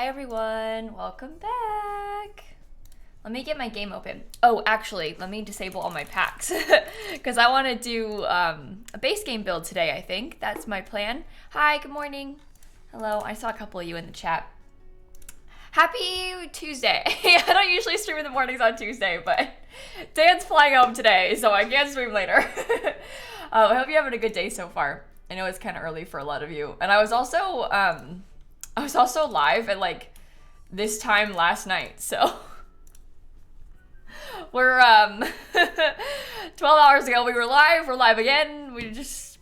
Hi everyone, welcome back. Let me get my game open. Oh, actually, let me disable all my packs because I want to do a base game build today, I think. That's my plan. Hi, good morning. Hello, I saw a couple of you in the chat. Happy Tuesday. I don't usually stream in the mornings on Tuesday, but Dan's flying home today, so I can't stream later. I hope you're having a good day so far. I know it's kind of early for a lot of you. And I was also live at like this time last night, so we're 12 hours ago we were live again. We just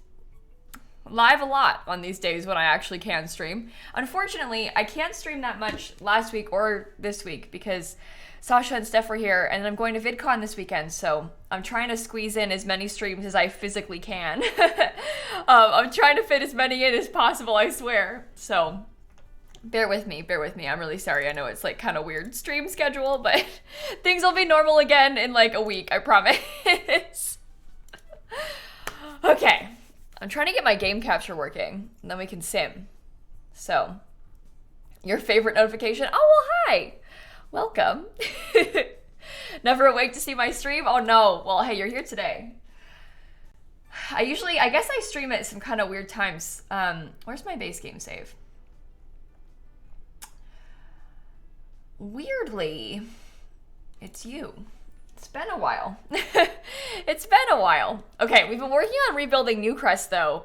live a lot on these days when I actually can stream. Unfortunately, I can't stream that much last week or this week because Sasha and Steph were here, and I'm going to VidCon this weekend, so I'm trying to squeeze in as many streams as I physically can. I'm trying to fit as many in as possible, I swear. So bear with me. I'm really sorry. I know it's like kind of weird stream schedule, but things will be normal again in like a week, I promise. Okay, I'm trying to get my game capture working, and then we can sim. So, your favorite notification? Oh, well, hi. Welcome. Never awake to see my stream? Oh no. Well, hey, you're here today. I guess I stream at some kind of weird times. Where's my base game save? Weirdly, it's you. It's been a while. It's been a while. Okay, we've been working on rebuilding Newcrest though.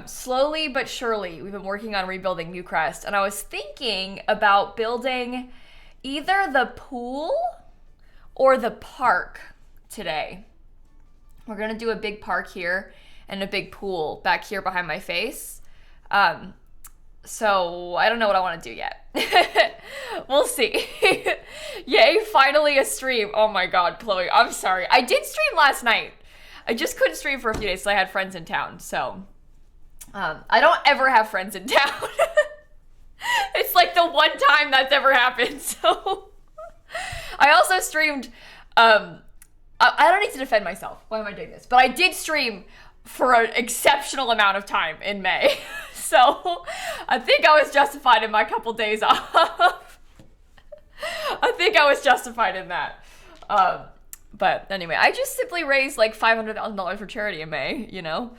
Slowly but surely, we've been working on rebuilding Newcrest, and I was thinking about building either the pool or the park today. We're gonna do a big park here and a big pool back here behind my face. So I don't know what I want to do yet. We'll see. Yay, finally a stream. Oh my god, Chloe, I'm sorry. I did stream last night. I just couldn't stream for a few days, so I had friends in town. So I don't ever have friends in town. It's like the one time that's ever happened. So I also streamed. I don't need to defend myself. Why am I doing this? But I did stream for an exceptional amount of time in May. So I think I was justified in my couple days off. I think I was justified in that. But anyway, I just simply raised like $500,000 for charity in May, you know?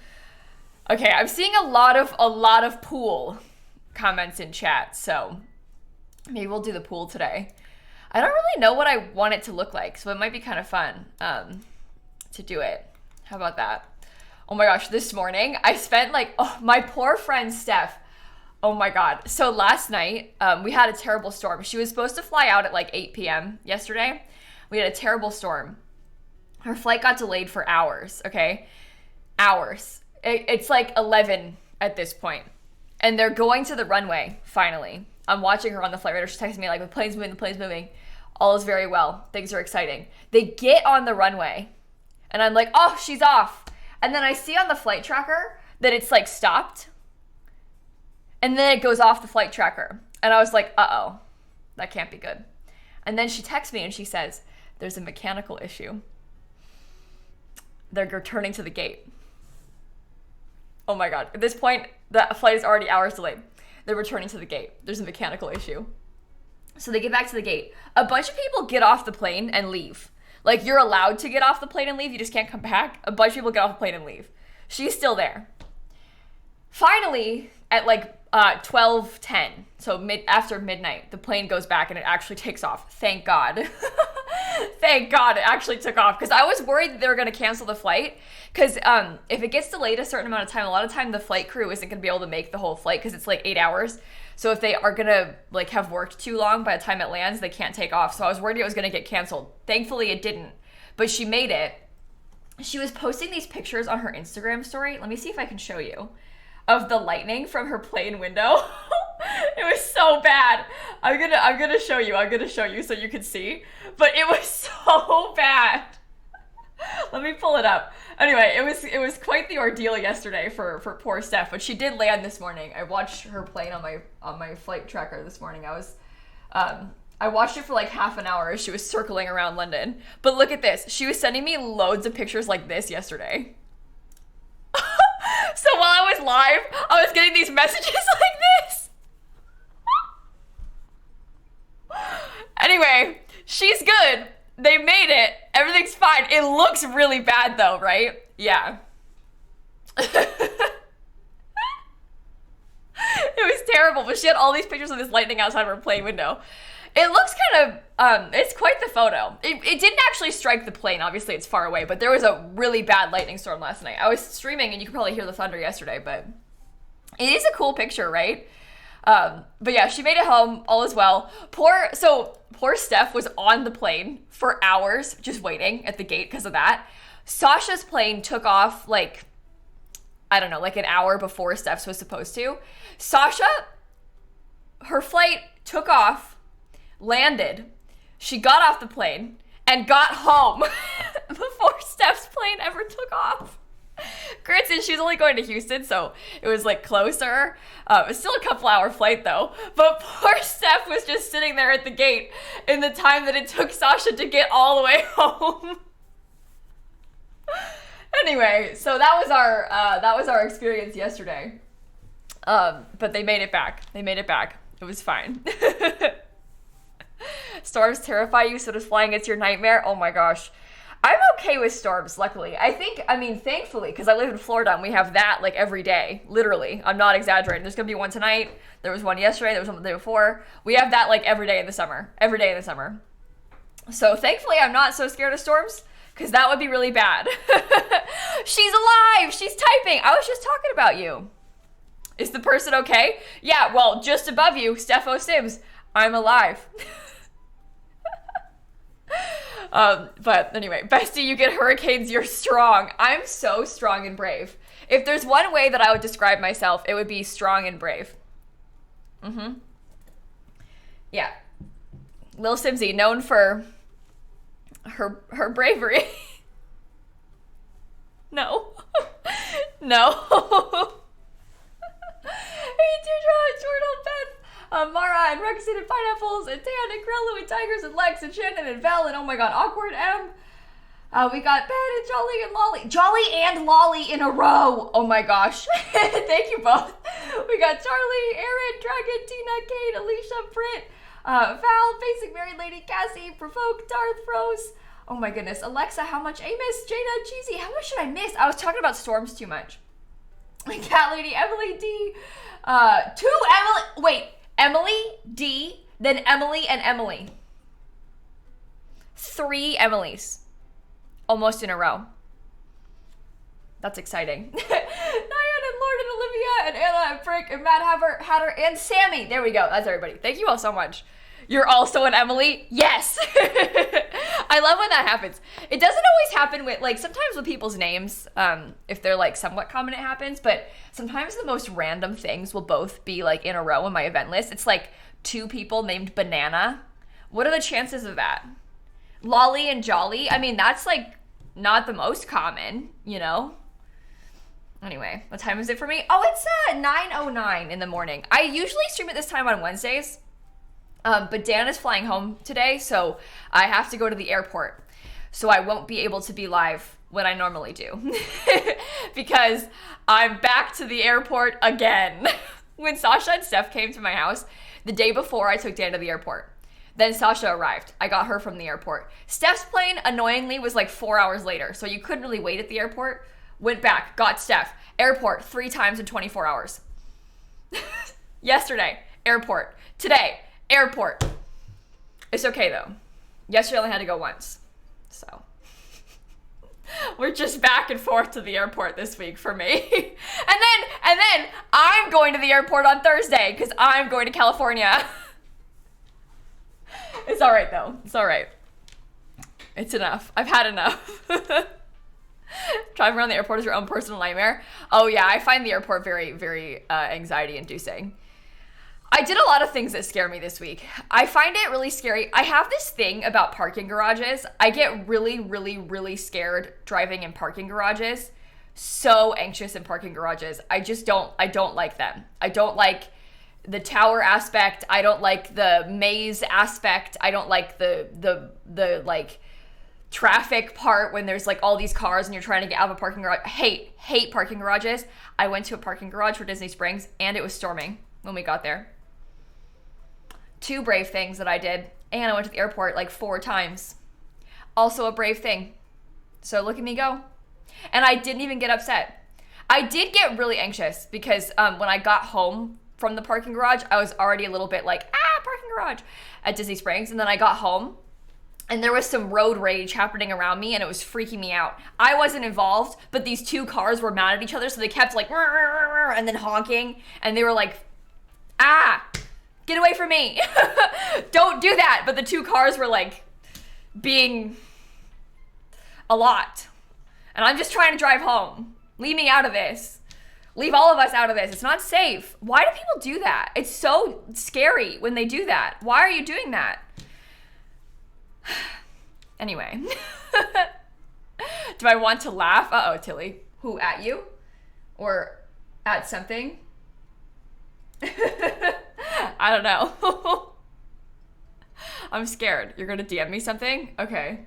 Okay, I'm seeing a lot of pool comments in chat, so maybe we'll do the pool today. I don't really know what I want it to look like, so it might be kind of fun to do it. How about that? Oh my gosh, this morning I spent like, oh, my poor friend Steph. Oh my god. So last night we had a terrible storm. She was supposed to fly out at like 8 p.m. yesterday. We had a terrible storm. Her flight got delayed for hours, okay? Hours. It's like 11 at this point. And they're going to the runway, finally. I'm watching her on the flight radar. She's texting me like, the plane's moving. All is very well. Things are exciting. They get on the runway. And I'm like, oh, she's off. And then I see on the flight tracker that it's like stopped. And then it goes off the flight tracker. And I was like, uh-oh, that can't be good. And then she texts me and she says, there's a mechanical issue. They're returning to the gate. Oh my god. At this point, the flight is already hours delayed. They're returning to the gate. There's a mechanical issue. So they get back to the gate. A bunch of people get off the plane and leave. Like, you're allowed to get off the plane and leave. You just can't come back. A bunch of people get off the plane and leave. She's still there. Finally, at like 12:10, so after midnight, the plane goes back and it actually takes off. Thank God. Thank God it actually took off, because I was worried that they were going to cancel the flight, because if it gets delayed a certain amount of time, a lot of time the flight crew isn't going to be able to make the whole flight because it's like 8 hours. So if they are going to like have worked too long by the time it lands, they can't take off. So I was worried it was going to get canceled. Thankfully it didn't, but she made it. She was posting these pictures on her Instagram story. Let me see if I can show you, of the lightning from her plane window. It was so bad. I'm gonna show you so you can see. But it was so bad. Let me pull it up. Anyway, it was quite the ordeal yesterday for poor Steph, but she did land this morning. I watched her plane on my flight tracker this morning. I watched it for like half an hour as she was circling around London. But look at this. She was sending me loads of pictures like this yesterday. So while I was live, I was getting these messages like this. Anyway, she's good. They made it. Everything's fine. It looks really bad though, right? Yeah. It was terrible, but she had all these pictures of this lightning outside of her plane window. It looks kind of, it's quite the photo. It didn't actually strike the plane. Obviously, it's far away, but there was a really bad lightning storm last night. I was streaming, and you could probably hear the thunder yesterday, but it is a cool picture, right? But yeah, she made it home. All is well. Poor Steph was on the plane for hours, just waiting at the gate because of that. Sasha's plane took off, like, I don't know, like an hour before Steph's was supposed to. Sasha, her flight took off, landed, she got off the plane, and got home before Steph's plane ever took off. Granted, she was only going to Houston, so it was like closer. It was still a couple hour flight though. But poor Steph was just sitting there at the gate in the time that it took Sasha to get all the way home. Anyway, so that was our experience yesterday. But they made it back. It was fine. Storms terrify you, so does flying. It's your nightmare. Oh my gosh. I'm okay with storms, luckily. Thankfully, because I live in Florida and we have that like every day, literally. I'm not exaggerating. There's gonna be one tonight. There was one yesterday. There was one the day before. We have that like every day in the summer. So thankfully, I'm not so scared of storms, because that would be really bad. She's alive. She's typing. I was just talking about you. Is the person okay? Yeah, well, just above you, Steph Sims. I'm alive. But anyway, bestie, you get hurricanes, you're strong. I'm so strong and brave. If there's one way that I would describe myself, it would be strong and brave. Yeah. lilsimsie, known for her bravery. No. No. Hey, Deirdre, Jordan, Beth, Mara, and Rexy, and Pineapples, and Dan, and Grello, and Tigers, and Lex, and Shannon, and Val, and oh my god, Awkward M. We got Ben, and Jolly, and Lolly. Jolly and Lolly in a row. Oh my gosh. Thank you both. We got Charlie, Aaron, Dragon, Tina, Kate, Alicia, Britt, Val, Basic Married Lady, Cassie, Provoke, Darth, Rose. Oh my goodness. Alexa, how much? Amos, Jada, Cheesy, how much should I miss? I was talking about storms too much. Cat Lady, Emily D, Emily D, then Emily and Emily. 3 Emilys. Almost in a row. That's exciting. Nyan and Lord and Olivia and Anna and Frick and Matt Hatter and Sammy. There we go. That's everybody. Thank you all so much. You're also an Emily? Yes. I love when that happens. It doesn't always happen with, like, sometimes with people's names, if they're, like, somewhat common, it happens, but sometimes the most random things will both be, like, in a row in my event list. It's, like, 2 people named Banana. What are the chances of that? Lolly and Jolly? I mean, that's, like, not the most common, you know? Anyway, what time is it for me? Oh, it's 9:09 in the morning. I usually stream at this time on Wednesdays. But Dan is flying home today, so I have to go to the airport. So I won't be able to be live when I normally do. Because I'm back to the airport again. When Sasha and Steph came to my house, the day before I took Dan to the airport. Then Sasha arrived. I got her from the airport. Steph's plane, annoyingly, was like 4 hours later, so you couldn't really wait at the airport. Went back, got Steph. Airport 3 times in 24 hours. Yesterday, airport. Today, airport. It's okay though. Yesterday I only had to go once. So we're just back and forth to the airport this week for me. and then I'm going to the airport on Thursday because I'm going to California. It's all right though. It's all right. It's enough. I've had enough. Driving around the airport is your own personal nightmare. Oh yeah, I find the airport very, very anxiety inducing. I did a lot of things that scare me this week. I find it really scary. I have this thing about parking garages. I get really, really, really scared driving in parking garages. So anxious in parking garages. I don't like them. I don't like the tower aspect. I don't like the maze aspect. I don't like the like traffic part when there's like all these cars and you're trying to get out of a parking garage. Hate parking garages. I went to a parking garage for Disney Springs and it was storming when we got there. 2 brave things that I did. And I went to the airport like 4 times. Also a brave thing. So look at me go. And I didn't even get upset. I did get really anxious because when I got home from the parking garage, I was already a little bit like, parking garage at Disney Springs. And then I got home and there was some road rage happening around me and it was freaking me out. I wasn't involved, but these 2 cars were mad at each other. So they kept like, and then honking. And they were like, get away from me. Don't do that. But the 2 cars were like being a lot. And I'm just trying to drive home. Leave me out of this. Leave all of us out of this. It's not safe. Why do people do that? It's so scary when they do that. Why are you doing that? Anyway. Do I want to laugh? Uh-oh, Tilly. Who, at you? Or at something? I don't know. I'm scared. You're gonna DM me something? Okay.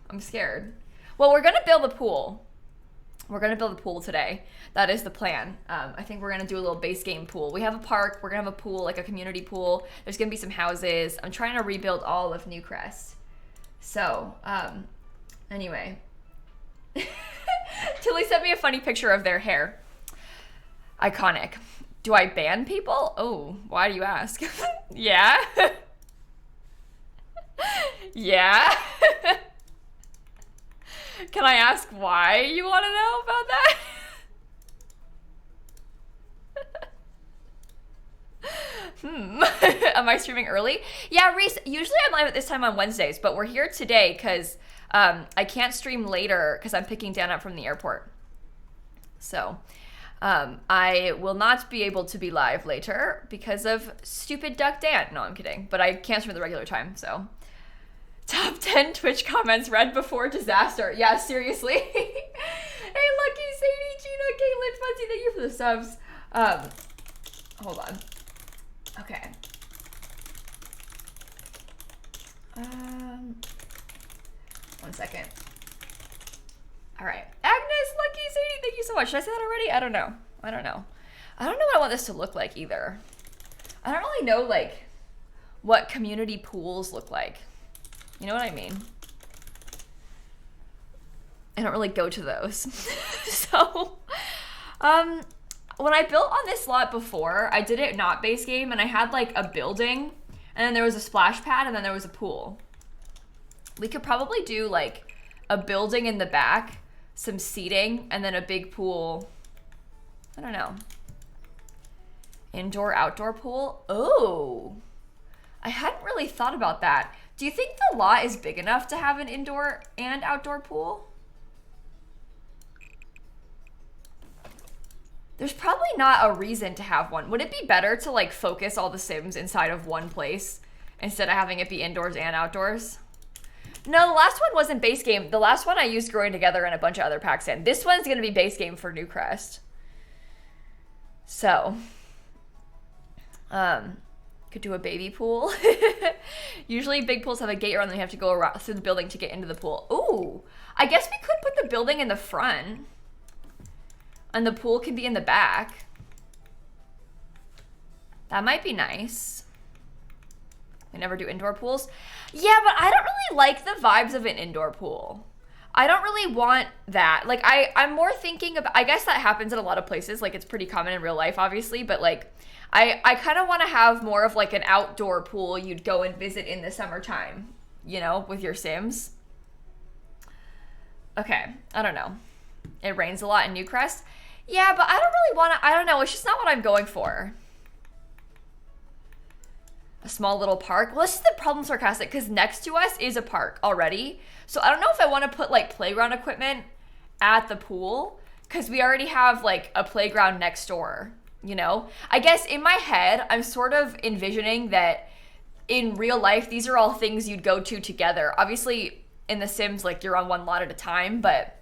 I'm scared. Well, we're gonna build a pool. We're gonna build a pool today. That is the plan. I think we're gonna do a little base game pool. We have a park. We're gonna have a pool, like a community pool. There's gonna be some houses. I'm trying to rebuild all of Newcrest. So, anyway. Tilly sent me a funny picture of their hair. Iconic. Do I ban people? Oh, why do you ask? Yeah. Yeah. Can I ask why you want to know about that? Am I streaming early? Yeah, Reese, usually I'm live at this time on Wednesdays, but we're here today because I can't stream later because I'm picking Dan up from the airport. So I will not be able to be live later because of stupid Duck Dan. No, I'm kidding. But I can't stream at the regular time, so. Top 10 Twitch comments read before disaster. Yeah, seriously. Hey, Lucky, Sadie, Gina, Caitlin, Fuzzy, thank you for the subs. Hold on. Okay. One second. All right. Agnes, Lucky, Sadie, thank you so much. Should I say that already? I don't know. I don't know what I want this to look like either. I don't really know, like, what community pools look like. You know what I mean? I don't really go to those. So, when I built on this lot before, I did it not base game, and I had like a building, and then there was a splash pad, and then there was a pool. We could probably do like a building in the back, some seating, and then a big pool. I don't know. Indoor, outdoor pool? Oh, I hadn't really thought about that. Do you think the lot is big enough to have an indoor and outdoor pool? There's probably not a reason to have one. Would it be better to like focus all the Sims inside of one place instead of having it be indoors and outdoors? No, the last one wasn't base game. The last one I used Growing Together and a bunch of other packs in. This one's gonna be base game for Newcrest. So, could do a baby pool. Usually big pools have a gate around them. You have to go around through the building to get into the pool. Ooh, I guess we could put the building in the front and the pool can be in the back. That might be nice. We never do indoor pools. Yeah, but I don't really like the vibes of an indoor pool. I don't really want that. Like, I'm more thinking about, I guess that happens in a lot of places. Like, it's pretty common in real life, obviously, but like, I kind of want to have more of like an outdoor pool you'd go and visit in the summertime, you know, with your Sims. Okay, I don't know. It rains a lot in Newcrest. Yeah, but I don't really want to, I don't know, it's just not what I'm going for. A small little park. Well, this is the problem, Sarcastic, because next to us is a park already. So I don't know if I want to put like playground equipment at the pool because we already have like a playground next door, you know? I guess in my head, I'm sort of envisioning that in real life, these are all things you'd go to together. Obviously, in The Sims, like you're on one lot at a time, but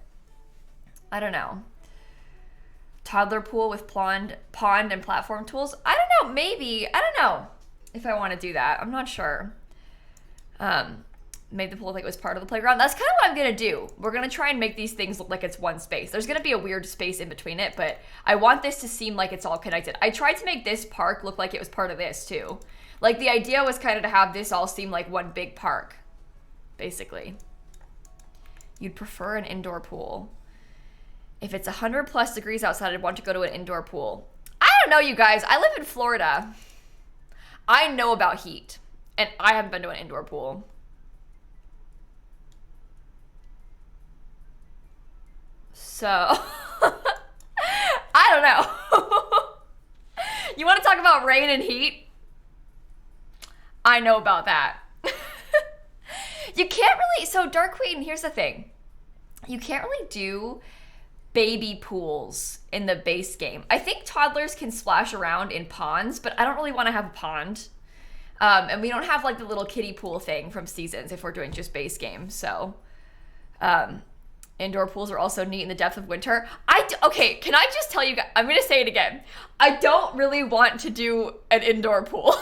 I don't know. Toddler pool with pond and platform tools. I don't know, maybe. I don't know if I want to do that. I'm not sure. made the pool look like it was part of the playground. That's kind of what I'm gonna do. We're gonna try and make these things look like it's one space. There's gonna be a weird space in between it, but I want this to seem like it's all connected. I tried to make this park look like it was part of this too. Like the idea was kind of to have this all seem like one big park, basically. You'd prefer an indoor pool. If it's 100+ degrees outside, I'd want to go to an indoor pool. I don't know, you guys. I live in Florida. I know about heat, and I haven't been to an indoor pool. So, I don't know. You want to talk about rain and heat? I know about that. You can't really, so Dark Queen, here's the thing. You can't really do baby pools in the base game. I think toddlers can splash around in ponds, but I don't really want to have a pond. And we don't have like the little kiddie pool thing from Seasons if we're doing just base game. So, indoor pools are also neat in the depth of winter. Okay, can I just tell you guys, I'm going to say it again. I don't really want to do an indoor pool.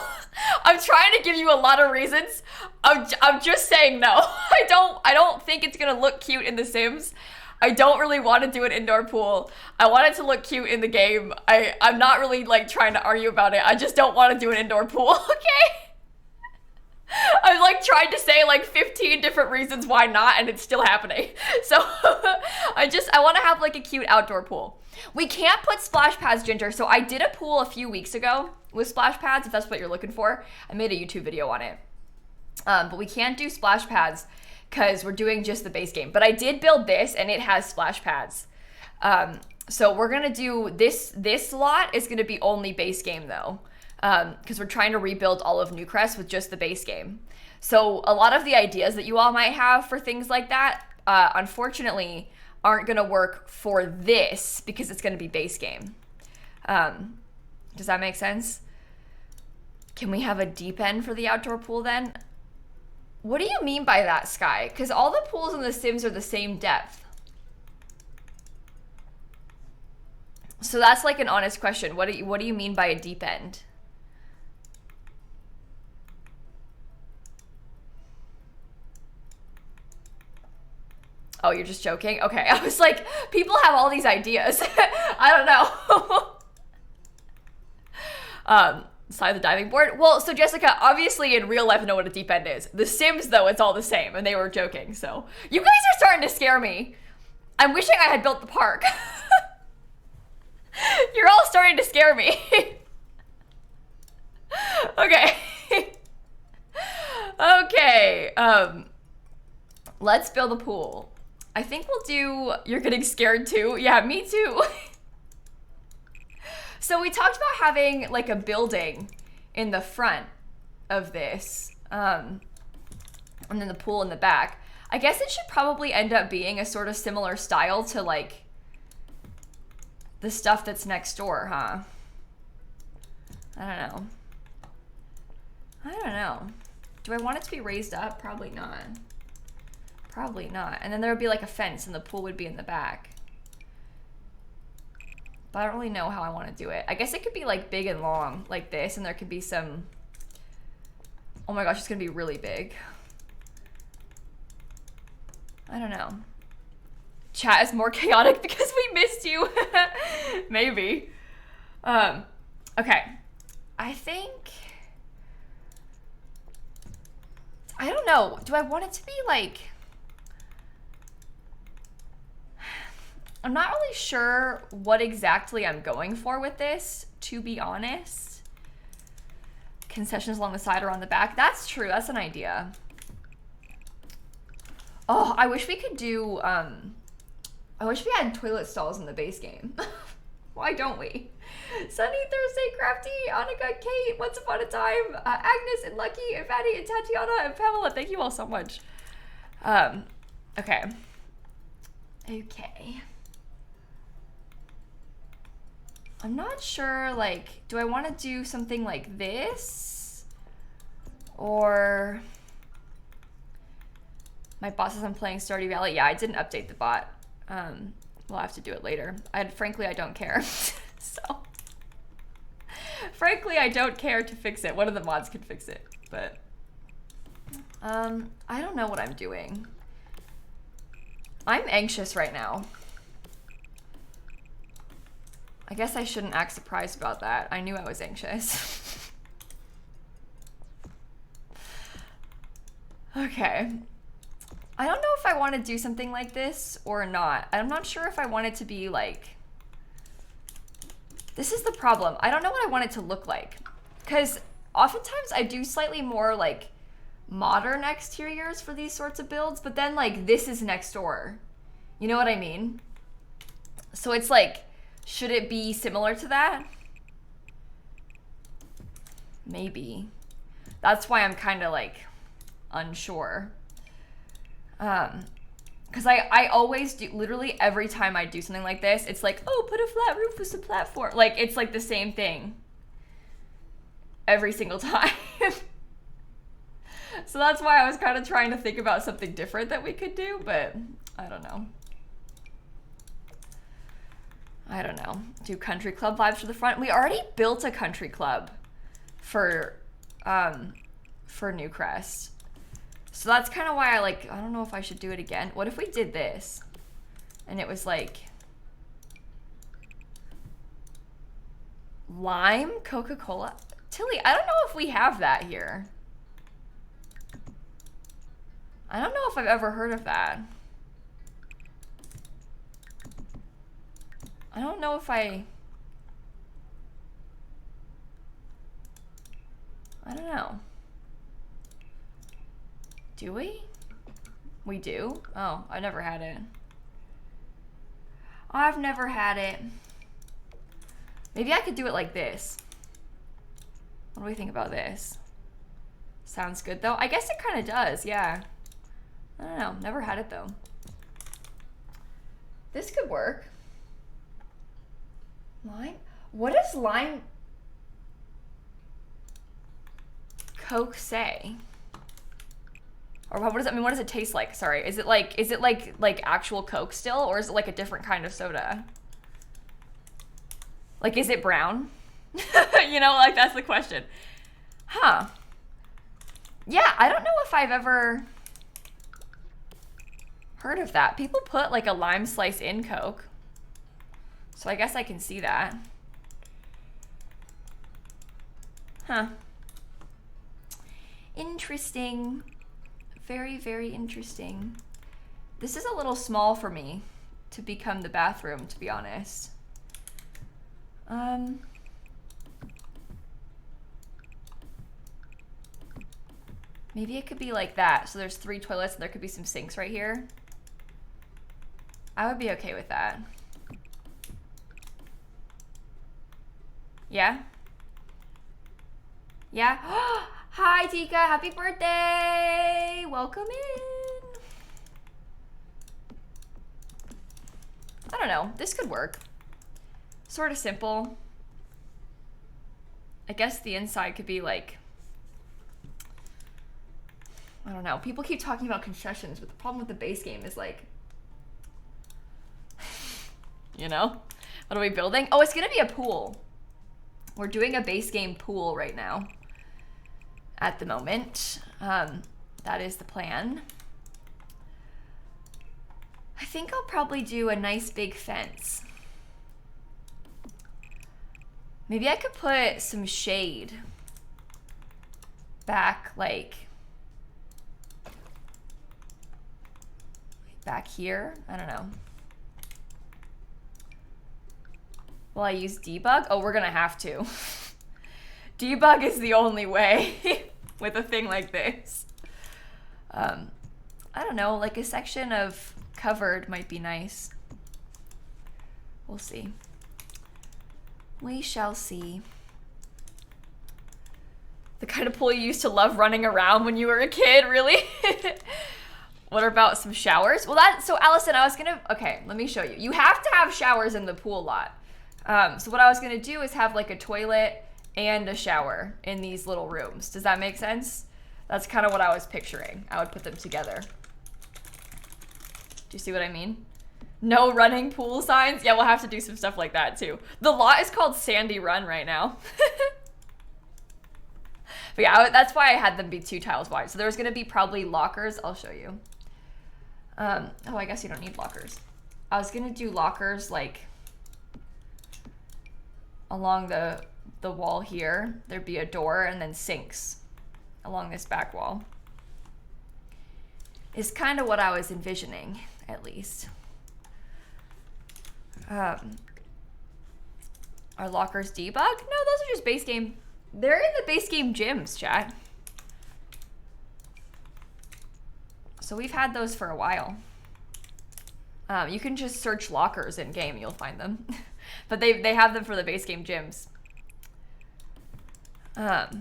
I'm trying to give you a lot of reasons. I'm just saying no. I don't think it's going to look cute in The Sims. I don't really want to do an indoor pool. I want it to look cute in the game. I'm not really like trying to argue about it. I just don't want to do an indoor pool, okay? I've like tried to say like 15 different reasons why not, and it's still happening. So I want to have like a cute outdoor pool. We can't put splash pads, Ginger. So I did a pool a few weeks ago with splash pads, if that's what you're looking for. I made a YouTube video on it. But we can't do splash pads because we're doing just the base game. But I did build this, and it has splash pads. So we're gonna do this lot is gonna be only base game though. Because we're trying to rebuild all of Newcrest with just the base game. So a lot of the ideas that you all might have for things like that, unfortunately, aren't going to work for this because it's going to be base game. Does that make sense? Can we have a deep end for the outdoor pool then? What do you mean by that, Sky? Because all the pools in The Sims are the same depth. So that's like an honest question. What do you mean by a deep end? Oh, you're just joking? Okay, I was like, people have all these ideas. I don't know. Side the diving board. Well, so Jessica, obviously in real life I know what a deep end is. The Sims, though, it's all the same, and they were joking, so. You guys are starting to scare me. I'm wishing I had built the park. You're all starting to scare me. Okay. Okay, let's build a pool. I think we'll do, you're getting scared too? Yeah, me too. So we talked about having like a building in the front of this, and then the pool in the back. I guess it should probably end up being a sort of similar style to like the stuff that's next door, huh? I don't know. Do I want it to be raised up? Probably not. Probably not. And then there would be like a fence and the pool would be in the back. But I don't really know how I want to do it. I guess it could be like big and long like this, and there could be some, oh my gosh, it's gonna be really big. I don't know. Chat is more chaotic because we missed you. Maybe. Okay. I think, I don't know. Do I want it to be like, I'm not really sure what exactly I'm going for with this, to be honest. Concessions along the side or on the back. That's true. That's an idea. Oh, I wish we could do, I wish we had toilet stalls in the base game. Why don't we? Sunny, Thursday, Crafty, Annika, Kate, Once Upon a Time, Agnes, and Lucky, and Fatty, and Tatiana, and Pamela. Thank you all so much. Okay. Okay. I'm not sure, like, do I want to do something like this? Or my bot says I'm playing Stardew Valley. Yeah, I didn't update the bot. We'll have to do it later. Frankly, I don't care. So, frankly, I don't care to fix it. One of the mods could fix it, but I don't know what I'm doing. I'm anxious right now. I guess I shouldn't act surprised about that. I knew I was anxious. Okay. I don't know if I want to do something like this or not. I'm not sure if I want it to be like... This is the problem. I don't know what I want it to look like. Because oftentimes I do slightly more like modern exteriors for these sorts of builds, but then like this is next door. You know what I mean? So it's like, should it be similar to that? Maybe. That's why I'm kind of like unsure. Because I always do, literally every time I do something like this, it's like, oh, put a flat roof with some platform. Like, it's like the same thing every single time. So that's why I was kind of trying to think about something different that we could do, but I don't know. I don't know. Do country club vibes for the front. We already built a country club for Newcrest. So that's kind of why I don't know if I should do it again. What if we did this? And it was like lime Coca-Cola. Tilly, I don't know if we have that here. I don't know if I've ever heard of that. I don't know if I don't know. Do we? We do? Oh, I never had it. I've never had it. Maybe I could do it like this. What do we think about this? Sounds good though. I guess it kind of does, yeah. I don't know. Never had it though. This could work. Lime? What does lime Coke say? Or what does it mean? What does it taste like? Sorry. Is it like actual Coke still, or is it like a different kind of soda? Like, is it brown? You know, like that's the question. Huh. Yeah, I don't know if I've ever heard of that. People put like a lime slice in Coke. So I guess I can see that. Huh. Interesting. Very, very interesting. This is a little small for me to become the bathroom, to be honest. Maybe it could be like that. So there's 3 toilets and there could be some sinks right here. I would be okay with that. Yeah? Yeah? Hi, Tika. Happy birthday. Welcome in. I don't know. This could work. Sort of simple. I guess the inside could be like, I don't know. People keep talking about concessions, but the problem with the base game is like, you know? What are we building? Oh, it's gonna be a pool. We're doing a base game pool right now. At the moment. That is the plan. I think I'll probably do a nice big fence. Maybe I could put some shade back, like back here. I don't know. Will I use debug? Oh, we're gonna have to. Debug is the only way with a thing like this. I don't know, like a section of covered might be nice. We'll see. We shall see. The kind of pool you used to love running around when you were a kid, really? What about some showers? Well, so Allison, okay, let me show you. You have to have showers in the pool lot. So what I was gonna do is have like a toilet and a shower in these little rooms. Does that make sense? That's kind of what I was picturing. I would put them together. Do you see what I mean? No running pool signs? Yeah, we'll have to do some stuff like that too. The lot is called Sandy Run right now. But yeah, that's why I had them be 2 tiles wide. So there's gonna be probably lockers. I'll show you. Oh, I guess you don't need lockers. I was gonna do lockers like along the wall here. There'd be a door and then sinks along this back wall. Is kind of what I was envisioning, at least. Are lockers debug? No, those are just base game. They're in the base game gyms, chat. So we've had those for a while. You can just search lockers in game, you'll find them. But they have them for the base game gyms. Okay.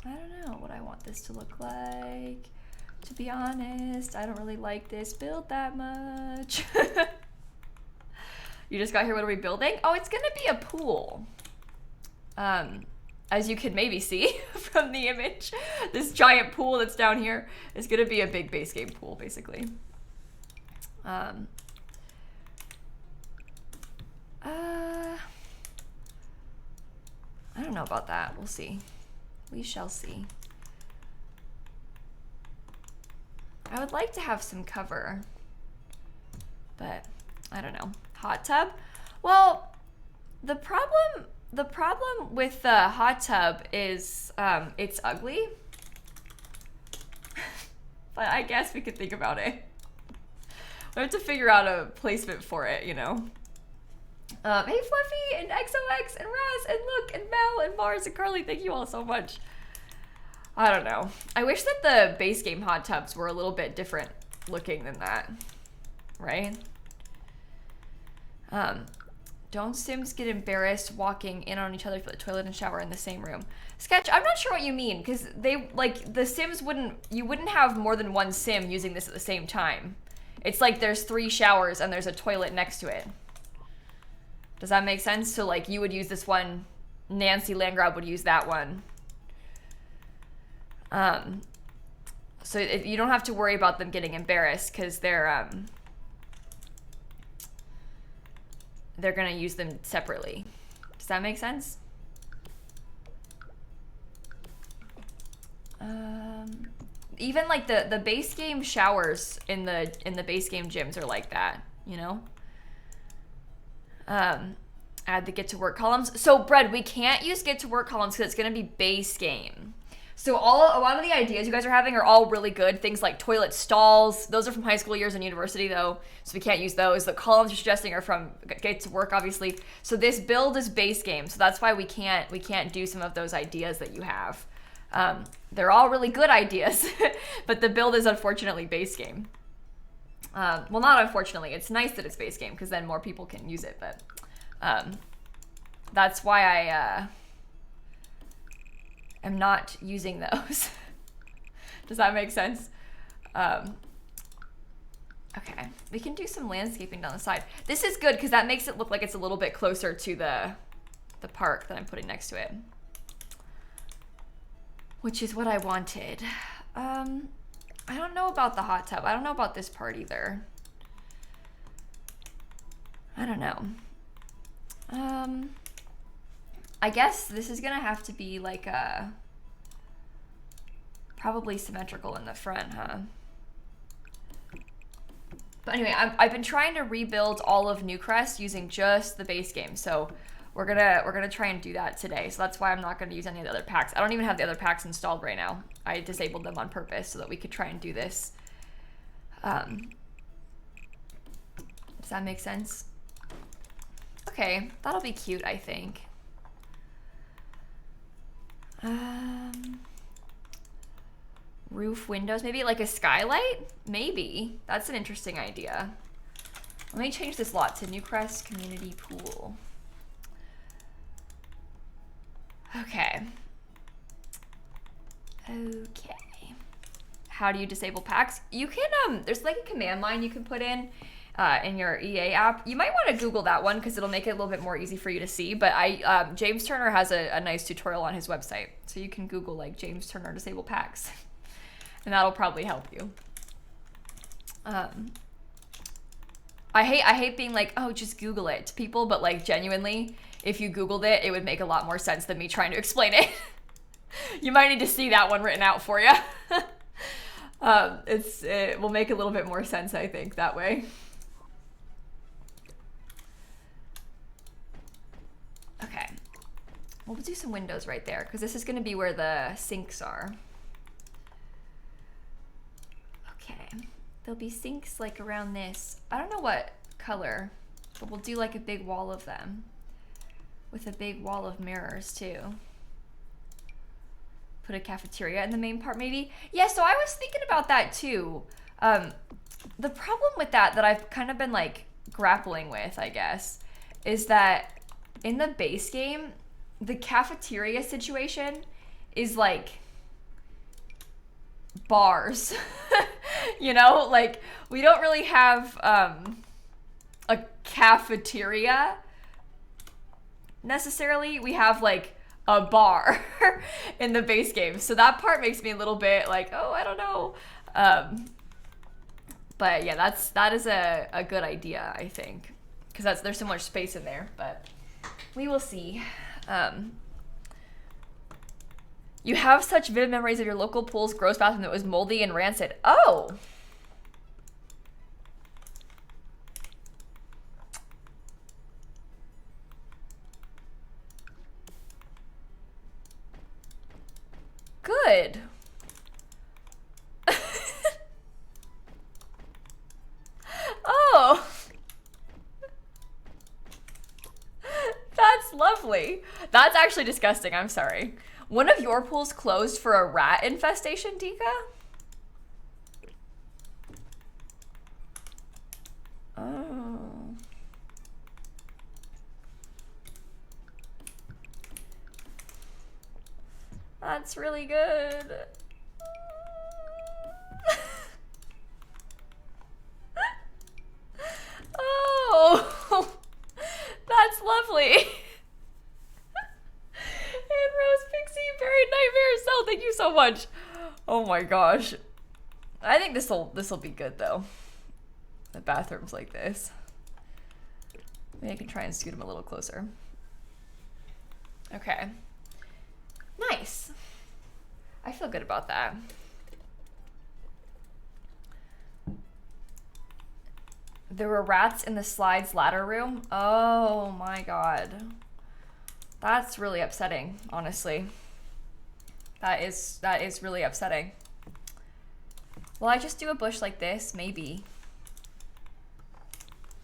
I don't know what I want this to look like. To be honest, I don't really like this build that much. You just got here, what are we building? Oh, it's gonna be a pool. As you can maybe see from the image, this giant pool that's down here is gonna be a big base game pool, basically. I don't know about that. We'll see. We shall see. I would like to have some cover, but I don't know. Hot tub? Well, the problem with the hot tub is it's ugly. But I guess we could think about it. We have to figure out a placement for it, you know. Hey Fluffy and XOX and Raz and Look and Mel and Mars and Carly, thank you all so much. I don't know. I wish that the base game hot tubs were a little bit different looking than that, right? Don't Sims get embarrassed walking in on each other for the toilet and shower in the same room? Sketch, I'm not sure what you mean, because they, like, the Sims you wouldn't have more than one Sim using this at the same time. It's like there's 3 showers and there's a toilet next to it. Does that make sense? So, like, you would use this one, Nancy Landgrab would use that one. So you don't have to worry about them getting embarrassed, because they're gonna use them separately. Does that make sense? Even like the base game showers in the base game gyms are like that, you know? Add the get to work columns. So Bread, we can't use get to work columns because it's gonna be base game. So a lot of the ideas you guys are having are all really good. Things like toilet stalls, those are from high school years and university though, so we can't use those. The columns you're suggesting are from get to work, obviously. So this build is base game, so that's why we can't do some of those ideas that you have. They're all really good ideas, but the build is unfortunately base game. Well, not unfortunately. It's nice that it's base game because then more people can use it, but that's why I am not using those. Does that make sense? Okay, we can do some landscaping down the side. This is good because that makes it look like it's a little bit closer to the park that I'm putting next to it, which is what I wanted. I don't know about the hot tub. I don't know about this part either. I don't know. I guess this is gonna have to be like probably symmetrical in the front, huh? But anyway, I've been trying to rebuild all of Newcrest using just the base game, so we're gonna try and do that today. So that's why I'm not gonna use any of the other packs. I don't even have the other packs installed right now. I disabled them on purpose so that we could try and do this. Does that make sense? Okay, that'll be cute, I think. Roof windows, maybe like a skylight? Maybe. That's an interesting idea. Let me change this lot to Newcrest Community Pool. Okay. Okay. How do you disable packs? You can, there's like a command line you can put in your EA app. You might want to Google that one because it'll make it a little bit more easy for you to see. But James Turner has a nice tutorial on his website. So you can Google like James Turner disable packs. And that'll probably help you. I hate being like, oh, just Google it to people, but like genuinely, if you Googled it, it would make a lot more sense than me trying to explain it. You might need to see that one written out for you. It will make a little bit more sense, I think, that way. Okay. We'll do some windows right there, because this is going to be where the sinks are. Okay. There'll be sinks like around this. I don't know what color, but we'll do like a big wall of them. With a big wall of mirrors, too. Put a cafeteria in the main part, maybe? Yeah, so I was thinking about that, too. The problem with that I've kind of been, like, grappling with, I guess, is that in the base game, the cafeteria situation is, like, bars. You know? Like, we don't really have a cafeteria, necessarily. We have, like, a bar in the base game. So that part makes me a little bit like, oh, I don't know. But yeah, that is a good idea, I think. Because there's so much space in there, but we will see. You have such vivid memories of your local pool's gross bathroom that was moldy and rancid. Oh! Good. Oh. That's lovely. That's actually disgusting. I'm sorry. One of your pools closed for a rat infestation, Dika? Oh. That's really good. Oh, that's lovely. And Rose Pixie buried nightmares. Oh, thank you so much. Oh my gosh. I think this'll be good though. The bathroom's like this. Maybe I can try and scoot him a little closer. Okay. Nice. I feel good about that. There were rats in the slides ladder room. Oh my god. That's really upsetting, honestly. That is really upsetting. Will I just do a bush like this? Maybe.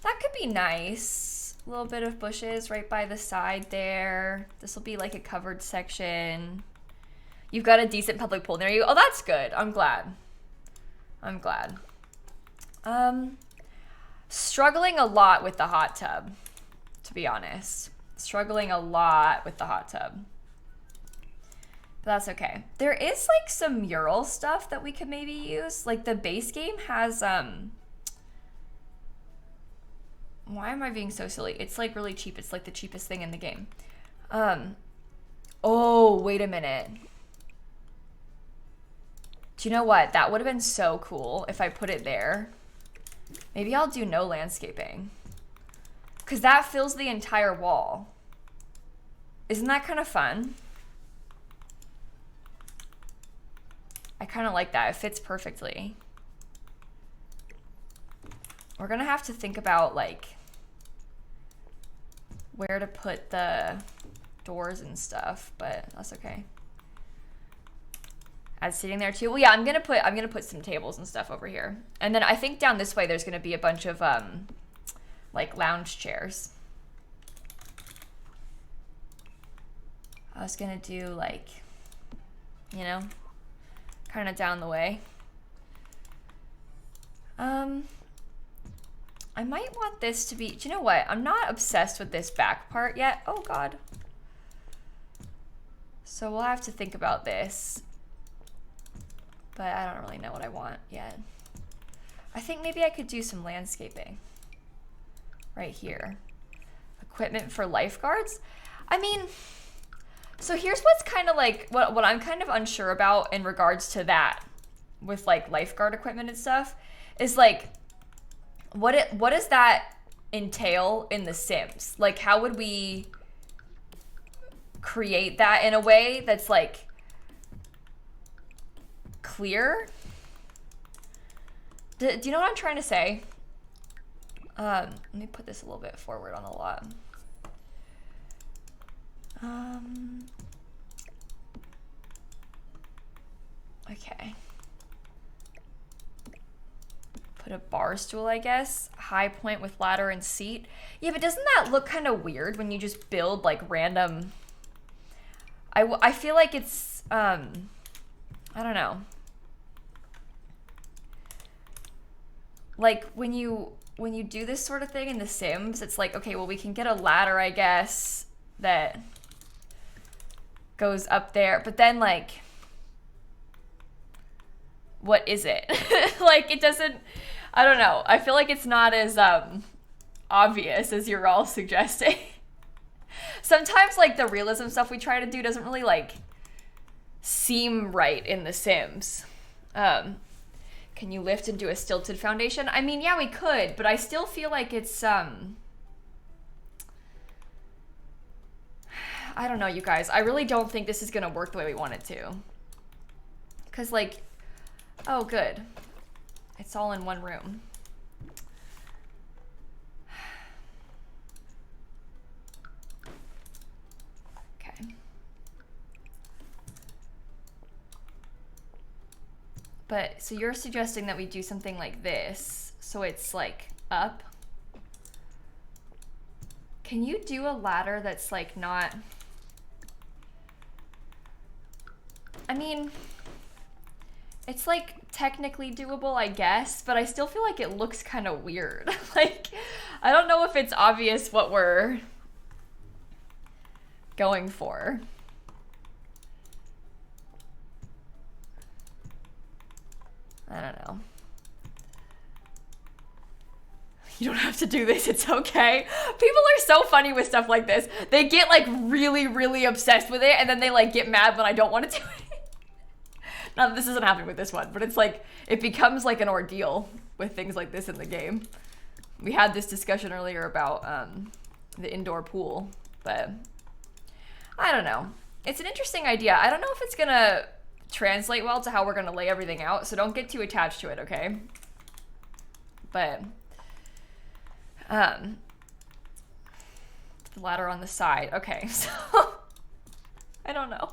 That could be nice. A little bit of bushes right by the side there. This will be like a covered section. You've got a decent public pool near you. Oh, that's good. I'm glad. I'm glad. Struggling a lot with the hot tub, to be honest. Struggling a lot with the hot tub. But that's okay. There is like some mural stuff that we could maybe use. Like the base game has, why am I being so silly? It's like really cheap. It's like the cheapest thing in the game. Oh, wait a minute. Do you know what? That would have been so cool if I put it there. Maybe I'll do no landscaping. Because that fills the entire wall. Isn't that kind of fun? I kind of like that. It fits perfectly. We're going to have to think about, like, where to put the doors and stuff, but that's okay. Add seating there too. Well, yeah, I'm gonna put some tables and stuff over here, and then I think down this way there's gonna be a bunch of like lounge chairs. I was gonna do like, you know, kind of down the way. I might want this to be, do you know what? I'm not obsessed with this back part yet. Oh God. So we'll have to think about this. But I don't really know what I want yet. I think maybe I could do some landscaping right here. Equipment for lifeguards? I mean, so here's what's kind of like, what I'm kind of unsure about in regards to that with like lifeguard equipment and stuff is like, what does that entail in The Sims? Like, how would we create that in a way that's like clear. Do you know what I'm trying to say? Let me put this a little bit forward on the lot. Okay. Put a bar stool, I guess. High point with ladder and seat. Yeah, but doesn't that look kind of weird when you just build like random... I feel like it's, I don't know. Like when you do this sort of thing in The Sims, it's like, okay, well, we can get a ladder, I guess, that goes up there. But then, like, what is it? Like, it doesn't, I don't know. I feel like it's not as obvious as you're all suggesting. Sometimes, like, the realism stuff we try to do doesn't really, like, seem right in The Sims. Can you lift and do a stilted foundation? I mean, yeah, we could, but I still feel like it's, I don't know, you guys. I really don't think this is gonna work the way we want it to. Because, like, oh, good. It's all in one room. Okay. But, so you're suggesting that we do something like this, so it's like up. Can you do a ladder that's like not, I mean, it's like technically doable, I guess, but I still feel like it looks kind of weird. Like, I don't know if it's obvious what we're going for. I don't know. You don't have to do this, it's okay. People are so funny with stuff like this. They get like really, really obsessed with it, and then they like get mad when I don't want to do it. Not that this isn't happening with this one, but it's like, it becomes like an ordeal with things like this in the game. We had this discussion earlier about the indoor pool, but I don't know. It's an interesting idea. I don't know if it's gonna translate well to how we're gonna lay everything out, so don't get too attached to it, okay? But the ladder on the side. Okay, so I don't know.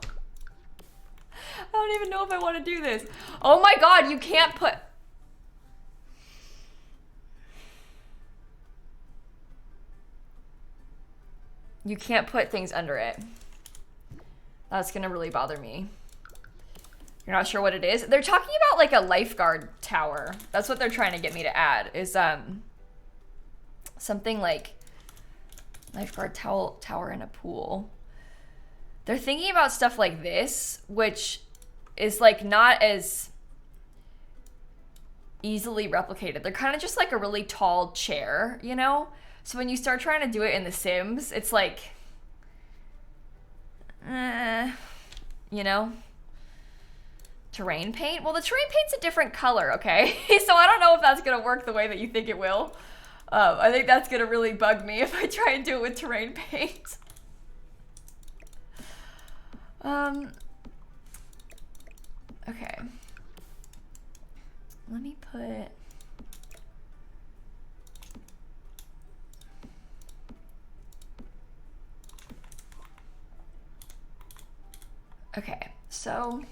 I don't even know if I want to do this. Oh my god, you can't put... You can't put things under it. That's gonna really bother me. You're not sure what it is? They're talking about like a lifeguard tower. That's what they're trying to get me to add, is something like lifeguard tower in a pool. They're thinking about stuff like this, which is like not as easily replicated. They're kind of just like a really tall chair, you know? So when you start trying to do it in The Sims, it's like, you know? Terrain paint? Well, the terrain paint's a different color, okay? So I don't know if that's gonna work the way that you think it will. I think that's gonna really bug me if I try and do it with terrain paint. Okay. Let me put... Okay, so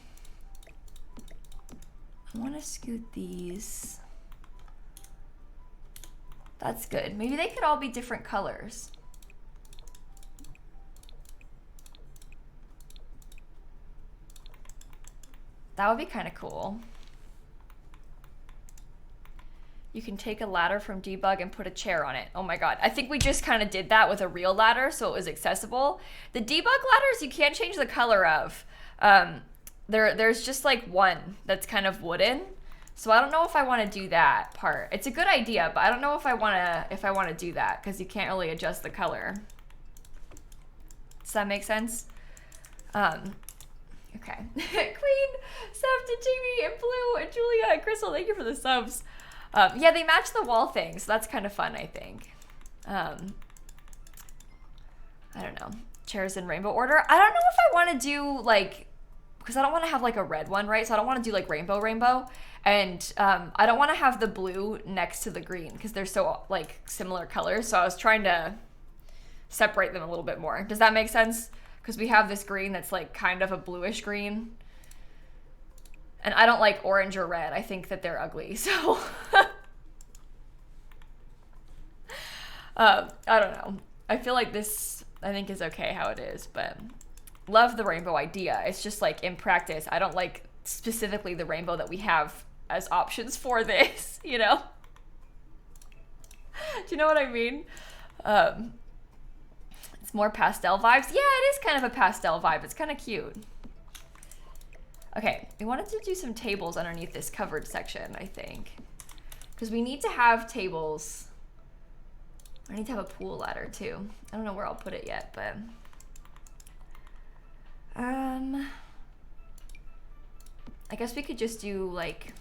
I want to scoot these. That's good. Maybe they could all be different colors. That would be kind of cool. You can take a ladder from debug and put a chair on it. Oh my god. I think we just kind of did that with a real ladder, so it was accessible. The debug ladders you can't change the color of. There's just like one that's kind of wooden. So I don't know if I want to do that part. It's a good idea, but I don't know if I want to do that, because you can't really adjust the color. Does that make sense? Okay. Queen, sub to Jamie and Blue and Julia and Crystal, thank you for the subs. Yeah, they match the wall thing, so that's kind of fun, I think. I don't know. chairs in rainbow order. I don't know if I want to do like, because I don't want to have like a red one, right? So I don't want to do like rainbow. And I don't want to have the blue next to the green because they're so like similar colors. So I was trying to separate them a little bit more. Does that make sense? Because we have this green that's like kind of a bluish green. And I don't like orange or red. I think that they're ugly. So I don't know. I feel like this, I think, is okay how it is, but love the rainbow idea. It's just like in practice, I don't like specifically the rainbow that we have as options for this, you know? Do you know what I mean? It's more pastel vibes. Yeah, it is kind of a pastel vibe. It's kind of cute. Okay, we wanted to do some tables underneath this covered section, I think. Because we need to have tables. I need to have a pool ladder too. I don't know where I'll put it yet, but I guess we could just do like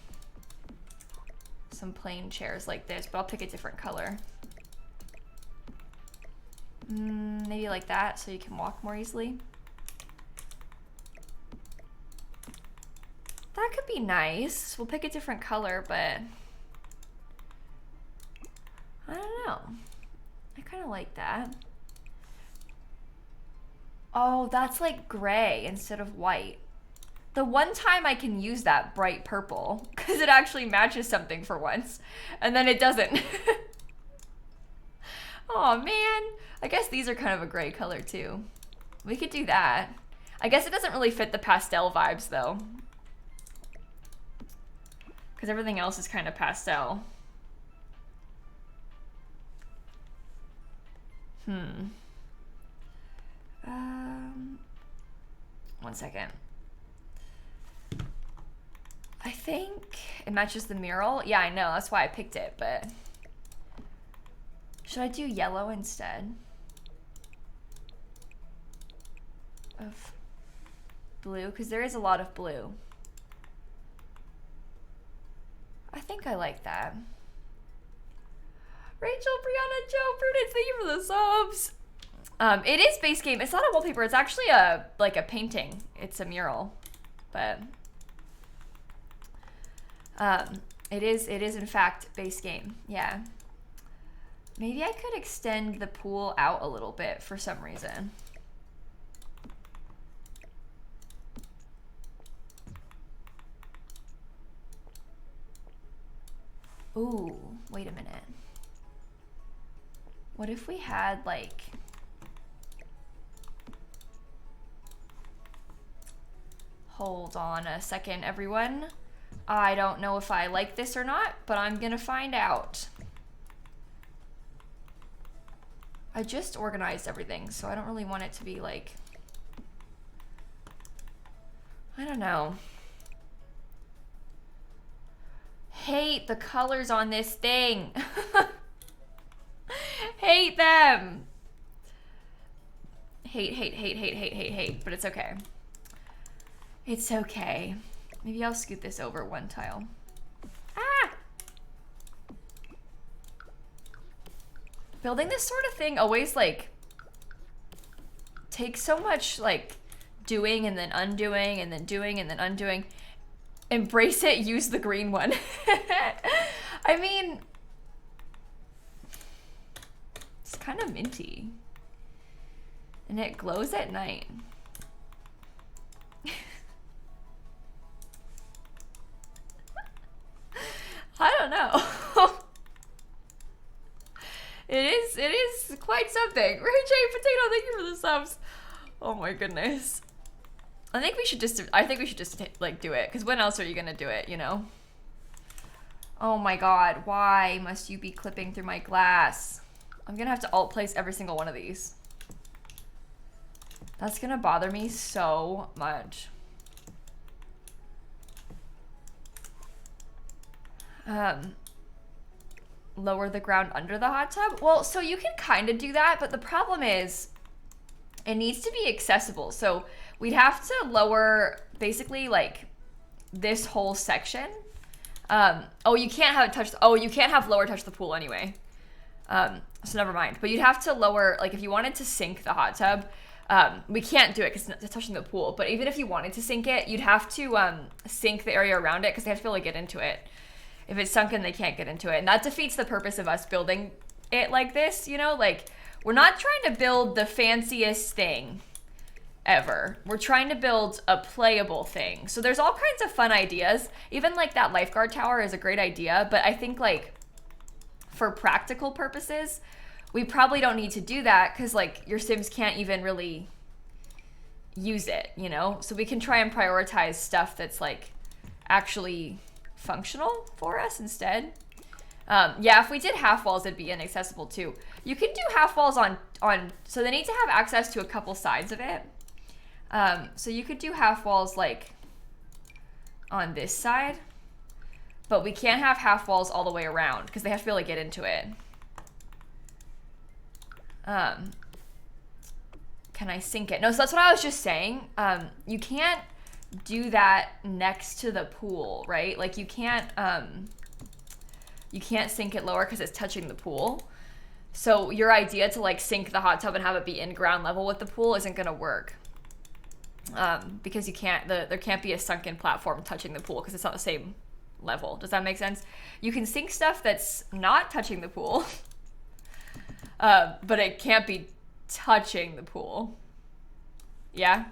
some plain chairs like this, but I'll pick a different color. Maybe like that so you can walk more easily. That could be nice. We'll pick a different color, but I don't know. I kind of like that. Oh, that's like gray instead of white. The one time I can use that bright purple because it actually matches something for once, and then it doesn't. Oh man, I guess these are kind of a gray color too. We could do that. I guess it doesn't really fit the pastel vibes though, because everything else is kind of pastel. One second. I think it matches the mural. Yeah, I know. That's why I picked it, but should I do yellow instead of blue? Because there is a lot of blue. I think I like that. Rachel, Brianna, Joe, Prudence, thank you for the subs. It is base game. It's not a wallpaper. It's actually like a painting. It's a mural, but it is in fact base game. Yeah. Maybe I could extend the pool out a little bit for some reason. Ooh, wait a minute. What if we had like, hold on a second, everyone. I don't know if I like this or not, but I'm gonna find out. I just organized everything, so I don't really want it to be like, I don't know. Hate the colors on this thing. Hate them. Hate, but it's okay. It's okay. Maybe I'll scoot this over one tile. Ah! Building this sort of thing always like takes so much like doing and then undoing and then doing and then undoing. Embrace it, use the green one. I mean, it's kind of minty. And it glows at night. I don't know. It is quite something. Ray J Potato, thank you for the subs. Oh my goodness. I think we should just like do it, because when else are you gonna do it, you know? Oh my god, why must you be clipping through my glass? I'm gonna have to alt place every single one of these. That's gonna bother me so much. Lower the ground under the hot tub? Well, so you can kind of do that, but the problem is it needs to be accessible. So we'd have to lower basically like this whole section. Oh, you can't have it touch, you can't have lower touch the pool anyway. So never mind. But you'd have to lower, like if you wanted to sink the hot tub, We can't do it because it's touching the pool. But even if you wanted to sink it, you'd have to sink the area around it because they have to be able to get into it. If it's sunken, they can't get into it. And that defeats the purpose of us building it like this, you know? Like, we're not trying to build the fanciest thing ever. We're trying to build a playable thing. So there's all kinds of fun ideas. Even like that lifeguard tower is a great idea. But I think like for practical purposes, we probably don't need to do that because like your Sims can't even really use it, you know? So we can try and prioritize stuff that's like actually functional for us instead. Yeah, if we did half walls, it'd be inaccessible too. You can do half walls on, so they need to have access to a couple sides of it. So you could do half walls like on this side, but we can't have half walls all the way around because they have to be able to get into it. Can I sink it? No, so that's what I was just saying. You can't do that next to the pool, right? Like you can't sink it lower because it's touching the pool. So your idea to like sink the hot tub and have it be in ground level with the pool isn't gonna work. Because you can't, there can't be a sunken platform touching the pool because it's not the same level. Does that make sense? You can sink stuff that's not touching the pool, but it can't be touching the pool. Yeah?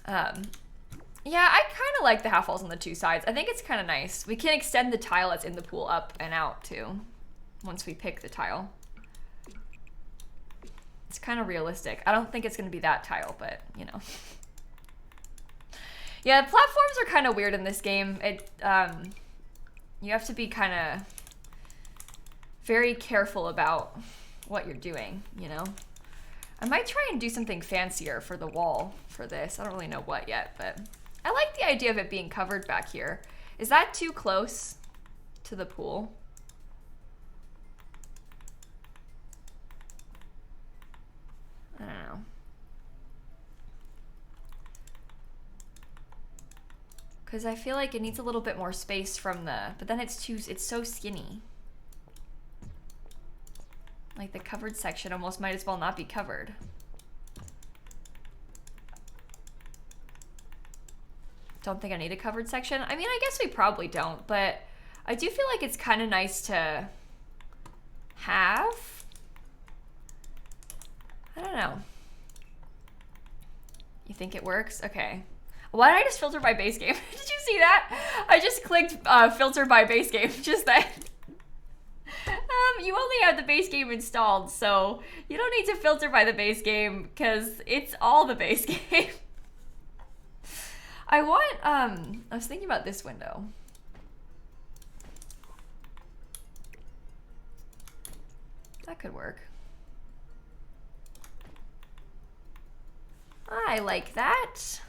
Yeah, I kind of like the half walls on the two sides. I think it's kind of nice. We can extend the tile that's in the pool up and out too, once we pick the tile. It's kind of realistic. I don't think it's going to be that tile, but you know. Yeah, platforms are kind of weird in this game. You have to be kind of very careful about what you're doing, you know. I might try and do something fancier for the wall for this. I don't really know what yet, but I like the idea of it being covered back here. Is that too close to the pool? I don't know. Because I feel like it needs a little bit more space from the, but then it's so skinny. Like the covered section almost might as well not be covered. Don't think I need a covered section. I mean, I guess we probably don't, but I do feel like it's kind of nice to have. I don't know. You think it works? Okay. Why did I just filter by base game? Did you see that? I just clicked filter by base game just then. You only have the base game installed, so you don't need to filter by the base game because it's all the base game. I was thinking about this window. That could work. I like that.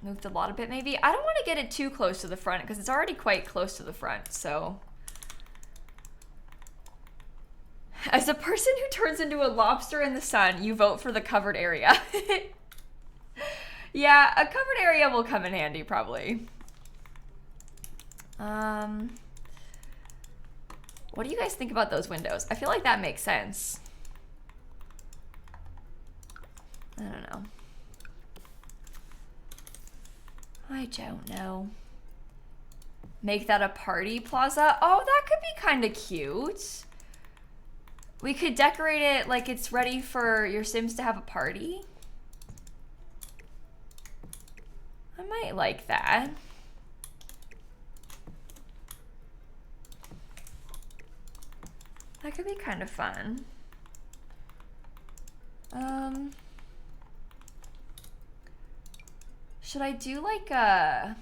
Moved a lot a bit maybe. I don't want to get it too close to the front because it's already quite close to the front, so. As a person who turns into a lobster in the sun, you vote for the covered area. Yeah, a covered area will come in handy probably. What do you guys think about those windows? I feel like that makes sense. I don't know. I don't know. Make that a party plaza? Oh, that could be kind of cute. We could decorate it like it's ready for your Sims to have a party. I might like that. That could be kind of fun. Should I do like a...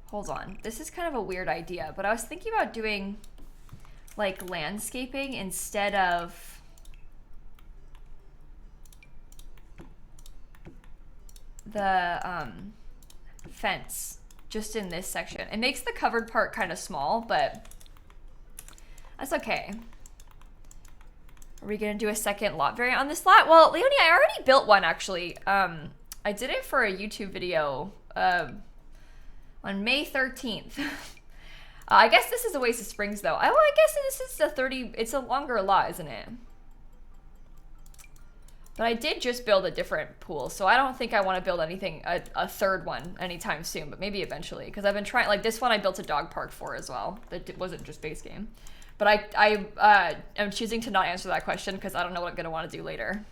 Hold on. This is kind of a weird idea, but I was thinking about doing like landscaping instead of the fence just in this section. It makes the covered part kind of small, but that's okay. Are we gonna do a second lot variant on this lot? Well, Leonie, I already built one actually. I did it for a YouTube video on May 13th. I guess this is Oasis Springs though. I guess this is a 30, it's a longer lot, isn't it? But I did just build a different pool, so I don't think I want to build anything, a third one anytime soon, but maybe eventually. Because I've been trying, like this one I built a dog park for as well. That wasn't just base game. But I am choosing to not answer that question because I don't know what I'm going to want to do later.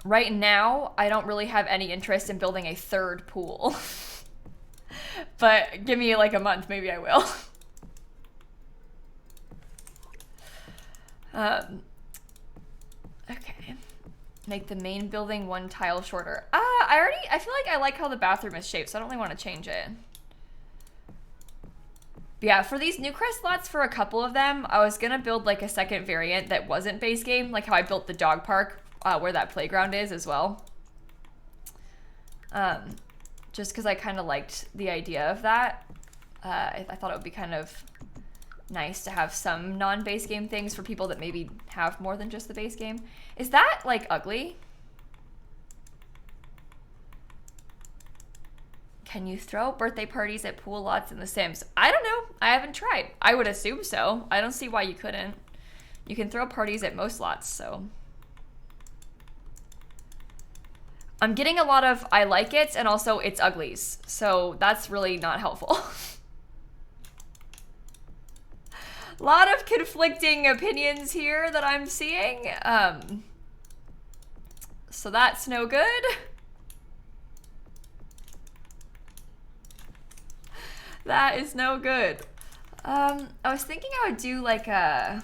Right now, I don't really have any interest in building a third pool. But give me like a month, maybe I will. Okay. Make the main building one tile shorter. I feel like I like how the bathroom is shaped, so I don't really want to change it. But yeah, for these Newcrest lots, for a couple of them, I was gonna build like a second variant that wasn't base game, like how I built the dog park where that playground is as well. Just because I kind of liked the idea of that. I thought it would be kind of nice to have some non-base game things for people that maybe have more than just the base game. Is that like ugly? Can you throw birthday parties at pool lots in The Sims? I don't know. I haven't tried. I would assume so. I don't see why you couldn't. You can throw parties at most lots, so. I'm getting a lot of I like it and also it's uglies. So that's really not helpful. A lot of conflicting opinions here that I'm seeing. So that's no good. That is no good. I was thinking I would do like a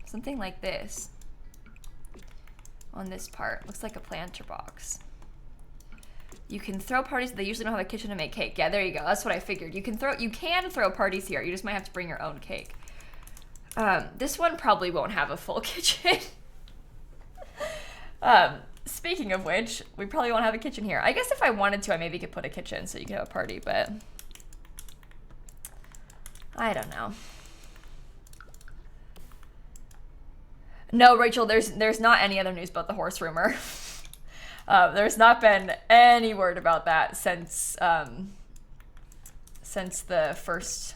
something like this on this part. Looks like a planter box. You can throw parties. They usually don't have a kitchen to make cake. Yeah, there you go. That's what I figured. You can throw parties here. You just might have to bring your own cake. This one probably won't have a full kitchen. Speaking of which, we probably won't have a kitchen here. I guess if I wanted to, I maybe could put a kitchen so you could have a party, but I don't know. No, Rachel, there's not any other news about the horse rumor. There's not been any word about that since the first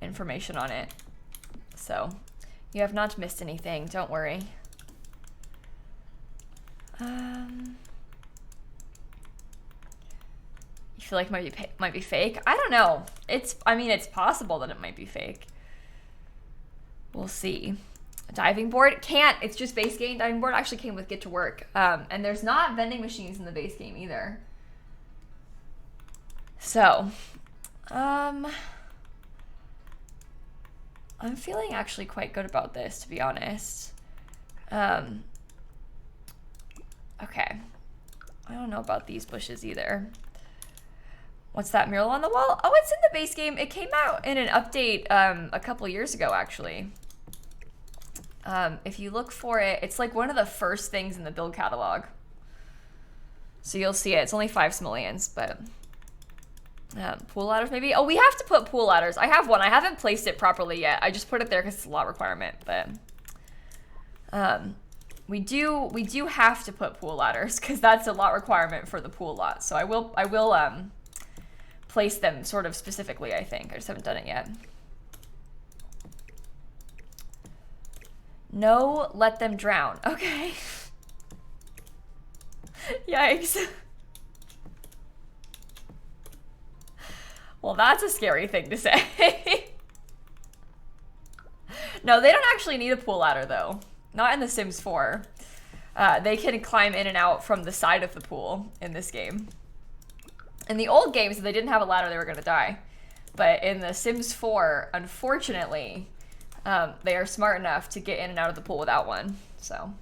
information on it. So you have not missed anything. Don't worry. You feel like it might be fake? I don't know. I mean, it's possible that it might be fake. We'll see. Diving board can't. It's just base game. Diving board actually came with Get to Work, and there's not vending machines in the base game either. So, I'm feeling actually quite good about this, to be honest. Okay. I don't know about these bushes either. What's that mural on the wall? Oh, it's in the base game. It came out in an update a couple years ago, actually. If you look for it, it's like one of the first things in the build catalog. So you'll see it. It's only 5 simoleons, but pool ladders maybe? Oh, we have to put pool ladders. I have one. I haven't placed it properly yet. I just put it there because it's a lot requirement, but we do have to put pool ladders because that's a lot requirement for the pool lot. So I will place them sort of specifically, I think. I just haven't done it yet. No, let them drown. Okay. Yikes. Well, that's a scary thing to say. No, they don't actually need a pool ladder, though. Not in The Sims 4. They can climb in and out from the side of the pool in this game. In the old games, if they didn't have a ladder, they were going to die. But in The Sims 4, unfortunately, they are smart enough to get in and out of the pool without one. So.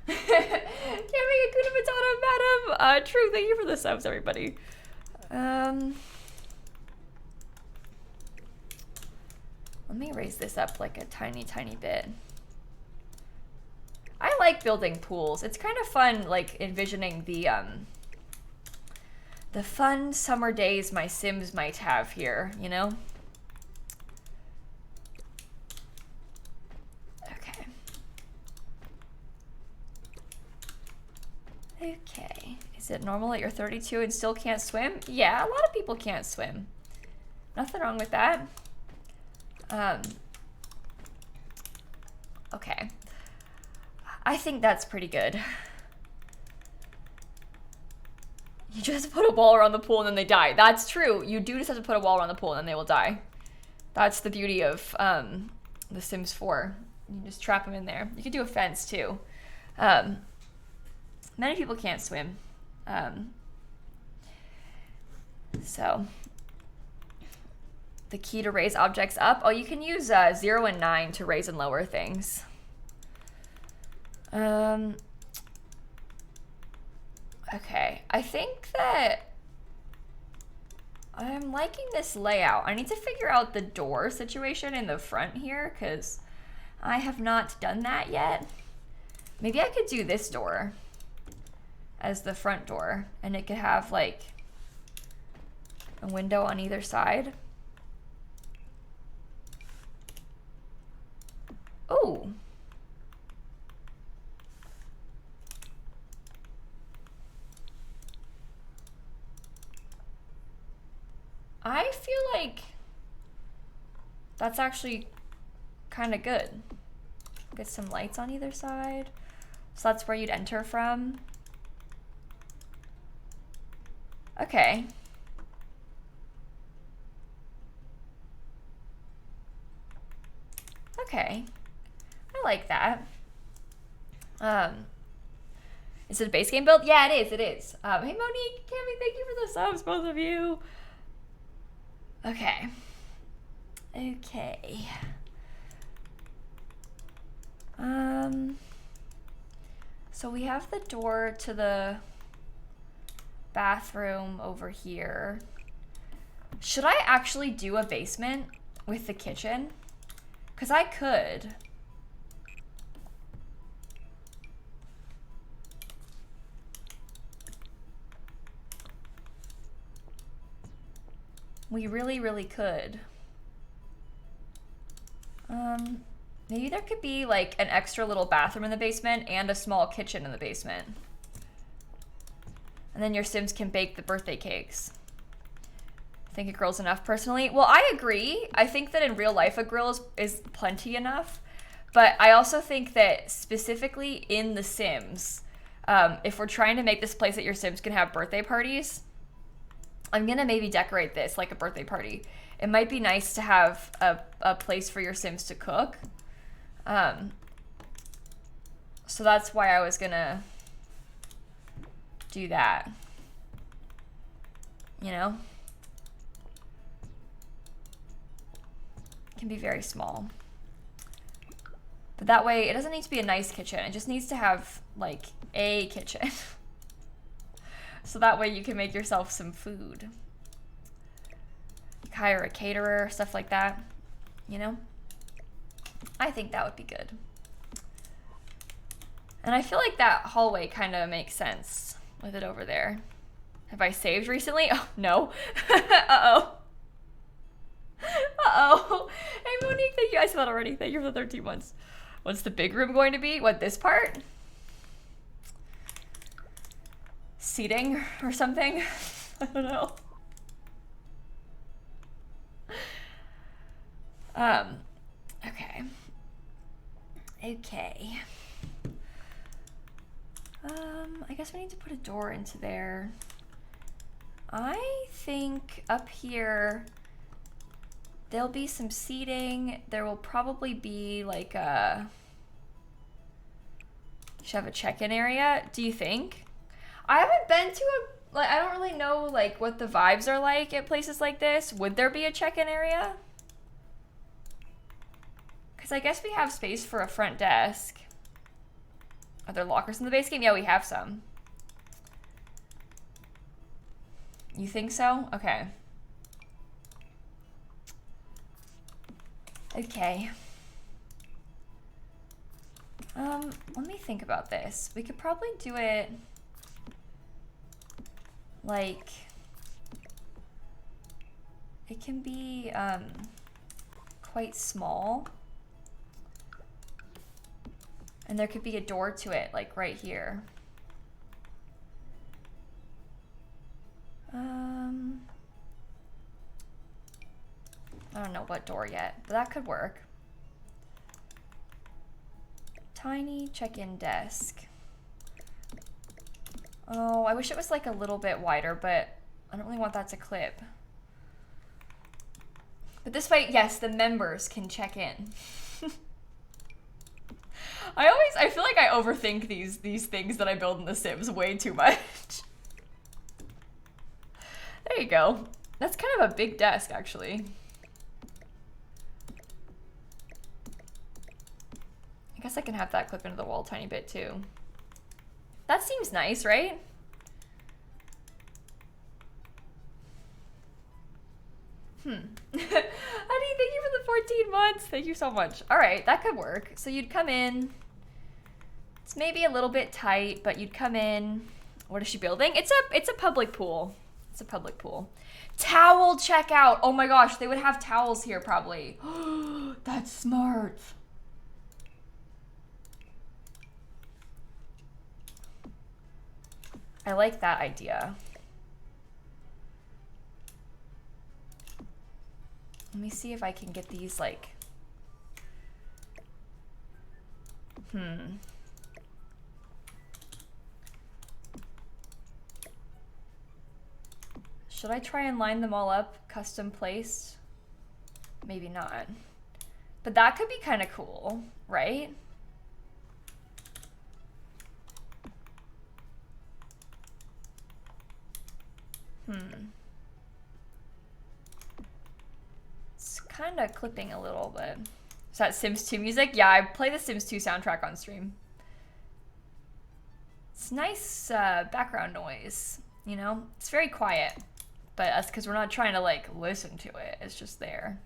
Can't make a Kuna Matata, madam. True, thank you for the subs, everybody. Let me raise this up like a tiny, tiny bit. I like building pools. It's kind of fun, like, envisioning the fun summer days my Sims might have here, you know? Okay. Is it normal that you're 32 and still can't swim? Yeah, a lot of people can't swim. Nothing wrong with that. Okay. I think that's pretty good. You just put a wall around the pool and then they die. That's true. You do just have to put a wall around the pool and then they will die. That's the beauty of The Sims 4. You just trap them in there. You could do a fence too. Many people can't swim. So the key to raise objects up. Oh, you can use 0 and 9 to raise and lower things. Okay, I think that I'm liking this layout. I need to figure out the door situation in the front here because I have not done that yet. Maybe I could do this door as the front door and it could have like a window on either side. Oh. I feel like that's actually kind of good. Get some lights on either side. So that's where you'd enter from. Okay. Okay. I like that. Is it a base game build? Yeah, it is. It is. Hey, Monique, Cammy, thank you for the subs, both of you. Okay. Okay. So we have the door to the bathroom over here. Should I actually do a basement with the kitchen? Because I could. We really, really could. Maybe there could be like an extra little bathroom in the basement and a small kitchen in the basement. And then your Sims can bake the birthday cakes. I think a grill's enough personally. Well, I agree. I think that in real life a grill is plenty enough. But I also think that specifically in The Sims, if we're trying to make this place that your Sims can have birthday parties, I'm gonna maybe decorate this like a birthday party. It might be nice to have a place for your Sims to cook. So that's why I was gonna do that. You know? It can be very small. But that way, it doesn't need to be a nice kitchen. It just needs to have, like, a kitchen. So that way you can make yourself some food. Hire a caterer, stuff like that. You know? I think that would be good. And I feel like that hallway kind of makes sense with it over there. Have I saved recently? Oh, no. Uh-oh. Uh-oh. Hey, Monique, thank you. I saw that already. Thank you for the 13 months. What's the big room going to be? What, this part? Seating or something? I don't know. Okay. Okay. I guess we need to put a door into there. I think up here there'll be some seating. There will probably be like a... Should have a check-in area, do you think? I haven't been to a... Like, I don't really know like what the vibes are like at places like this. Would there be a check-in area? Because I guess we have space for a front desk. Are there lockers in the base game? Yeah, we have some. You think so? Okay. Okay. Let me think about this. We could probably do it like it can be quite small. And there could be a door to it, like right here. I don't know what door yet, but that could work. Tiny check-in desk. Oh, I wish it was like a little bit wider, but I don't really want that to clip. But this way, yes, the members can check in. I feel like I overthink these things that I build in The Sims way too much. There you go. That's kind of a big desk, actually. I guess I can have that clip into the wall a tiny bit too. That seems nice, right? Honey, thank you for the 14 months. Thank you so much. All right, that could work. So you'd come in. It's maybe a little bit tight, but you'd come in. What is she building? It's a public pool. It's a public pool. Towel checkout. Oh my gosh, they would have towels here probably. That's smart. I like that idea. Let me see if I can get these like, Should I try and line them all up, custom placed? Maybe not. But that could be kind of cool, right? It's kind of clipping a little bit. Is that Sims 2 music? Yeah, I play the Sims 2 soundtrack on stream. It's nice background noise, you know? It's very quiet, but that's because we're not trying to like listen to it. It's just there.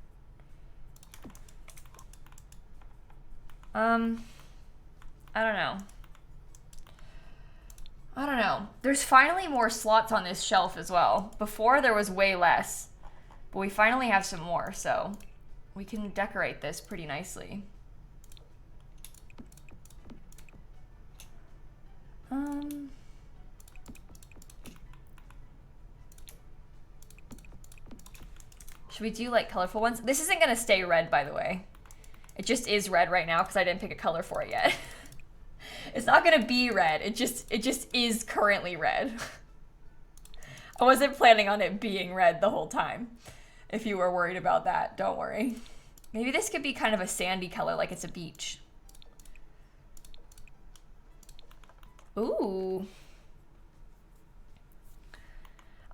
I don't know. I don't know. There's finally more slots on this shelf as well. Before there was way less, but we finally have some more, so we can decorate this pretty nicely. Should we do like colorful ones? This isn't gonna stay red, by the way. It just is red right now because I didn't pick a color for it yet. It's not gonna be red. It just is currently red. I wasn't planning on it being red the whole time. If you were worried about that, don't worry. Maybe this could be kind of a sandy color, like it's a beach. Ooh.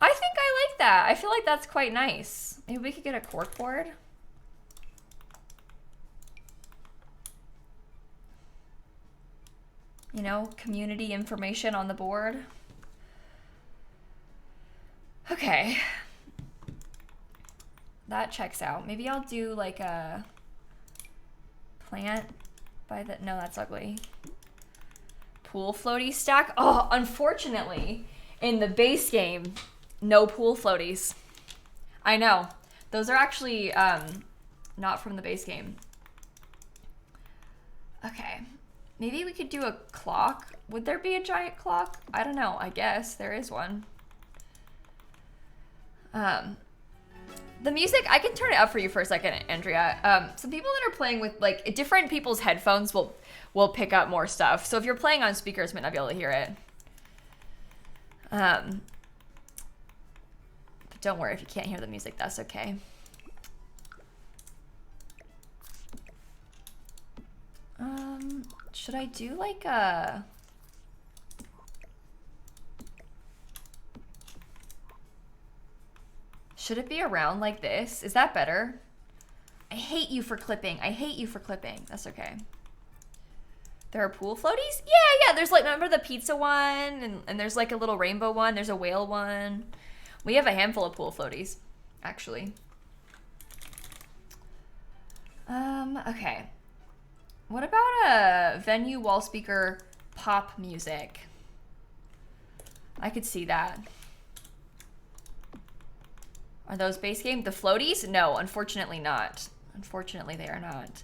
I think I like that. I feel like that's quite nice. Maybe we could get a cork board. You know, community information on the board. Okay. That checks out. Maybe I'll do like a plant by the, no, that's ugly. Pool floaty stack. Oh, unfortunately, in the base game, no pool floaties. I know. Those are actually not from the base game. Okay. Maybe we could do a clock. Would there be a giant clock? I don't know. I guess there is one. The music, I can turn it up for you for a second, Andrea. Some people that are playing with like different people's headphones will pick up more stuff. So if you're playing on speakers, you might not be able to hear it. But don't worry if you can't hear the music, that's okay. Should I do like a... Should it be around like this? Is that better? I hate you for clipping. I hate you for clipping. That's okay. There are pool floaties? Yeah. There's like, remember the pizza one? And there's like a little rainbow one. There's a whale one. We have a handful of pool floaties, actually. Okay. What about a venue wall speaker pop music? I could see that. Are those base game? The floaties? No, unfortunately not. Unfortunately, they are not.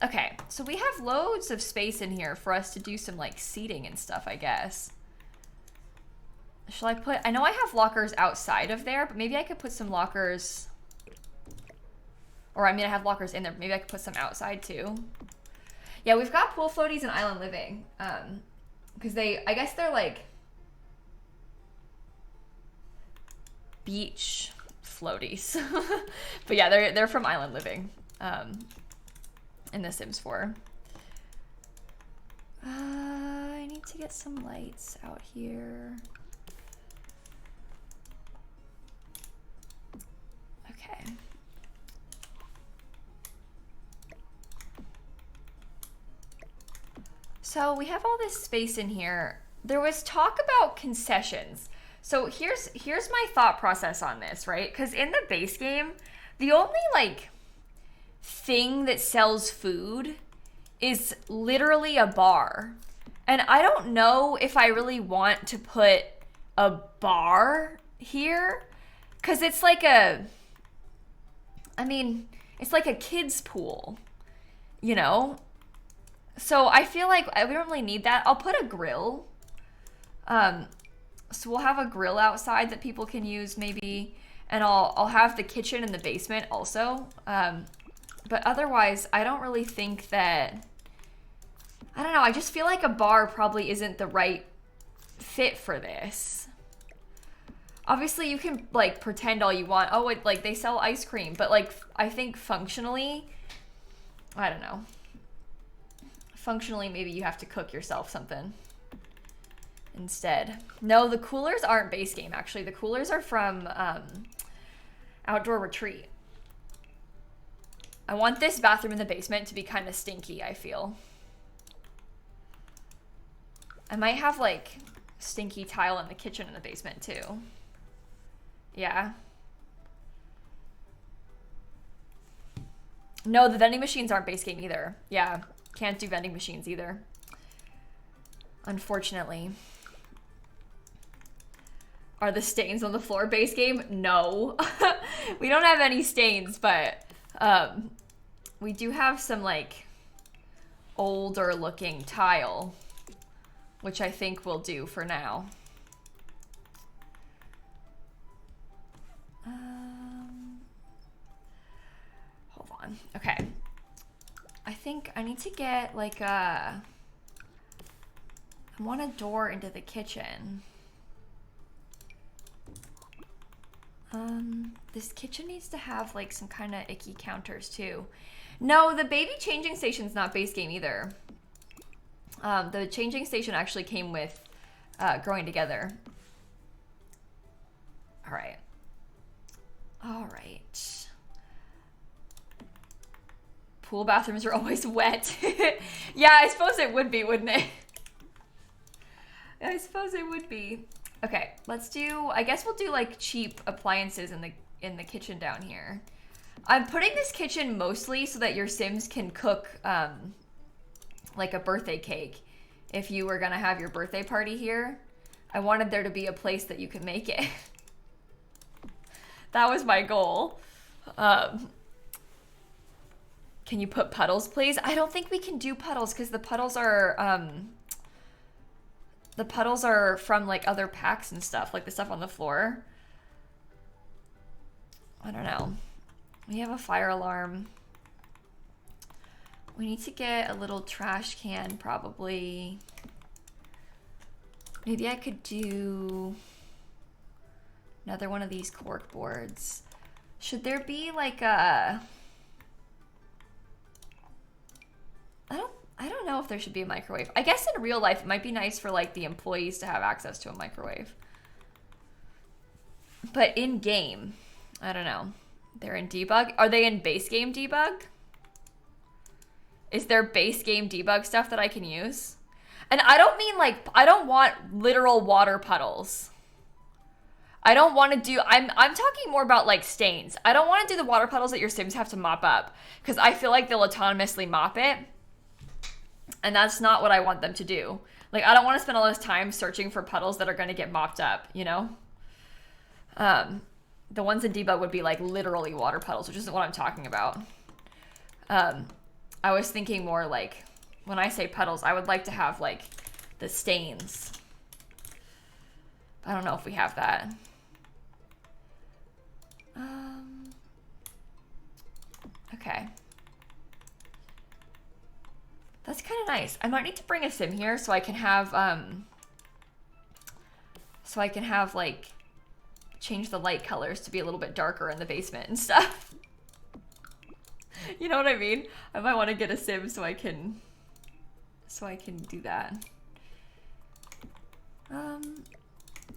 Okay, so we have loads of space in here for us to do some like seating and stuff, I guess. Shall I put, I know I have lockers outside of there, but maybe I could put some lockers, or I mean I have lockers in there, but maybe I could put some outside too. Yeah, we've got pool floaties and island living. Because I guess they're like beach floaties. But yeah, they're from island living in The Sims 4. I need to get some lights out here. Okay. So we have all this space in here. There was talk about concessions. So here's my thought process on this, right? Because in the base game, the only like thing that sells food is literally a bar. And I don't know if I really want to put a bar here, because it's like it's like a kid's pool, you know? So I feel like we don't really need that. I'll put a grill. So we'll have a grill outside that people can use maybe, and I'll have the kitchen in the basement also. But otherwise, I don't really think that, I don't know, I just feel like a bar probably isn't the right fit for this. Obviously, you can like pretend all you want. Oh, like they sell ice cream, but like I think functionally, I don't know. Functionally, maybe you have to cook yourself something instead. No, the coolers aren't base game, actually. The coolers are from Outdoor Retreat. I want this bathroom in the basement to be kind of stinky, I feel. I might have like stinky tile in the kitchen in the basement too. Yeah. No, the vending machines aren't base game either. Yeah, can't do vending machines either, unfortunately. Are the stains on the floor base game? No. We don't have any stains, but we do have some like older looking tile, which I think we'll do for now. Hold on. Okay. I think I need to get like I want a door into the kitchen. This kitchen needs to have like some kind of icky counters too. No, the baby changing station's not base game either. The changing station actually came with Growing Together. All right. All right. Pool bathrooms are always wet. Yeah, I suppose it would be, wouldn't it? I suppose it would be. Okay, let's do, I guess we'll do like cheap appliances in the kitchen down here. I'm putting this kitchen mostly so that your Sims can cook like a birthday cake. If you were gonna have your birthday party here, I wanted there to be a place that you could make it. That was my goal. Can you put puddles, please? I don't think we can do puddles because the puddles are from like other packs and stuff, like the stuff on the floor. I don't know. We have a fire alarm. We need to get a little trash can probably. Maybe I could do another one of these cork boards. Should there be like a, I don't know if there should be a microwave. I guess in real life, it might be nice for like the employees to have access to a microwave. But in game, I don't know. They're in debug. Are they in base game debug? Is there base game debug stuff that I can use? And I don't mean like, I don't want literal water puddles. I don't want to do, I'm talking more about like stains. I don't want to do the water puddles that your Sims have to mop up, because I feel like they'll autonomously mop it. And that's not what I want them to do. Like, I don't want to spend all this time searching for puddles that are going to get mopped up, you know? The ones in debug would be like literally water puddles, which isn't what I'm talking about. I was thinking more like, when I say puddles, I would like to have like the stains. I don't know if we have that. Okay. That's kind of nice. I might need to bring a sim here so I can have like change the light colors to be a little bit darker in the basement and stuff. You know what I mean? I might want to get a sim so I can do that.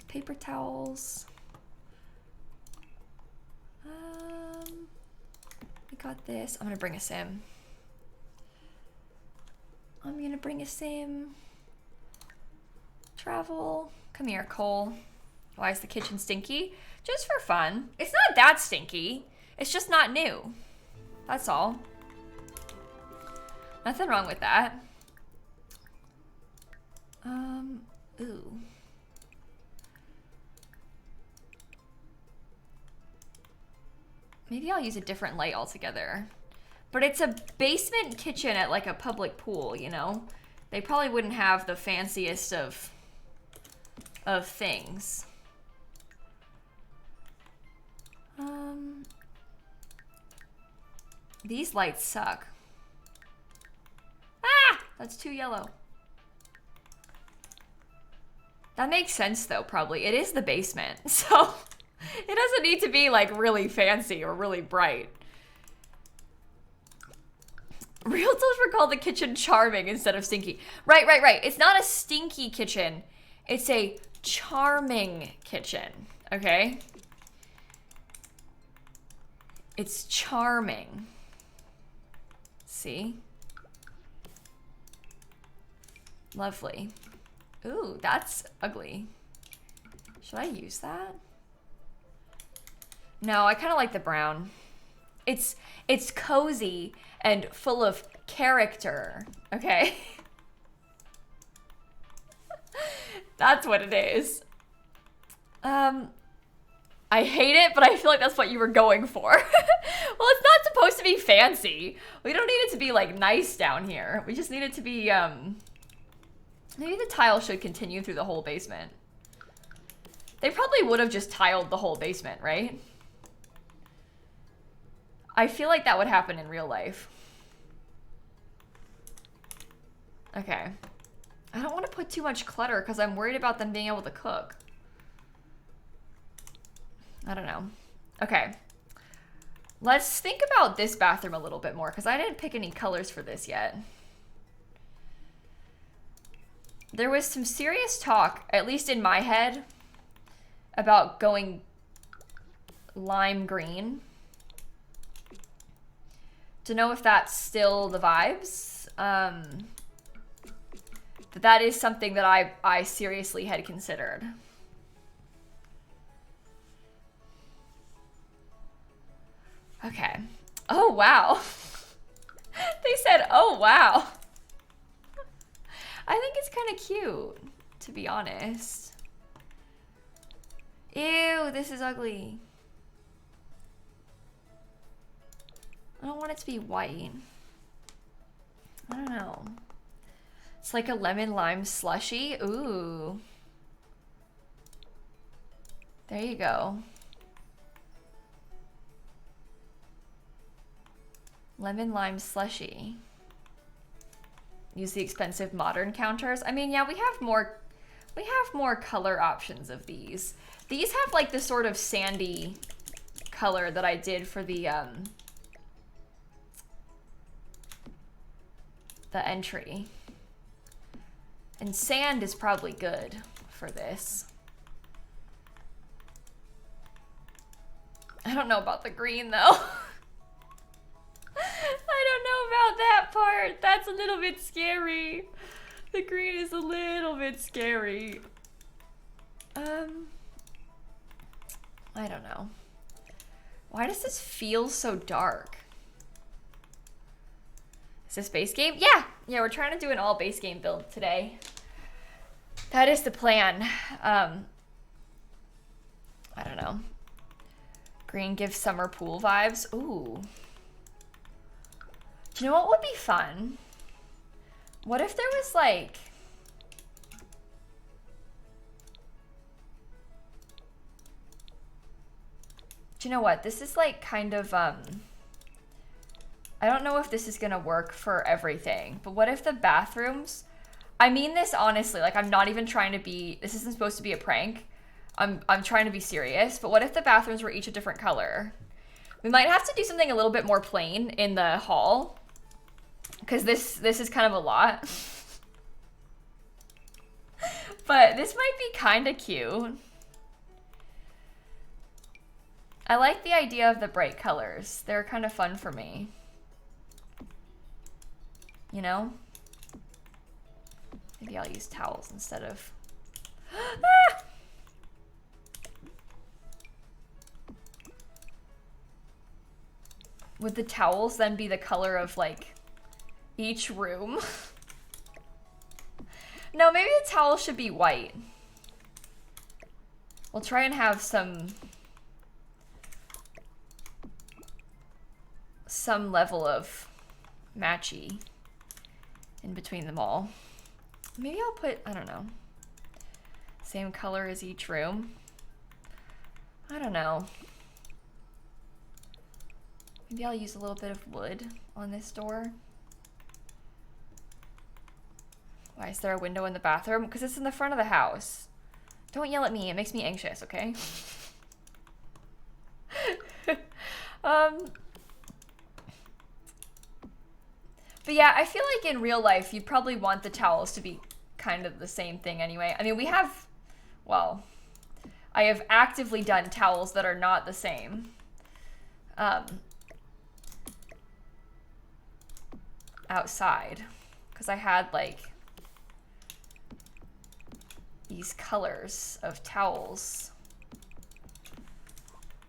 Paper towels. We got this. I'm gonna bring a sim. Travel. Come here, Cole. Why is the kitchen stinky? Just for fun. It's not that stinky. It's just not new. That's all. Nothing wrong with that. Ooh. Maybe I'll use a different light altogether. But it's a basement kitchen at like a public pool, you know? They probably wouldn't have the fanciest of things. These lights suck. Ah! That's too yellow. That makes sense though, probably. It is the basement, so it doesn't need to be like really fancy or really bright. Realtors would call the kitchen charming instead of stinky. Right. It's not a stinky kitchen. It's a charming kitchen, okay? It's charming. See? Lovely. Ooh, that's ugly. Should I use that? No, I kind of like the brown. It's cozy and full of character, okay? That's what it is. I hate it, but I feel like that's what you were going for. Well, it's not supposed to be fancy. We don't need it to be like nice down here. We just need it to be, maybe the tile should continue through the whole basement. They probably would have just tiled the whole basement, right? I feel like that would happen in real life. Okay. I don't want to put too much clutter because I'm worried about them being able to cook. I don't know. Okay. Let's think about this bathroom a little bit more because I didn't pick any colors for this yet. There was some serious talk, at least in my head, about going lime green. To know if that's still the vibes. But that is something that I seriously had considered. Okay. Oh, wow. They said, oh, wow. I think it's kind of cute, to be honest. Ew, this is ugly. I don't want it to be white. I don't know. It's like a lemon lime slushy. Ooh. There you go. Lemon lime slushy. Use the expensive modern counters. I mean, yeah, we have more color options of these. These have like the sort of sandy color that I did for the entry. And sand is probably good for this. I don't know about the green though. I don't know about that part. That's a little bit scary. The green is a little bit scary. I don't know. Why does this feel so dark? Is this base game? Yeah, we're trying to do an all base game build today. That is the plan. I don't know. Green gives summer pool vibes. Ooh. Do you know what would be fun? What if there was like... Do you know what? This is like kind of, I don't know if this is gonna work for everything, but what if the bathrooms, I mean this honestly, like I'm not even trying to be, this isn't supposed to be a prank. I'm trying to be serious, but what if the bathrooms were each a different color? We might have to do something a little bit more plain in the hall, because this is kind of a lot. But this might be kind of cute. I like the idea of the bright colors. They're kind of fun for me. You know? Maybe I'll use towels instead of... Ah! Would the towels then be the color of, like, each room? No, maybe the towel should be white. We'll try and have some level of matchy in between them all. Maybe I'll put, I don't know, same color as each room. I don't know. Maybe I'll use a little bit of wood on this door. Why is there a window in the bathroom? Because it's in the front of the house. Don't yell at me, it makes me anxious, okay? But yeah, I feel like in real life, you'd probably want the towels to be kind of the same thing anyway. I mean, we have, well, I have actively done towels that are not the same. Outside, because I had like these colors of towels,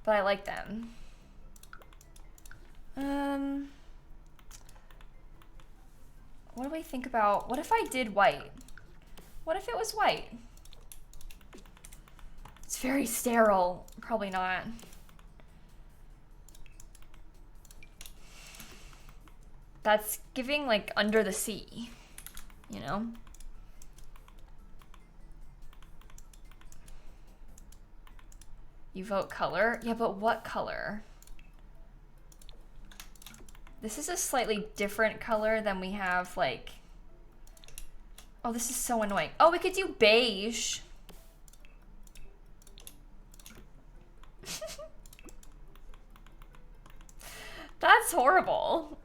but I like them. What do we think about, what if I did white? What if it was white? It's very sterile. Probably not. That's giving like Under the Sea, you know? You vote color? Yeah, but what color? This is a slightly different color than we have, like... Oh, this is so annoying. Oh, we could do beige. That's horrible.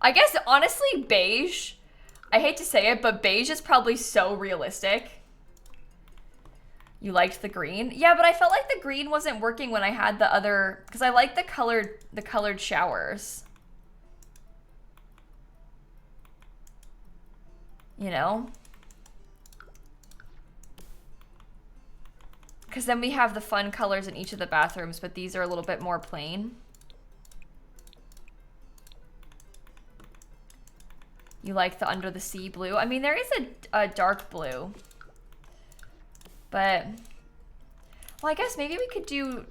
I guess, honestly, beige, I hate to say it, but beige is probably so realistic. You liked the green? Yeah, but I felt like the green wasn't working when I had the other, because I like the colored showers. You know? Because then we have the fun colors in each of the bathrooms, but these are a little bit more plain. You like the Under the Sea blue? I mean, there is a dark blue. But, well, I guess maybe we could do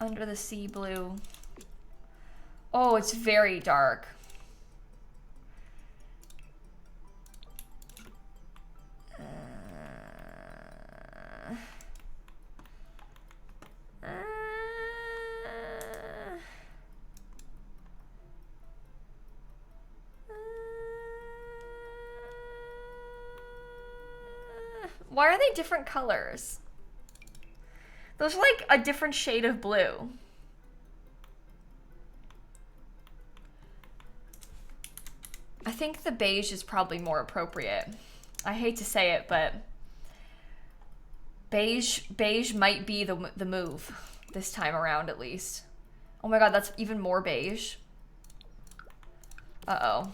Under the Sea blue. Oh, it's very dark. Why are they different colors? Those are like a different shade of blue. I think the beige is probably more appropriate. I hate to say it, but beige might be the move this time around, at least. Oh my god, that's even more beige. Uh-oh.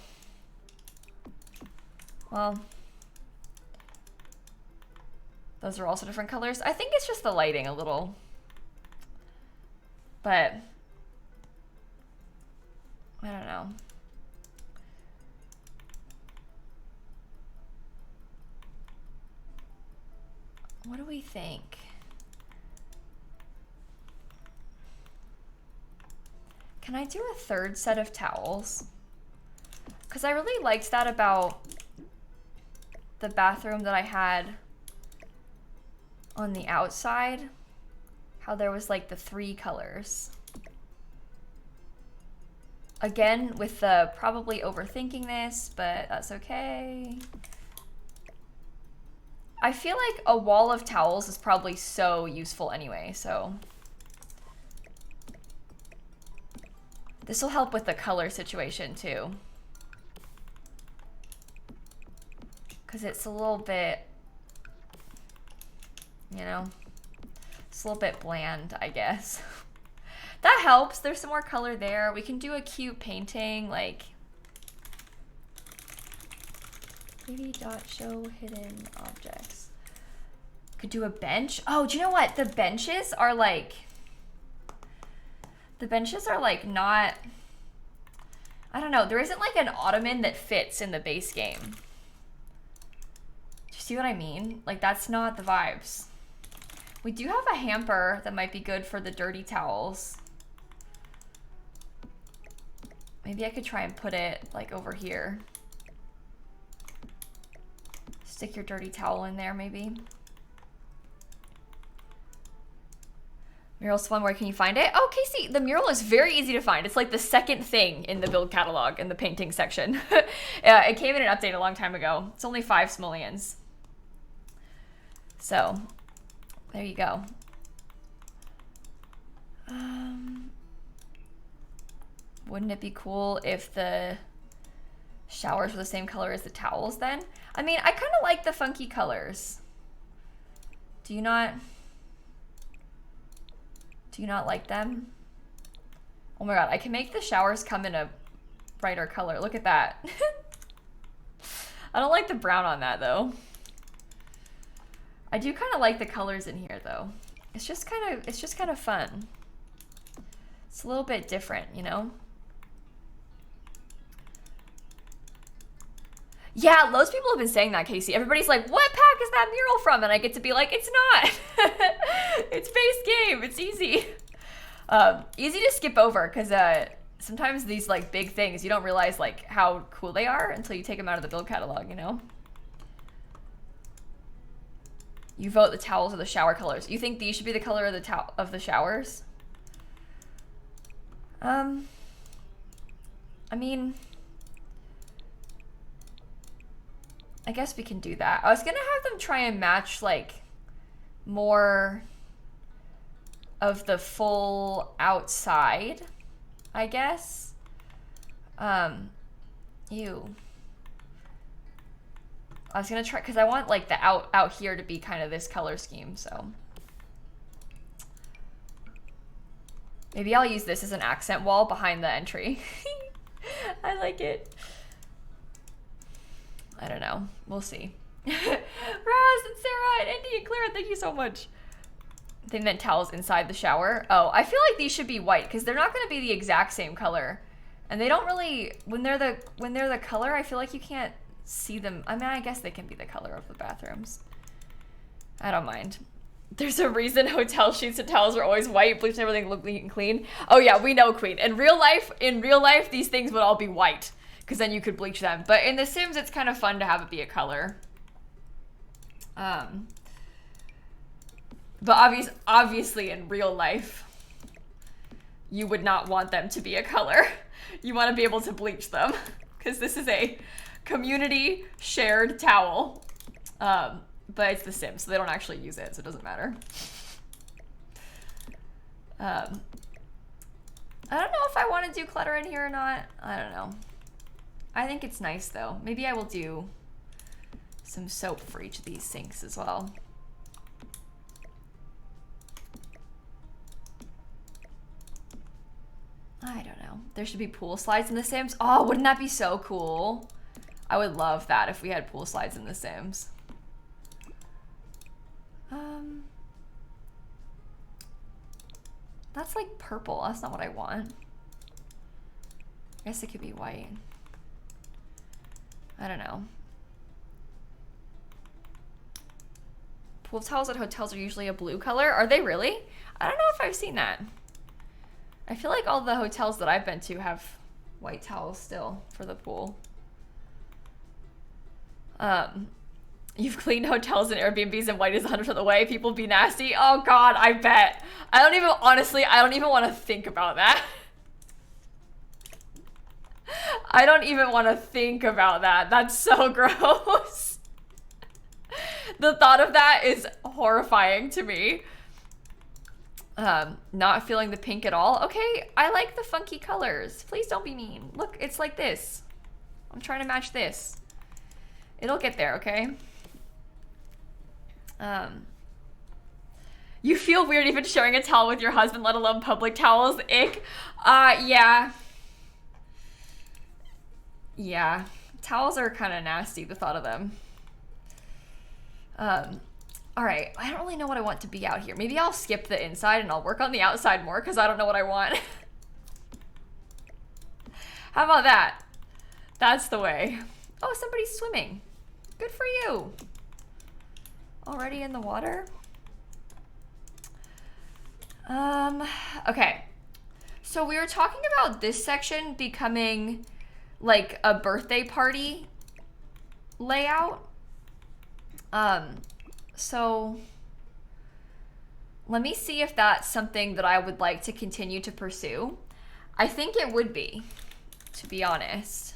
Well, those are also different colors. I think it's just the lighting a little. But I don't know. What do we think? Can I do a third set of towels? Because I really liked that about the bathroom that I had on the outside. how there was like the 3 colors. Again, with the probably overthinking this, but that's okay. I feel like a wall of towels is probably so useful anyway, so. This will help with the color situation too. Because it's a little bit, you know, it's a little bit bland, I guess. That helps. There's some more color there. We can do a cute painting, like show hidden objects. Could do a bench. Oh, do you know what? The benches are like not, I don't know. There isn't like an ottoman that fits in the base game. Do you see what I mean? Like that's not the vibes. We do have a hamper that might be good for the dirty towels. Maybe I could try and put it like over here. Stick your dirty towel in there maybe. Mural's fun, where can you find it? Oh, Casey, the mural is very easy to find. It's like the second thing in the build catalog in the painting section. It came in an update a long time ago. It's only 5 simoleons. So, there you go. Wouldn't it be cool if the showers were the same color as the towels then? I mean, I kind of like the funky colors. Do you not like them? Oh my god, I can make the showers come in a brighter color. Look at that. I don't like the brown on that though. I do kind of like the colors in here though. It's just kind of fun. It's a little bit different, you know? Yeah, loads of people have been saying that, Casey. Everybody's like, what pack is that mural from? And I get to be like, it's not. It's base game. It's easy. Easy to skip over because sometimes these like big things, you don't realize like how cool they are until you take them out of the build catalog, you know? You vote the towels or the shower colors. You think these should be the color of the showers? I mean, I guess we can do that. I was gonna have them try and match like more of the full outside, I guess. Ew. I was gonna try, because I want like the out here to be kind of this color scheme, so. Maybe I'll use this as an accent wall behind the entry. I like it. I don't know. We'll see. Raz and Sarah and Indy and Clara, thank you so much. They meant towels inside the shower. Oh, I feel like these should be white because they're not going to be the exact same color. And they don't really, when they're the color, I feel like you can't see them. I mean, I guess they can be the color of the bathrooms. I don't mind. There's a reason hotel sheets and towels are always white, bleach and everything look neat and clean. Oh yeah, we know, Queen. In real life, these things would all be white because then you could bleach them. But in The Sims, it's kind of fun to have it be a color. But obviously in real life, you would not want them to be a color. You want to be able to bleach them because this is a community shared towel. But it's The Sims, so they don't actually use it, so it doesn't matter. I don't know if I want to do clutter in here or not. I don't know. I think it's nice though. Maybe I will do some soap for each of these sinks as well. I don't know. There should be pool slides in The Sims. Oh, wouldn't that be so cool? I would love that if we had pool slides in The Sims. That's like purple. That's not what I want. I guess it could be white. I don't know. Pool towels at hotels are usually a blue color. Are they really? I don't know if I've seen that. I feel like all the hotels that I've been to have white towels still for the pool. You've cleaned hotels and Airbnbs and white is 100% of the way. People be nasty. Oh God, I bet. I don't even want to think about that. I don't even want to think about that. That's so gross. The thought of that is horrifying to me. Not feeling the pink at all. Okay, I like the funky colors. Please don't be mean. Look, it's like this. I'm trying to match this. It'll get there, okay? You feel weird even sharing a towel with your husband, let alone public towels. Ick. Yeah. Yeah. Towels are kind of nasty, the thought of them. All right, I don't really know what I want to be out here. Maybe I'll skip the inside and I'll work on the outside more because I don't know what I want. How about that? That's the way. Oh, somebody's swimming. Good for you. Already in the water? Okay. So we were talking about this section becoming like a birthday party layout. So let me see if that's something that I would like to continue to pursue. I think it would be, to be honest.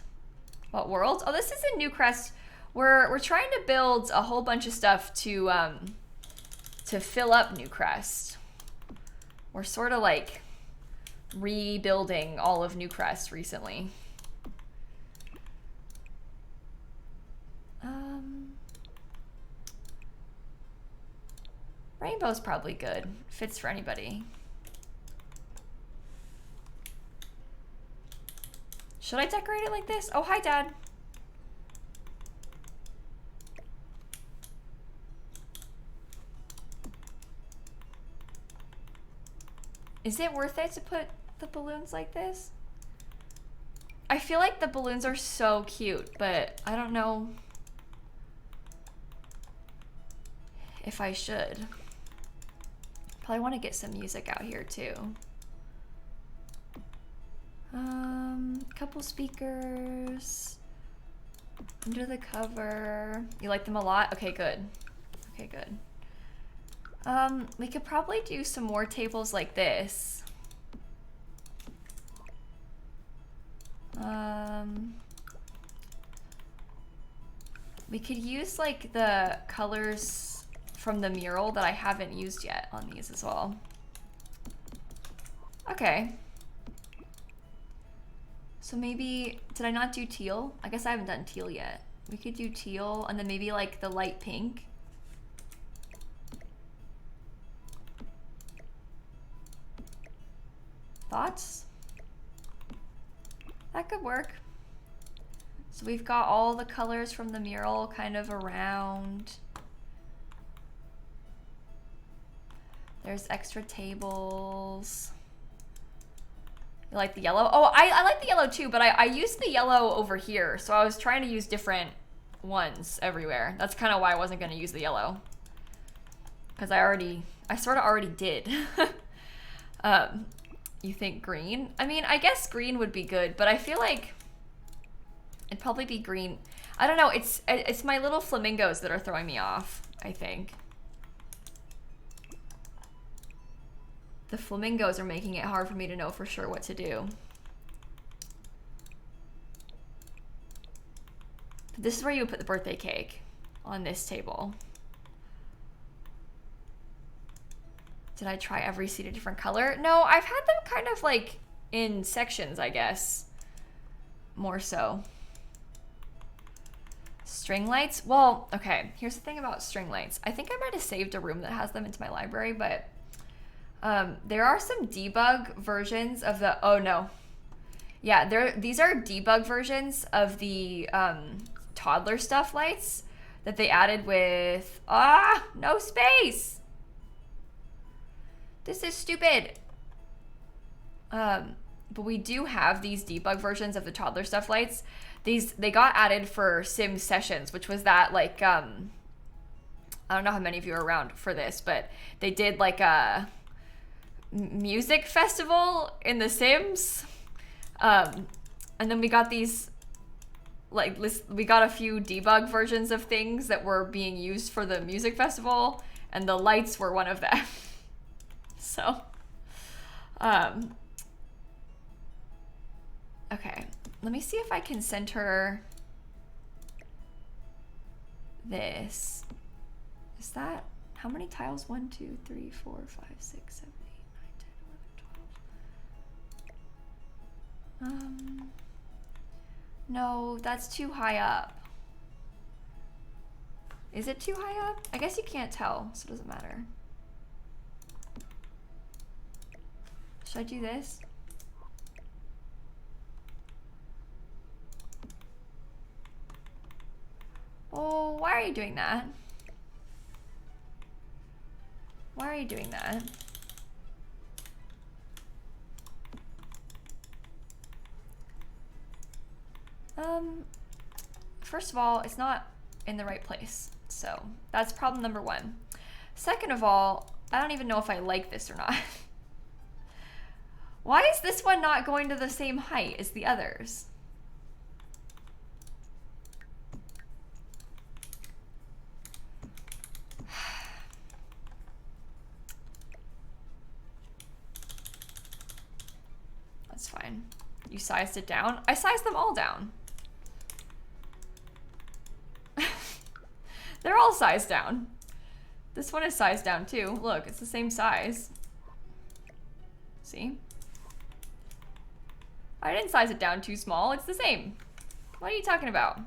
What world? Oh, this is in Newcrest. We're trying to build a whole bunch of stuff to fill up Newcrest. We're sort of like rebuilding all of Newcrest recently. Rainbow's probably good. Fits for anybody. Should I decorate it like this? Oh, hi, Dad. Is it worth it to put the balloons like this? I feel like the balloons are so cute, but I don't know if I should. Probably want to get some music out here too. Couple speakers. Under the cover. You like them a lot? Okay, good. Okay, good. We could probably do some more tables like this. We could use like the colors from the mural that I haven't used yet on these as well. Okay. So maybe, did I not do teal? I guess I haven't done teal yet. We could do teal and then maybe like the light pink. Thoughts? That could work. So we've got all the colors from the mural kind of around. There's extra tables. You like the yellow? Oh, I like the yellow too, but I used the yellow over here. So I was trying to use different ones everywhere. That's kind of why I wasn't going to use the yellow. Because I sort of already did. You think green? I mean, I guess green would be good, but I feel like it'd probably be green. I don't know. It's my little flamingos that are throwing me off, I think. The flamingos are making it hard for me to know for sure what to do. This is where you would put the birthday cake, on this table. Did I try every seat a different color? No, I've had them kind of like in sections, I guess. More so. String lights? Well, okay, here's the thing about string lights. I think I might have saved a room that has them into my library, but there are some debug versions of the, oh no. Yeah, these are debug versions of the toddler stuff lights that they added with, no space. This is stupid. But we do have these debug versions of the toddler stuff lights. They got added for Sim Sessions, which was that like, I don't know how many of you are around for this, but they did like a music festival in The Sims. And then we got these like we got a few debug versions of things that were being used for the music festival, and the lights were one of them. So, okay, let me see if I can center this. Is that, how many tiles? 1, 2, 3, 4, 5, 6, 7, 8, 9, 10, 11, 12. No, that's too high up. Is it too high up? I guess you can't tell, so it doesn't matter. Should I do this? Oh, why are you doing that? Why are you doing that? First of all, it's not in the right place. So that's problem number one. Second of all, I don't even know if I like this or not. Why is this one not going to the same height as the others? That's fine. You sized it down? I sized them all down. They're all sized down. This one is sized down too. Look, it's the same size. See? I didn't size it down too small. It's the same. What are you talking about?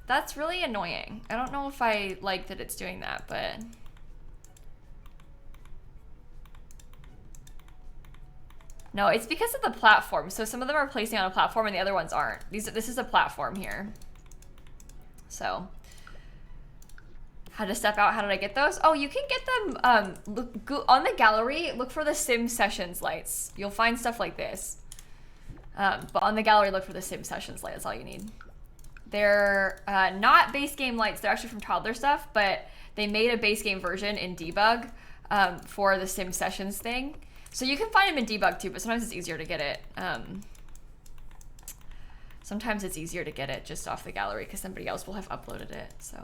That's really annoying. I don't know if I like that it's doing that, but... No, it's because of the platform. So some of them are placing on a platform and the other ones aren't. This is a platform here. So, how to step out, how did I get those? Oh, you can get them, go on the gallery, look for the Sim Sessions lights. You'll find stuff like this. But on the gallery, look for the Sim Sessions light, that's all you need. They're not base game lights, they're actually from Toddler Stuff, but they made a base game version in debug for the Sim Sessions thing. So you can find them in debug too, but sometimes it's easier to get it. Sometimes it's easier to get it just off the gallery because somebody else will have uploaded it, so.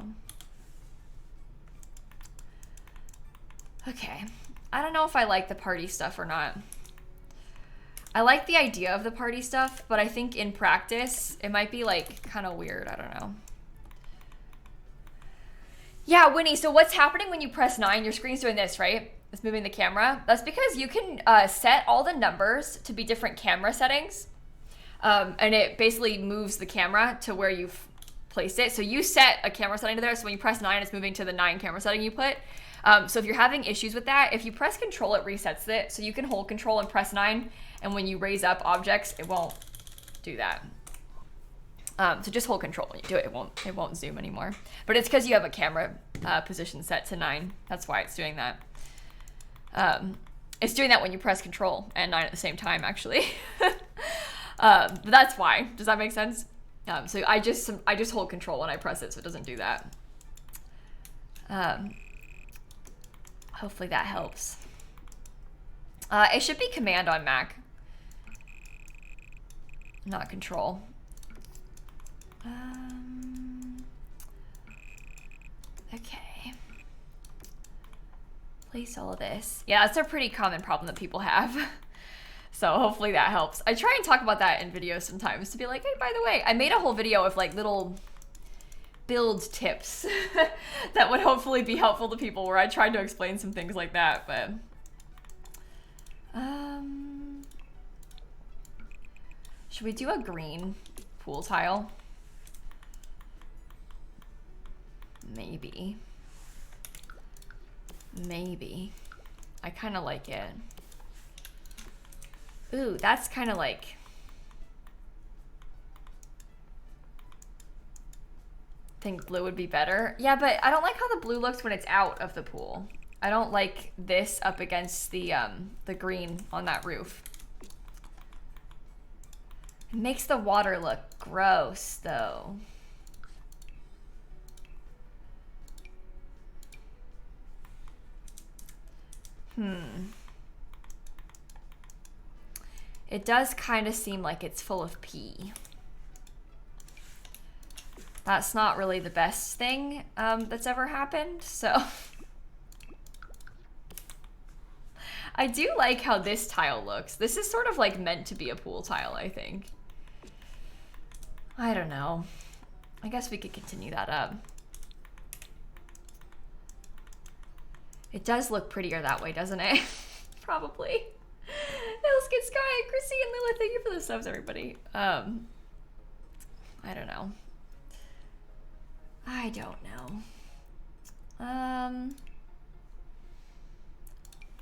Okay, I don't know if I like the party stuff or not. I like the idea of the party stuff, but I think in practice, it might be like kind of weird, I don't know. Yeah, Winnie, so what's happening when you press 9? Your screen's doing this, right? It's moving the camera. That's because you can set all the numbers to be different camera settings. And it basically moves the camera to where you've placed it. So you set a camera setting to there. So when you press 9, it's moving to the 9 camera setting you put. So if you're having issues with that, if you press control, it resets it. So you can hold control and press 9. And when you raise up objects, it won't do that. So just hold control when you do it. It won't zoom anymore. But it's because you have a camera position set to 9. That's why it's doing that. It's doing that when you press control and 9 at the same time, actually. But that's why. Does that make sense? So I just hold control when I press it, so it doesn't do that. Hopefully that helps. It should be command on Mac, not control. Okay. Place all of this. Yeah, that's a pretty common problem that people have. So hopefully that helps. I try and talk about that in videos sometimes to be like, hey, by the way, I made a whole video of like little build tips that would hopefully be helpful to people where I tried to explain some things like that, but should we do a green pool tile? Maybe. Maybe. I kind of like it. Ooh, that's kind of like... think blue would be better. Yeah, but I don't like how the blue looks when it's out of the pool. I don't like this up against the green on that roof. It makes the water look gross, though. It does kind of seem like it's full of pee. That's not really the best thing that's ever happened, so. I do like how this tile looks. This is sort of like meant to be a pool tile, I think. I don't know. I guess we could continue that up. It does look prettier that way, doesn't it? Probably. Hellskid Sky, Chrissy, and Lila, thank you for the subs, everybody. I don't know. I don't know.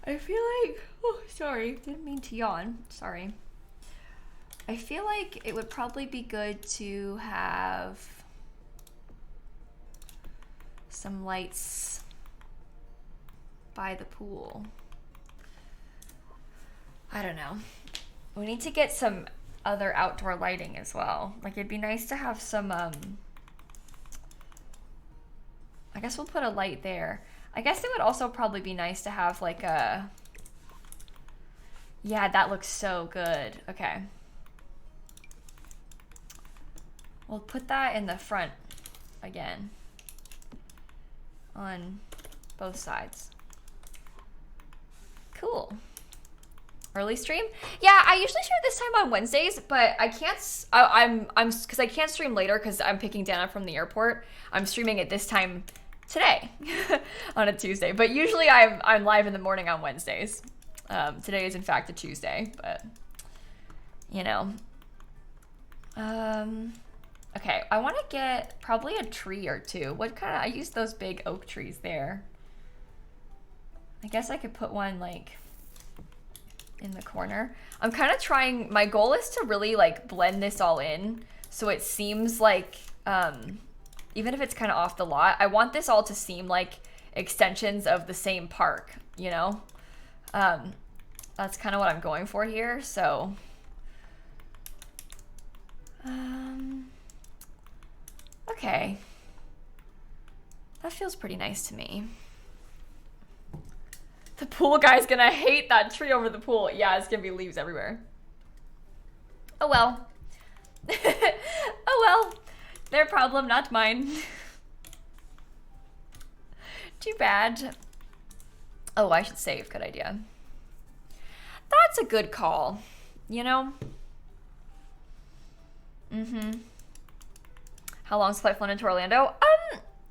I feel like, oh, sorry, didn't mean to yawn, sorry. I feel like it would probably be good to have some lights by the pool. I don't know. We need to get some other outdoor lighting as well. Like, it'd be nice to have some, I guess we'll put a light there. I guess it would also probably be nice to have like a, yeah, that looks so good. Okay. We'll put that in the front again on both sides. Cool. Early stream? Yeah, I usually stream this time on Wednesdays, but I can't, because I can't stream later because I'm picking Dan up from the airport. I'm streaming it this time today on a Tuesday, but usually I'm live in the morning on Wednesdays. Today is in fact a Tuesday, but you know. Okay, I want to get probably a tree or two. What kind of, I used those big oak trees there. I guess I could put one like in the corner. I'm kind of trying, my goal is to really like blend this all in so it seems like, even if it's kind of off the lot, I want this all to seem like extensions of the same park, you know? That's kind of what I'm going for here, so. Okay. That feels pretty nice to me. The pool guy's gonna hate that tree over the pool. Yeah, it's gonna be leaves everywhere. Oh well. Oh well. Their problem, not mine. Too bad. Oh, I should save. Good idea. That's a good call. You know? How long's flight London to Orlando?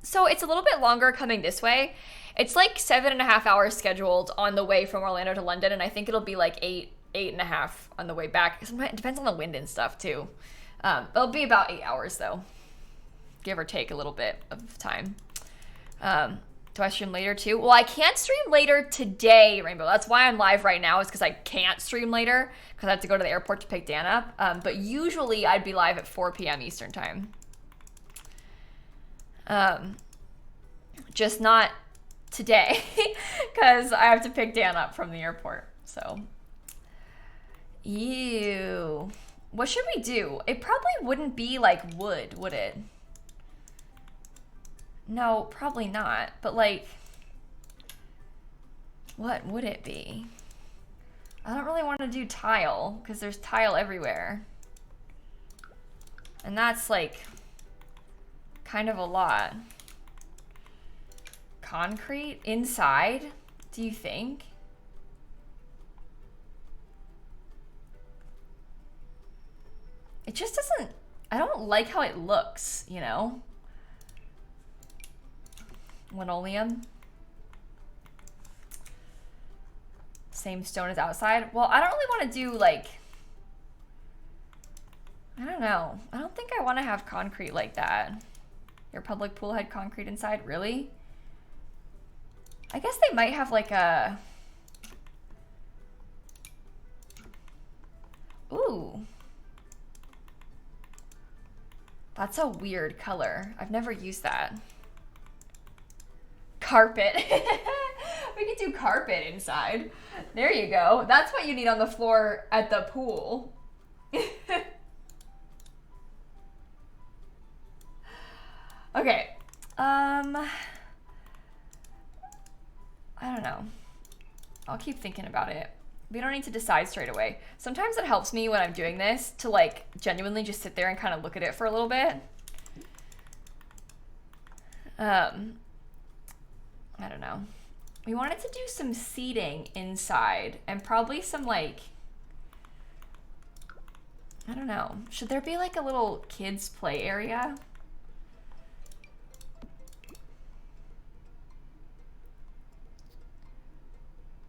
So it's a little bit longer coming this way. It's like 7.5 hours scheduled on the way from Orlando to London, and I think it'll be like 8.5 on the way back. It depends on the wind and stuff too. It'll be about 8 hours though, give or take a little bit of time. Do I stream later too? Well, I can't stream later today, Rainbow. That's why I'm live right now, is because I can't stream later because I have to go to the airport to pick Dan up. But usually I'd be live at 4 p.m. Eastern time. Just not today because I have to pick Dan up from the airport. So, ew. What should we do? It probably wouldn't be like wood, would it? No, probably not. But like, what would it be? I don't really want to do tile because there's tile everywhere. And that's like kind of a lot. Concrete inside, do you think? It just doesn't, I don't like how it looks, you know? Linoleum. Same stone as outside. Well, I don't really want to do like, I don't know. I don't think I want to have concrete like that. Your public pool had concrete inside, really? I guess they might have like a, ooh. That's a weird color. I've never used that. Carpet. We could do carpet inside. There you go. That's what you need on the floor at the pool. Okay. I don't know. I'll keep thinking about it. We don't need to decide straight away. Sometimes it helps me when I'm doing this to like genuinely just sit there and kind of look at it for a little bit. I don't know. We wanted to do some seating inside and probably some like, I don't know. Should there be like a little kids play area?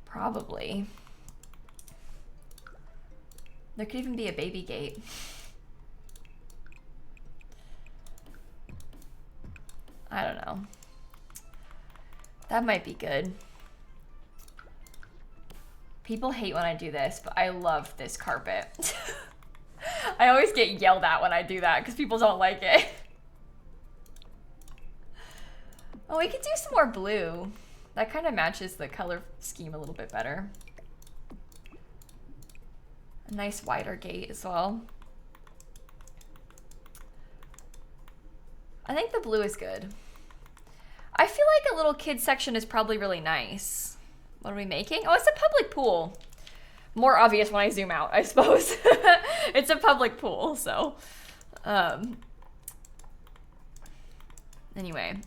Probably. There could even be a baby gate. I don't know. That might be good. People hate when I do this, but I love this carpet. I always get yelled at when I do that because people don't like it. Oh, we could do some more blue. That kind of matches the color scheme a little bit better. A nice wider gate as well. I think the blue is good. I feel like a little kid section is probably really nice. What are we making? Oh, it's a public pool. More obvious when I zoom out, I suppose. It's a public pool, so. Anyway,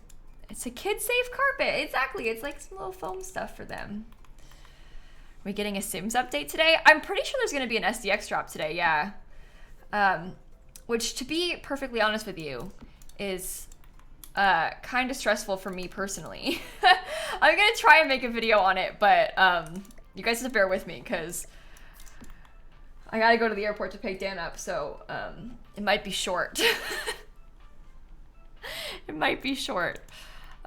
it's a kid-safe carpet. Exactly, it's like some little foam stuff for them. Are we getting a Sims update today? I'm pretty sure there's gonna be an SDX drop today, yeah. Which, to be perfectly honest with you, is kind of stressful for me personally. I'm gonna try and make a video on it, but you guys have to bear with me because I gotta go to the airport to pick Dan up, so it might be short. It might be short.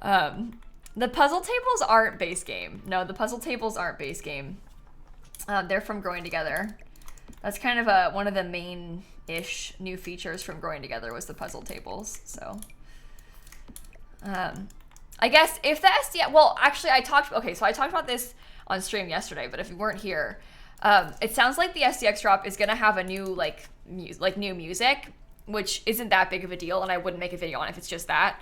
The puzzle tables aren't base game. No, the puzzle tables aren't base game. They're from Growing Together. That's kind of one of the main-ish new features from Growing Together was the puzzle tables, so. I guess if the SDX, well, actually I talked about this on stream yesterday, but if you weren't here, it sounds like the SDX drop is gonna have a new new music, which isn't that big of a deal, and I wouldn't make a video on it if it's just that,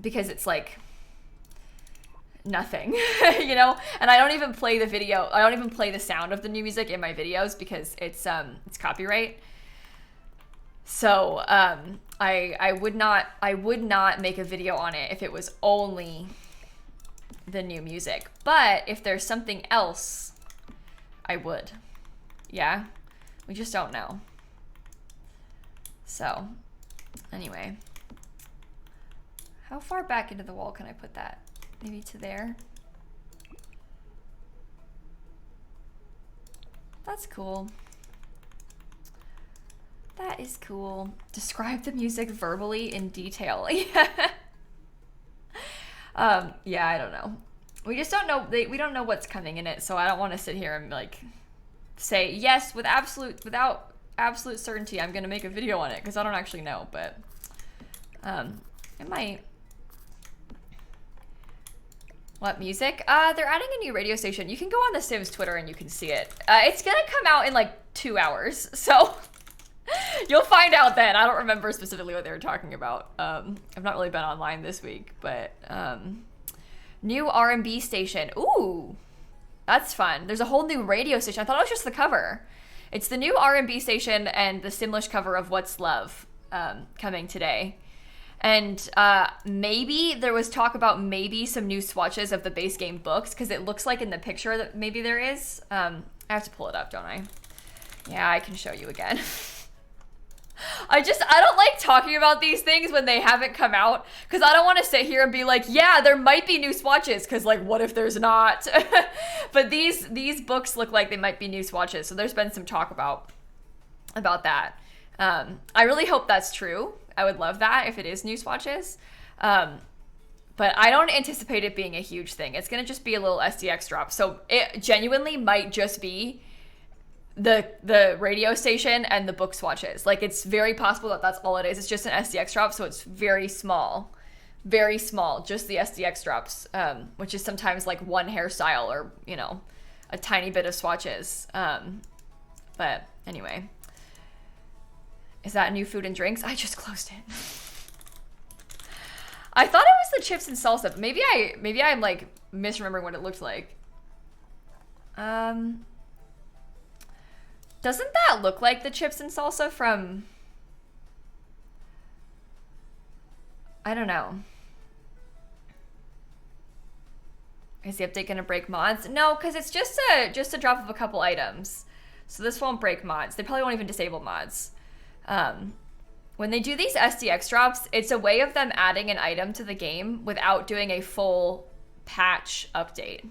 because it's like nothing, you know. And I don't even play the video. I don't even play the sound of the new music in my videos because it's copyright. So I would not make a video on it if it was only the new music. But if there's something else, I would. Yeah, we just don't know. So anyway, how far back into the wall can I put that? Maybe to there. That's cool. That is cool. Describe the music verbally in detail. Yeah, I don't know. We just don't know. We don't know what's coming in it, so I don't want to sit here and like say yes without absolute certainty. I'm gonna make a video on it because I don't actually know, but it might. What music? They're adding a new radio station. You can go on the Sims Twitter and you can see it. It's gonna come out in like 2 hours, so you'll find out then. I don't remember specifically what they were talking about. I've not really been online this week, but new R&B station. Ooh, that's fun. There's a whole new radio station. I thought it was just the cover. It's the new R&B station and the Simlish cover of What's Love coming today. And maybe there was talk about maybe some new swatches of the base game books, because it looks like in the picture that maybe there is. I have to pull it up, don't I? Yeah, I can show you again. I don't like talking about these things when they haven't come out, because I don't want to sit here and be like, yeah, there might be new swatches, because like, what if there's not? But these books look like they might be new swatches, so there's been some talk about that. I really hope that's true. I would love that if it is new swatches. But I don't anticipate it being a huge thing. It's going to just be a little SDX drop. So it genuinely might just be the radio station and the book swatches. Like, it's very possible that that's all it is. It's just an SDX drop, so it's very small, just the SDX drops, which is sometimes like one hairstyle or, you know, a tiny bit of swatches. But anyway. Is that new food and drinks? I just closed it. I thought it was the chips and salsa. Maybe I'm like misremembering what it looked like. Doesn't that look like the chips and salsa from... I don't know. Is the update gonna break mods? No, because it's just a drop of a couple items. So this won't break mods. They probably won't even disable mods. When they do these SDX drops, it's a way of them adding an item to the game without doing a full patch update.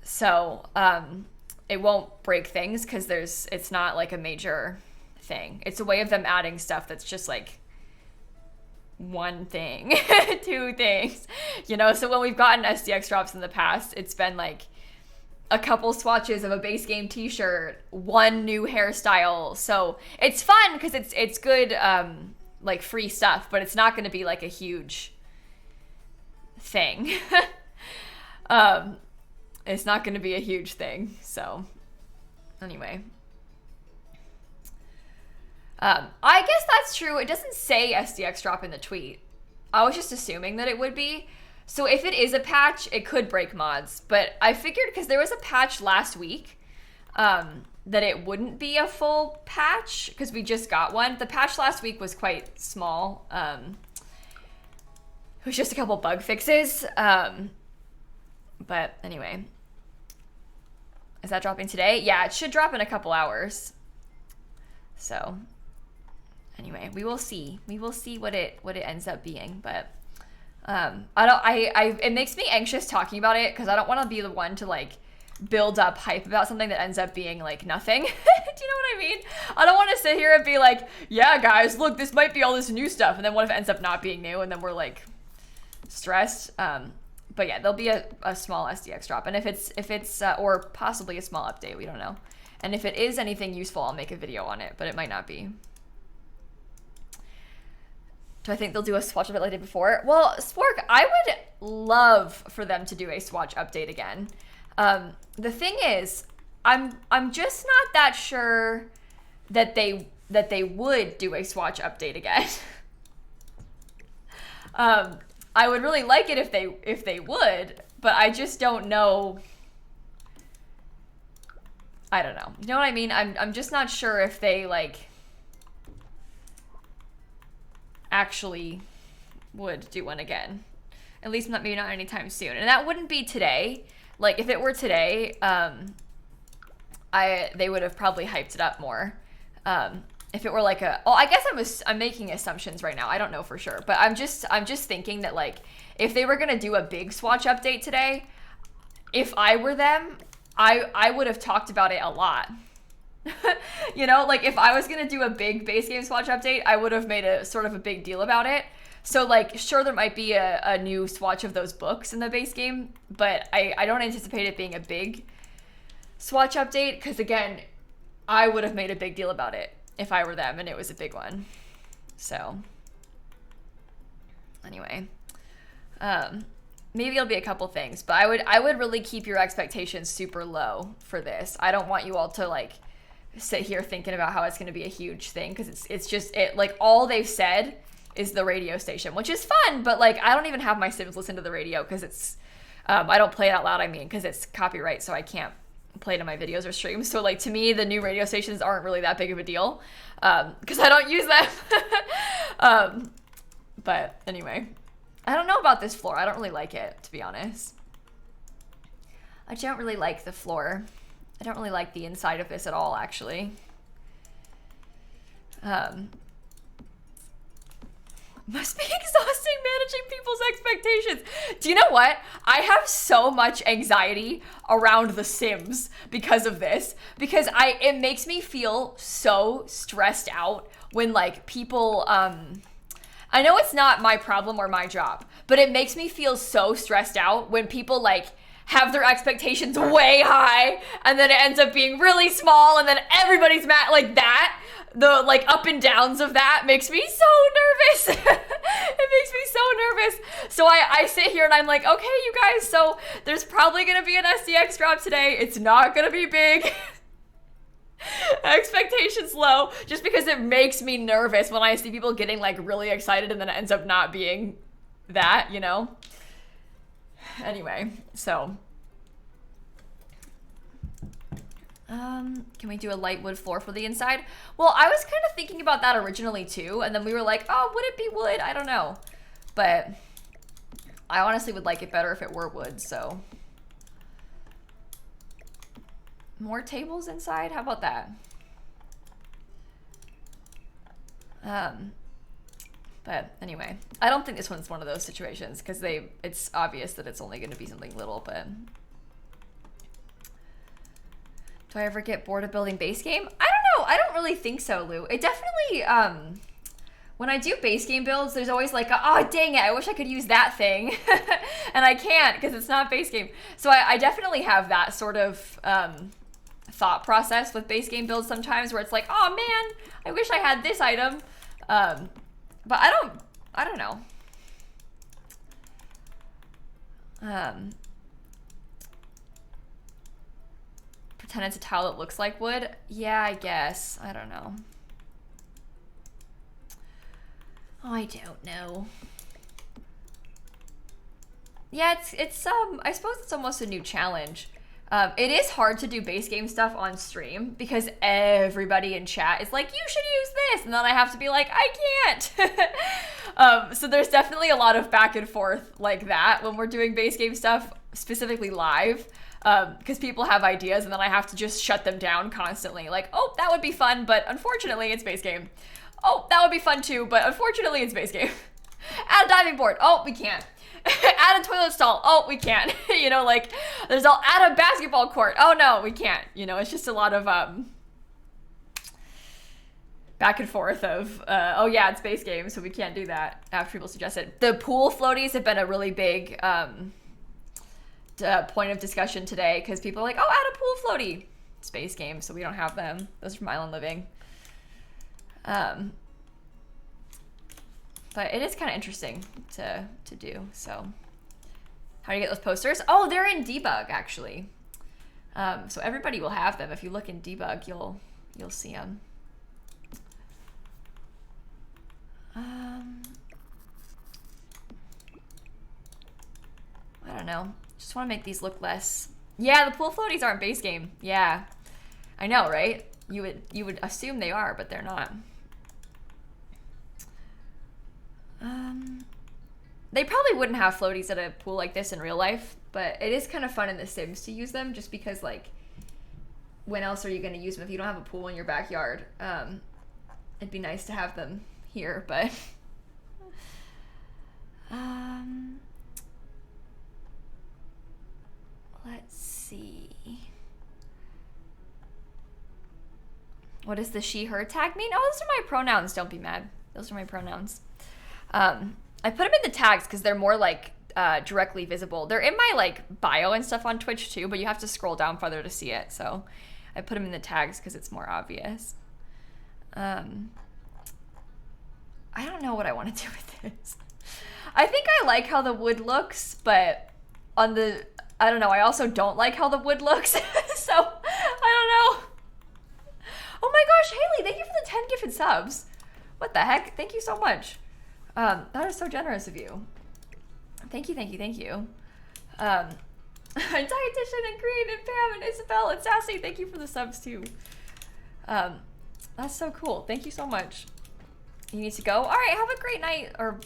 So it won't break things because it's not like a major thing. It's a way of them adding stuff that's just like one thing, two things, you know? So when we've gotten SDX drops in the past, it's been like a couple swatches of a base game t-shirt, one new hairstyle. So it's fun because it's good, like free stuff, but it's not going to be like a huge thing. It's not going to be a huge thing. So anyway, I guess that's true. It doesn't say SDX drop in the tweet. I was just assuming that it would be. So if it is a patch, it could break mods. But I figured because there was a patch last week that it wouldn't be a full patch because we just got one. The patch last week was quite small. It was just a couple bug fixes. But anyway. Is that dropping today? Yeah, it should drop in a couple hours. So anyway, we will see. We will see what it ends up being. But it makes me anxious talking about it because I don't want to be the one to like build up hype about something that ends up being like nothing. Do you know what I mean? I don't want to sit here and be like, yeah, guys, look, this might be all this new stuff. And then what if it ends up not being new? And then we're like stressed. But yeah, there'll be a small SDX drop. And if it's or possibly a small update, we don't know. And if it is anything useful, I'll make a video on it, but it might not be. Do I think they'll do a swatch update like they did before? Well, Spork, I would love for them to do a swatch update again. The thing is, I'm just not that sure that they would do a swatch update again. I would really like it if they would, but I just don't know. I don't know. You know what I mean? I'm just not sure if they like actually would do one again. At least maybe not anytime soon. And that wouldn't be today. Like if it were today, they would have probably hyped it up more. If it were like I guess I'm making assumptions right now. I don't know for sure, but I'm just thinking that like if they were gonna do a big swatch update today, if I were them, I would have talked about it a lot. You know, like if I was gonna do a big base game swatch update, I would have made a sort of a big deal about it. So like, sure, there might be a new swatch of those books in the base game, but I don't anticipate it being a big swatch update because again, I would have made a big deal about it if I were them and it was a big one. So anyway, maybe it'll be a couple things, but I would really keep your expectations super low for this. I don't want you all to like sit here thinking about how it's going to be a huge thing because it's just like all they've said is the radio station, which is fun, but like I don't even have my Sims listen to the radio because it's I don't play it out loud, because it's copyright, so I can't play it in my videos or streams. So like to me the new radio stations aren't really that big of a deal because I don't use them. But anyway, I don't know about this floor. I don't really like it, to be honest. I don't really like the floor. I don't really like the inside of this at all, actually. Must be exhausting managing people's expectations. Do you know what? I have so much anxiety around The Sims because of this. Because it makes me feel so stressed out when like people, I know it's not my problem or my job, but it makes me feel so stressed out when people like have their expectations way high and then it ends up being really small and then everybody's mad like that. The like up and downs of that makes me so nervous. It makes me so nervous. So I sit here and I'm like, okay, you guys, so there's probably gonna be an SDX drop today. It's not gonna be big. Expectations low, just because it makes me nervous when I see people getting like really excited and then it ends up not being that, you know? Anyway, so Can we do a light wood floor for the inside? Well, I was kind of thinking about that originally too, and then we were like, oh, would it be wood? I don't know. But I honestly would like it better if it were wood, so. More tables inside? How about that? But anyway, I don't think this one's one of those situations because it's obvious that it's only going to be something little, but. Do I ever get bored of building base game? I don't know. I don't really think so, Lou. It definitely, when I do base game builds, there's always like, oh, dang it, I wish I could use that thing. And I can't because it's not base game. So I definitely have that sort of thought process with base game builds sometimes where it's like, oh man, I wish I had this item. But I don't know. Pretend it's a tile that looks like wood. Yeah, I guess. I don't know. Oh, I don't know. Yeah, it's I suppose it's almost a new challenge. It is hard to do base game stuff on stream because everybody in chat is like, you should use this, and then I have to be like, I can't. So there's definitely a lot of back and forth like that when we're doing base game stuff, specifically live, because people have ideas and then I have to just shut them down constantly. Like, oh, that would be fun, but unfortunately it's base game. Oh, that would be fun too, but unfortunately it's base game. Add a diving board. Oh, we can't. Add a toilet stall. Oh, we can't. You know, like, add a basketball court. Oh no, we can't. You know, it's just a lot of back and forth of oh yeah, it's base game, so we can't do that after people suggest it. The pool floaties have been a really big point of discussion today because people are like, oh, add a pool floaty. It's base game, so we don't have them. Those are from Island Living. But it is kind of interesting to do. So how do you get those posters? Oh, they're in debug actually. So everybody will have them. If you look in debug, you'll see them. I don't know. Just want to make these look less. Yeah, the pool floaties aren't base game. Yeah, I know, right? You would assume they are, but they're not. They probably wouldn't have floaties at a pool like this in real life, but it is kind of fun in The Sims to use them just because, like, when else are you going to use them if you don't have a pool in your backyard? It'd be nice to have them here, but let's see. What does the she, her tag mean? Oh, those are my pronouns. Don't be mad. Those are my pronouns. I put them in the tags because they're more like directly visible. They're in my like bio and stuff on Twitch too, but you have to scroll down farther to see it. So I put them in the tags because it's more obvious. I don't know what I want to do with this. I think I like how the wood looks, but on the, I don't know. I also don't like how the wood looks. So I don't know. Oh my gosh, Haley, thank you for the 10 gifted subs. What the heck? Thank you so much. That is so generous of you. Thank you, thank you, thank you. Dietitian and Green and Pam and Isabel and Sassy, thank you for the subs too. That's so cool. Thank you so much. You need to go? All right, have a great night. Or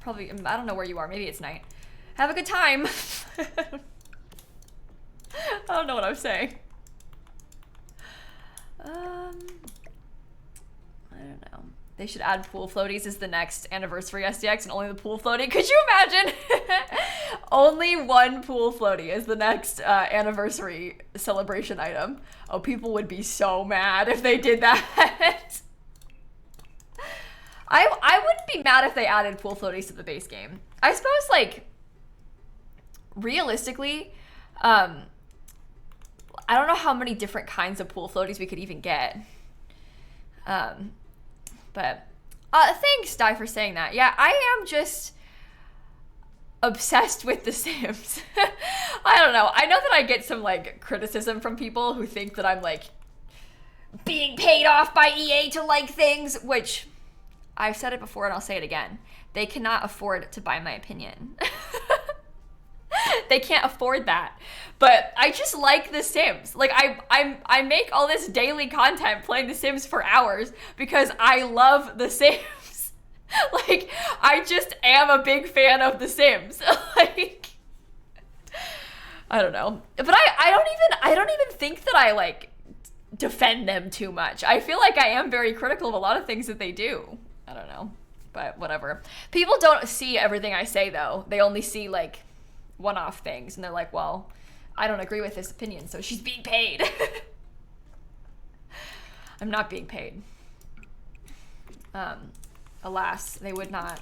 probably, I don't know where you are. Maybe it's night. Have a good time. I don't know what I'm saying. I don't know. They should add pool floaties as the next anniversary SDX and only the pool floaty. Could you imagine? Only one pool floaty is the next anniversary celebration item. Oh, people would be so mad if they did that. I wouldn't be mad if they added pool floaties to the base game. I suppose, like, realistically, I don't know how many different kinds of pool floaties we could even get. But thanks, Di, for saying that. Yeah, I am just obsessed with The Sims. I don't know. I know that I get some, like, criticism from people who think that I'm, like, being paid off by EA to like things, which I've said it before and I'll say it again. They cannot afford to buy my opinion. They can't afford that. But I just like The Sims. Like I make all this daily content playing The Sims for hours because I love The Sims. Like I just am a big fan of The Sims. Like I don't know. But I don't even think that I like defend them too much. I feel like I am very critical of a lot of things that they do. I don't know. But whatever. People don't see everything I say though. They only see like one-off things and they're like, well, I don't agree with this opinion, so she's being paid. I'm not being paid. Alas, they would not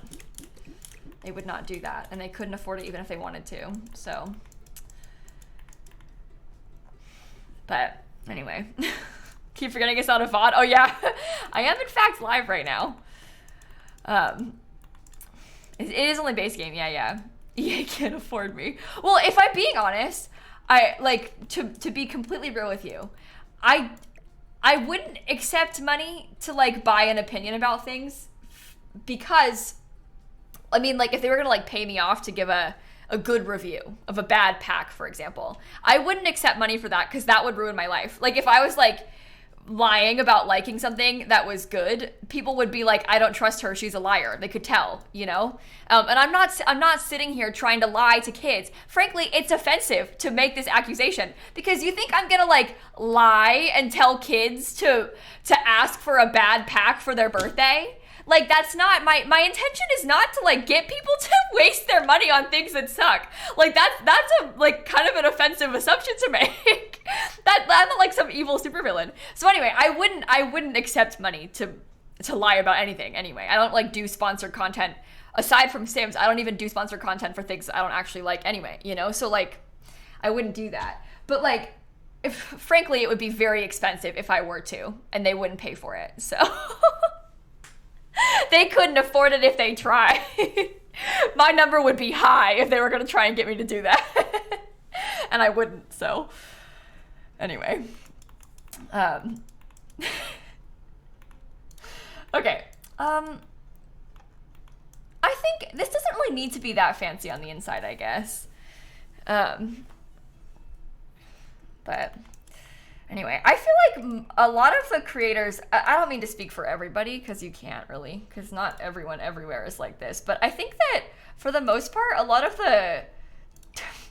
do that, and they couldn't afford it even if they wanted to. So, but anyway, keep forgetting it's not a VOD. Oh yeah, I am in fact live right now. It is only base game. Yeah. EA can't afford me. Well, if I'm being honest, I like to be completely real with you. I wouldn't accept money to like buy an opinion about things because I mean, like if they were gonna like pay me off to give a good review of a bad pack, for example, I wouldn't accept money for that because that would ruin my life. Like if I was like lying about liking something that was good, people would be like, I don't trust her, she's a liar. They could tell, you know? And I'm not sitting here trying to lie to kids. Frankly, it's offensive to make this accusation because you think I'm gonna like lie and tell kids to ask for a bad pack for their birthday? Like that's not my intention is not to like get people to waste their money on things that suck. Like that's a like kind of an offensive assumption to make. that I'm not like some evil supervillain. So anyway, I wouldn't accept money to lie about anything anyway. I don't like do sponsored content aside from Sims. I don't even do sponsored content for things I don't actually like anyway, you know? So like I wouldn't do that. But like frankly, it would be very expensive if I were to, and they wouldn't pay for it. So they couldn't afford it if they tried. My number would be high if they were going to try and get me to do that. And I wouldn't, so. Anyway. Okay. I think this doesn't really need to be that fancy on the inside, I guess. But anyway, I feel like a lot of the creators, I don't mean to speak for everybody because you can't really, because not everyone everywhere is like this, but I think that for the most part, a lot of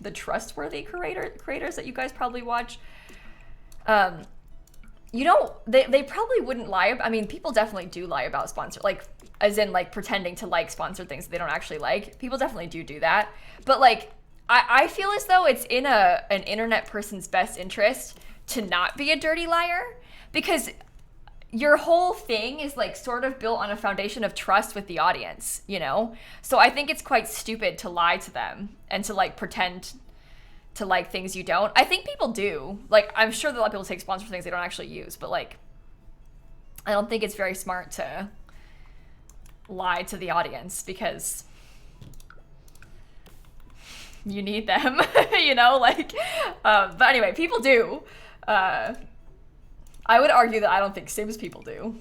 the trustworthy creators that you guys probably watch, you know, they probably wouldn't lie. I mean, people definitely do lie about sponsor, like as in like pretending to like sponsored things that they don't actually like. People definitely do that. But like, I feel as though it's in an internet person's best interest to not be a dirty liar, because your whole thing is like sort of built on a foundation of trust with the audience, you know? So I think it's quite stupid to lie to them and to like pretend to like things you don't. I think people do. Like, I'm sure that a lot of people take sponsor things they don't actually use, but like, I don't think it's very smart to lie to the audience because you need them, you know, like, but anyway, people do. I would argue that I don't think Sims people do.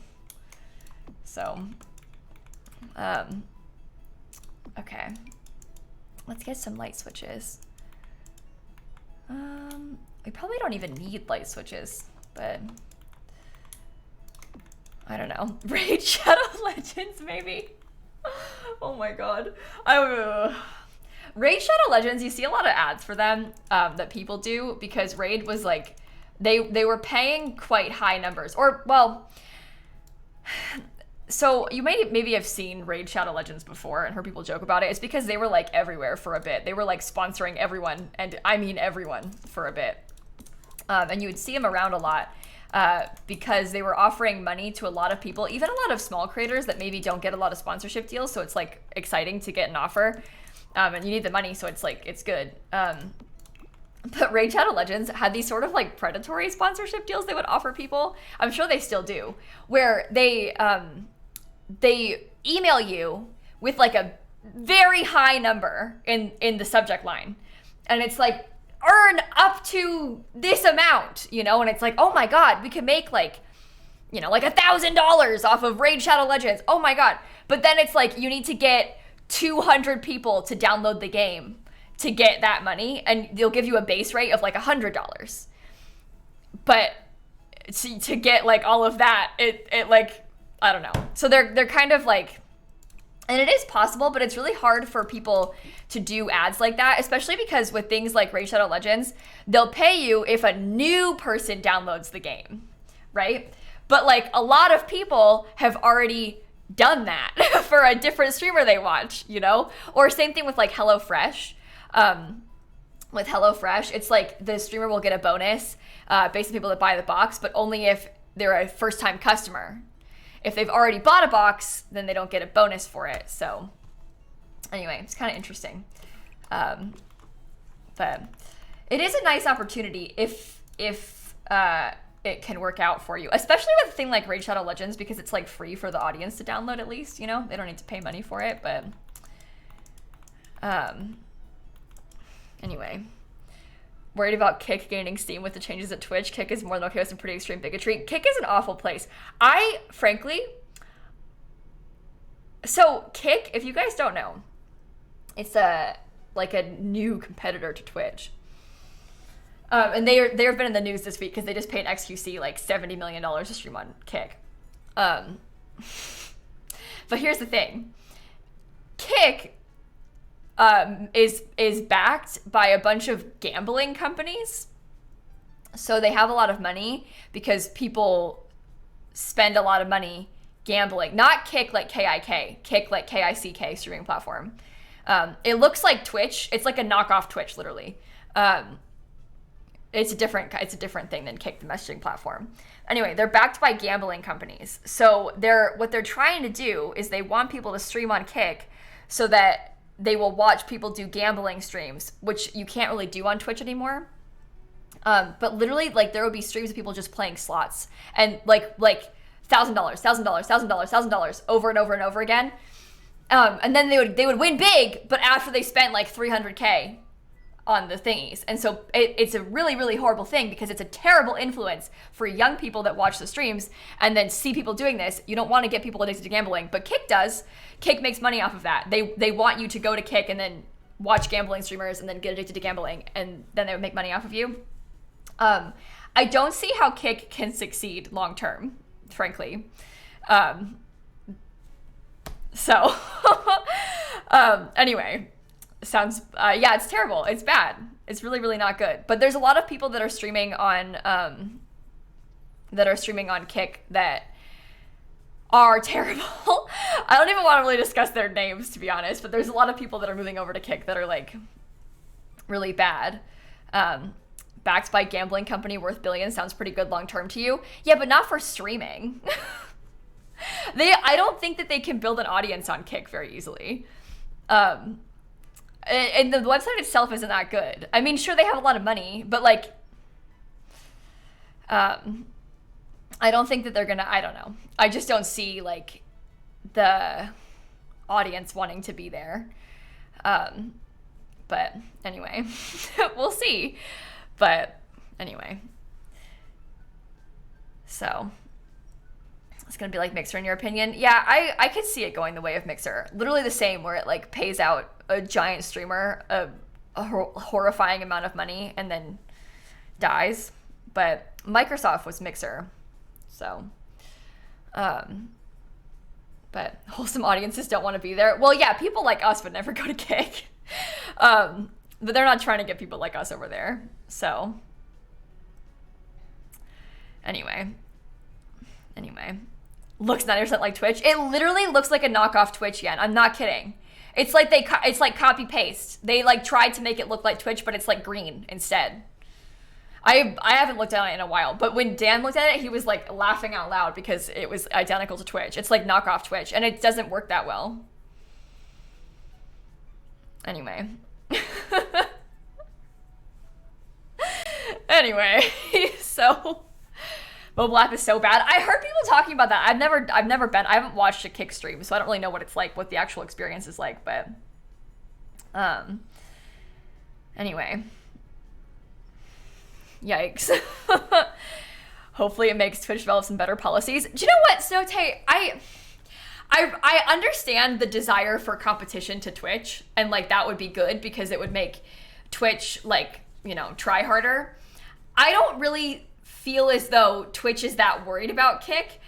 So, okay. Let's get some light switches. We probably don't even need light switches, but I don't know. Raid Shadow Legends, maybe? Oh my god. Raid Shadow Legends, you see a lot of ads for them that people do because Raid was like, they were paying quite high numbers, or well, so you maybe have seen Raid Shadow Legends before and heard people joke about it. It's because they were like everywhere for a bit. They were like sponsoring everyone, and I mean everyone, for a bit. And you would see them around a lot because they were offering money to a lot of people, even a lot of small creators that maybe don't get a lot of sponsorship deals. So it's like exciting to get an offer, and you need the money, so it's like, it's good. But Raid Shadow Legends had these sort of like predatory sponsorship deals they would offer people. I'm sure they still do, where they email you with like a very high number in the subject line. And it's like, earn up to this amount, you know? And it's like, oh my God, we could make like, you know, like $1,000 off of Raid Shadow Legends. Oh my God. But then it's like, you need to get 200 people to download the game to get that money, and they'll give you a base rate of like $100. But to get like all of that, it like, I don't know. So they're kind of like, and it is possible, but it's really hard for people to do ads like that, especially because with things like Raid Shadow Legends, they'll pay you if a new person downloads the game, right? But like a lot of people have already done that for a different streamer they watch, you know? Or same thing with like HelloFresh. With HelloFresh, it's like the streamer will get a bonus based on people that buy the box, but only if they're a first-time customer. If they've already bought a box, then they don't get a bonus for it. So anyway, it's kind of interesting. But it is a nice opportunity if it can work out for you, especially with a thing like Raid Shadow Legends, because it's like free for the audience to download at least, you know? They don't need to pay money for it, but anyway. Worried about Kick gaining steam with the changes at Twitch. Kick is more than okay with some pretty extreme bigotry. Kick is an awful place. So Kick, if you guys don't know, it's like a new competitor to Twitch. And they've been in the news this week because they just paid XQC like $70 million to stream on Kick. But here's the thing. Kick is backed by a bunch of gambling companies. So they have a lot of money because people spend a lot of money gambling. Not Kick like KIK, Kick like KICK streaming platform. It looks like Twitch. It's like a knockoff Twitch, literally. It's a different thing than Kick, the messaging platform. Anyway, they're backed by gambling companies. So what they're trying to do is they want people to stream on Kick so that they will watch people do gambling streams, which you can't really do on Twitch anymore. But literally, like, there would be streams of people just playing slots and like $1,000 over and over and over again. And then they would win big, but after they spent like $300K on the thingies. And so it's a really, really horrible thing because it's a terrible influence for young people that watch the streams and then see people doing this. You don't want to get people addicted to gambling, but Kick does. Kick makes money off of that. They want you to go to Kick and then watch gambling streamers and then get addicted to gambling, and then they would make money off of you. I don't see how Kick can succeed long term, frankly. Anyway, sounds it's terrible. It's bad. It's really, really not good. But there's a lot of people that are streaming on Kick that are terrible. I don't even want to really discuss their names, to be honest, but there's a lot of people that are moving over to Kick that are like really bad. Backed by gambling company worth billions sounds pretty good long term to you. Yeah, but not for streaming. I don't think that they can build an audience on Kick very easily. And the website itself isn't that good. I mean, sure, they have a lot of money, but like, I don't think that they're gonna, I don't know. I just don't see like the audience wanting to be there. But anyway, we'll see. But anyway, so it's gonna be like Mixer in your opinion. Yeah, I could see it going the way of Mixer. Literally the same, where it like pays out a giant streamer a horrifying amount of money and then dies. But Microsoft was Mixer, so but wholesome audiences don't want to be there. Well, yeah, people like us would never go to Kick. But they're not trying to get people like us over there. So anyway, looks 90% like Twitch. It literally looks like a knockoff Twitch, Yen. I'm not kidding. It's like it's like copy paste. They like tried to make it look like Twitch, but it's like green instead. I haven't looked at it in a while, but when Dan looked at it, he was like laughing out loud because it was identical to Twitch. It's like knockoff Twitch, and it doesn't work that well. Anyway. So mobile app is so bad. I heard people talking about that. I haven't watched a Kick stream, so I don't really know what it's like, what the actual experience is like, but anyway. Yikes. Hopefully it makes Twitch develop some better policies. Do you know what, Snowtae? I I understand the desire for competition to Twitch, and like that would be good because it would make Twitch like, you know, try harder. I don't really feel as though Twitch is that worried about Kick.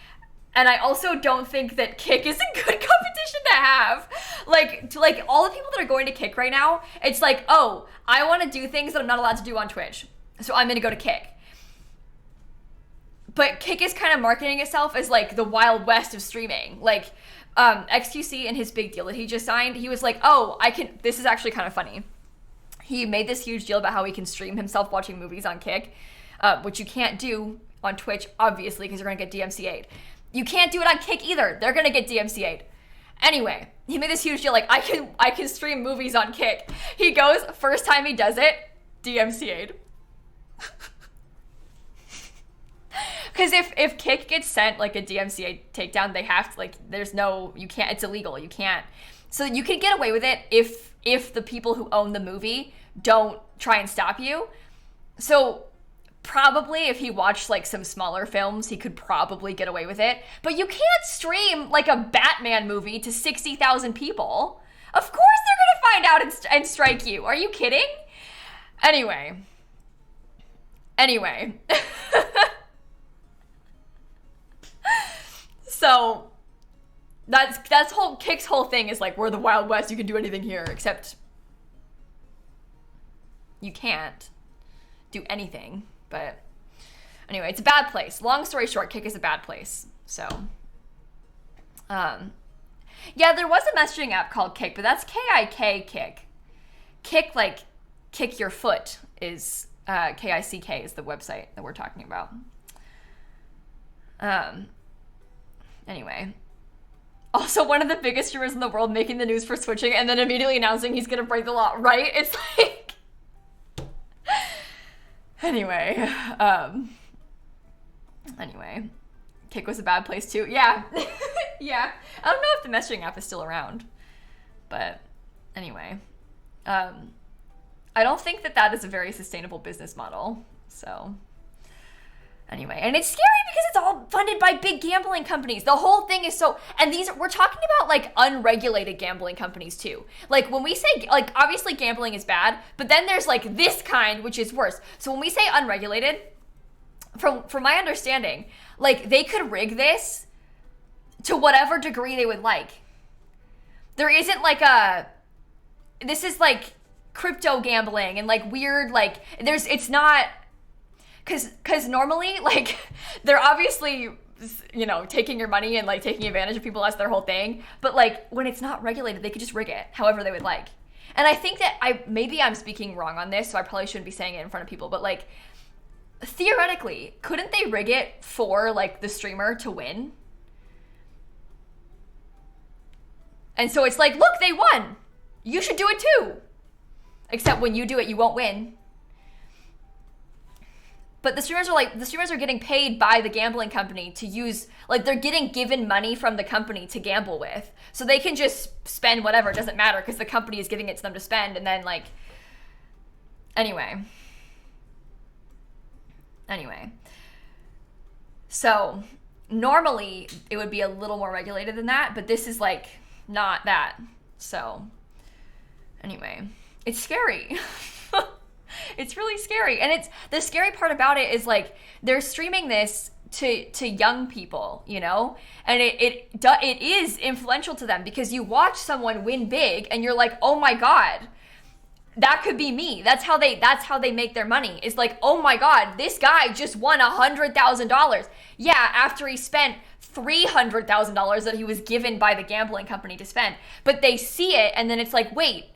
And I also don't think that Kick is a good competition to have. Like all the people that are going to Kick right now, it's like, oh, I want to do things that I'm not allowed to do on Twitch, so I'm going to go to Kick. But Kick is kind of marketing itself as like the Wild West of streaming. Like XQC and his big deal that he just signed, he was like, oh, this is actually kind of funny. He made this huge deal about how he can stream himself watching movies on Kick, which you can't do on Twitch, obviously, because you're going to get DMCA'd. You can't do it on Kick either. They're going to get DMCA'd. Anyway, he made this huge deal like, I can stream movies on Kick. He goes, first time he does it, DMCA'd. Because if Kick gets sent like a DMCA takedown, they have to, like, you can't, it's illegal. You can't. So you can get away with it if the people who own the movie don't try and stop you. So probably if he watched like some smaller films, he could probably get away with it. But you can't stream like a Batman movie to 60,000 people. Of course they're gonna find out and strike you. Are you kidding? Anyway. So that's Kick's whole thing is like, we're the Wild West, you can do anything here, except you can't do anything. But anyway, it's a bad place. Long story short, Kick is a bad place. So yeah, there was a messaging app called Kick, but that's Kick. Kick, like kick your foot, is KICK is the website that we're talking about. Anyway. Also, one of the biggest streamers in the world making the news for switching and then immediately announcing he's gonna break the law, right? It's like... Anyway. Kick was a bad place too. Yeah. Yeah. I don't know if the messaging app is still around. But anyway. I don't think that is a very sustainable business model. So... Anyway, and it's scary because it's all funded by big gambling companies. The whole thing is so, and we're talking about like unregulated gambling companies too. Like when we say, like obviously gambling is bad, but then there's like this kind, which is worse. So when we say unregulated, from my understanding, like they could rig this to whatever degree they would like. There isn't like this is like crypto gambling and like weird, like it's not... Because normally, like, they're obviously, you know, taking your money and, like, taking advantage of people. That's their whole thing. But, like, when it's not regulated, they could just rig it however they would like. And I think that maybe I'm speaking wrong on this, so I probably shouldn't be saying it in front of people. But, like, theoretically, couldn't they rig it for, like, the streamer to win? And so it's like, look, they won. You should do it too. Except when you do it, you won't win. But the streamers are getting paid by the gambling company to use, like they're getting given money from the company to gamble with. So they can just spend whatever, it doesn't matter because the company is giving it to them to spend. And then like, anyway. So normally it would be a little more regulated than that, but this is like not that. So anyway, it's scary. It's really scary. And the scary part about it is like they're streaming this to young people, you know? And it is influential to them because you watch someone win big and you're like, "Oh my god, that could be me." That's how they make their money. It's like, "Oh my god, this guy just won $100,000." Yeah, after he spent $300,000 that he was given by the gambling company to spend. But they see it and then it's like, "Wait,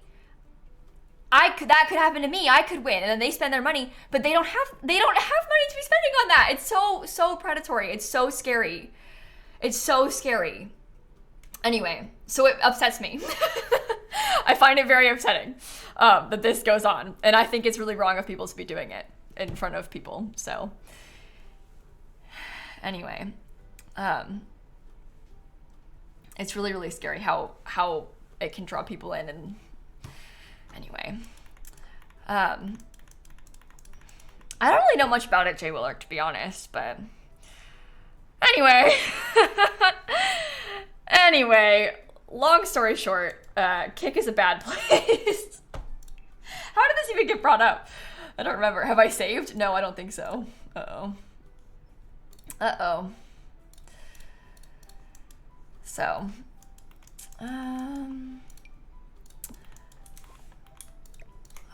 that could happen to me. I could win." And then they spend their money, but they don't have money to be spending on that. It's so predatory. It's so scary. It's so scary. Anyway, so it upsets me. I find it very upsetting that this goes on, and I think it's really wrong of people to be doing it in front of people. So anyway, it's really, really scary how it can draw people in. And anyway, I don't really know much about it, Jay Willard, to be honest, but anyway. Anyway, long story short, Kick is a bad place. How did this even get brought up? I don't remember. Have I saved? No, I don't think so. Uh-oh. Uh-oh. So, I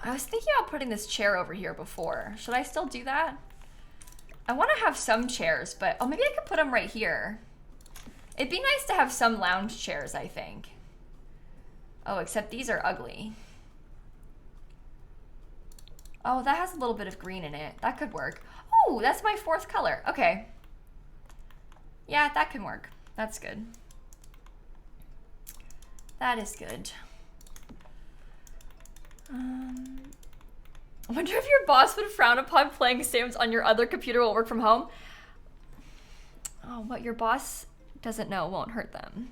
was thinking about putting this chair over here before. Should I still do that? I want to have some chairs, but oh, maybe I could put them right here. It'd be nice to have some lounge chairs, I think. Oh, except these are ugly. Oh, that has a little bit of green in it. That could work. Oh, that's my fourth color. Okay. Yeah, that can work. That's good. That is good. I wonder if your boss would frown upon playing Sims on your other computer while work from home. Oh, what your boss doesn't know won't hurt them.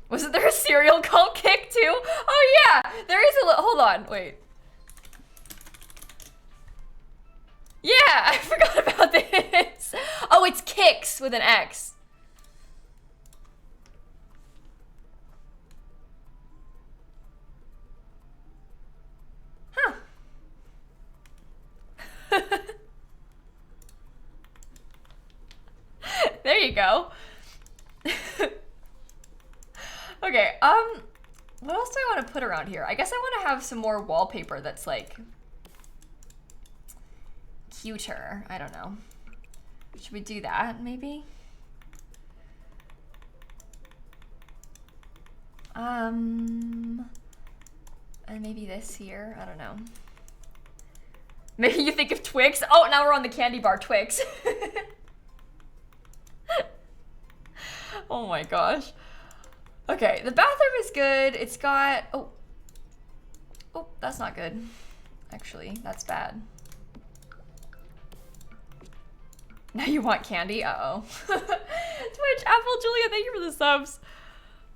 Wasn't there a cereal called Kick too? Oh yeah, there is a hold on, wait. Yeah, I forgot about this. Oh, it's Kicks with an X. Huh. There you go. Okay, what else do I want to put around here? I guess I want to have some more wallpaper that's like cuter. I don't know. Should we do that maybe? And maybe this here. I don't know. Maybe you think of Twix. Oh, now we're on the candy bar Twix. Oh my gosh. Okay, the bathroom is good. It's got, oh, that's not good. Actually, that's bad. Now you want candy? Uh-oh. Twitch, Apple, Julia, thank you for the subs.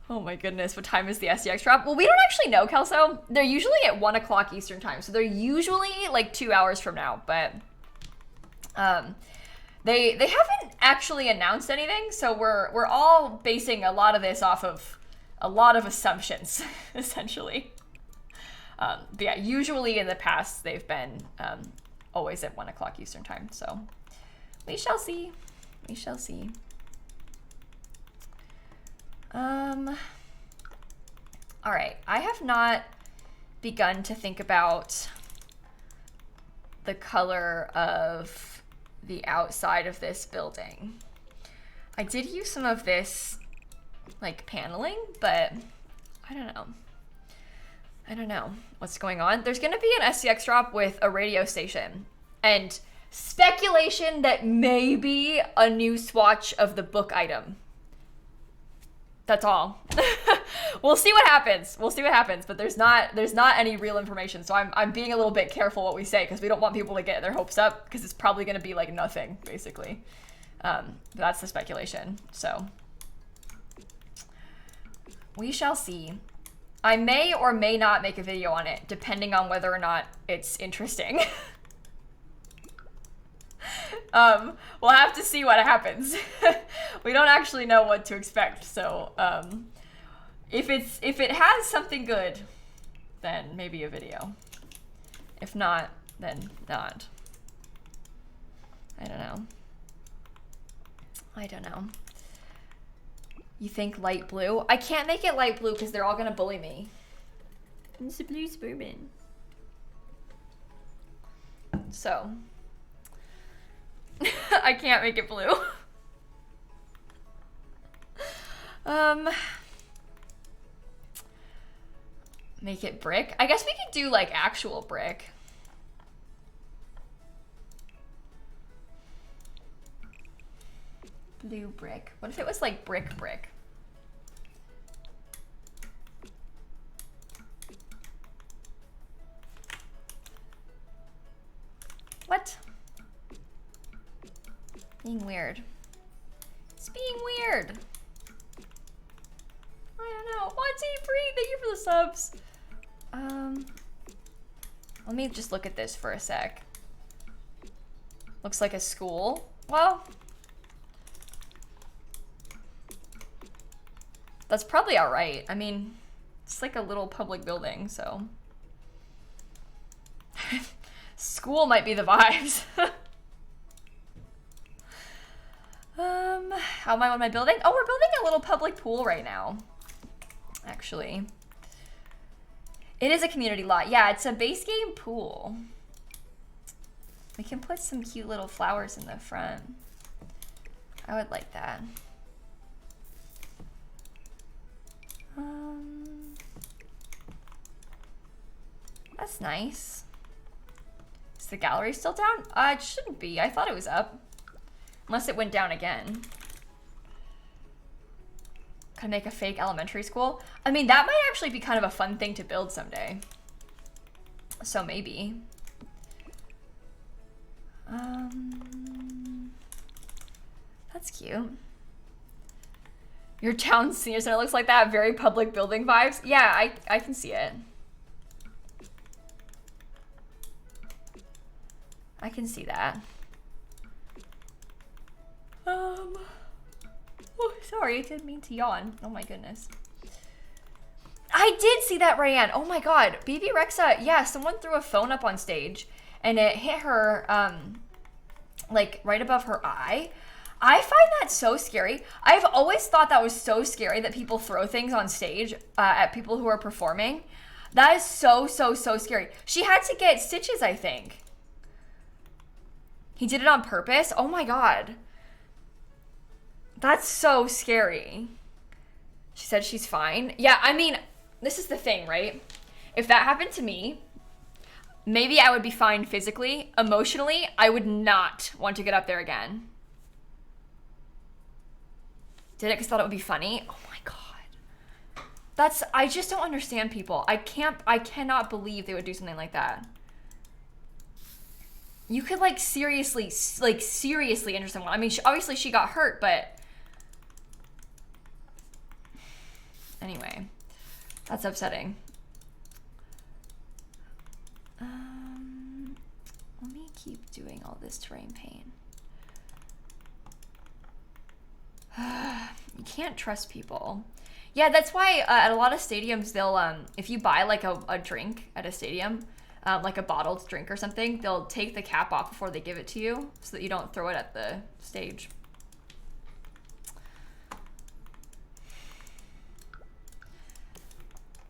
Oh my goodness, what time is the SDX drop? Well, we don't actually know, Kelso. They're usually at 1 o'clock Eastern time, so they're usually like 2 hours from now, but they haven't actually announced anything, so we're all basing a lot of this off of a lot of assumptions, essentially. But yeah, usually in the past they've been always at 1 o'clock Eastern time, so we shall see. We shall see. All right, I have not begun to think about the color of the outside of this building. I did use some of this like paneling, but I don't know. I don't know what's going on. There's gonna be an SCX drop with a radio station and speculation that maybe a new swatch of the book item. That's all. We'll see what happens. We'll see what happens, but there's not any real information. So I'm being a little bit careful what we say because we don't want people to get their hopes up because it's probably going to be like nothing basically. That's the speculation. So we shall see. I may or may not make a video on it depending on whether or not it's interesting. We'll have to see what happens. We don't actually know what to expect, so if it has something good, then maybe a video. If not, then not. I don't know. I don't know. You think light blue? I can't make it light blue because they're all gonna bully me. It's a blue Superman. So I can't make it blue. Make it brick? I guess we could do like actual brick. Blue brick. What if it was like brick? What? Being weird. It's being weird. I don't know. Monty, Bree, thank you for the subs. Let me just look at this for a sec. Looks like a school. Well, That's probably all right. I mean, it's like a little public building, so. School might be the vibes. How am I on my building? Oh, we're building a little public pool right now, actually. It is a community lot. Yeah, it's a base game pool. We can put some cute little flowers in the front. I would like that. That's nice. Is the gallery still down? It shouldn't be. I thought it was up. Unless it went down again. Can I make a fake elementary school? I mean, that might actually be kind of a fun thing to build someday. So maybe. That's cute. Your town senior center looks like that. Very public building vibes. Yeah, I can see it. I can see that. Oh, sorry, I didn't mean to yawn. Oh my goodness. I did see that, Rayanne. Oh my god. BB Rexa, yeah, someone threw a phone up on stage and it hit her, like right above her eye. I find that so scary. I've always thought that was so scary that people throw things on stage at people who are performing. That is so scary. She had to get stitches, I think. He did it on purpose? Oh my god. That's so scary. She said she's fine. Yeah, I mean, this is the thing, right? If that happened to me, maybe I would be fine physically. Emotionally, I would not want to get up there again. Did it because I thought it would be funny? Oh my god. I just don't understand people. I cannot believe they would do something like that. You could seriously injure someone. I mean, obviously she got hurt, but anyway, that's upsetting. Let me keep doing all this terrain paint. You can't trust people. Yeah, that's why at a lot of stadiums, they'll, if you buy a drink at a stadium, like a bottled drink or something, they'll take the cap off before they give it to you so that you don't throw it at the stage.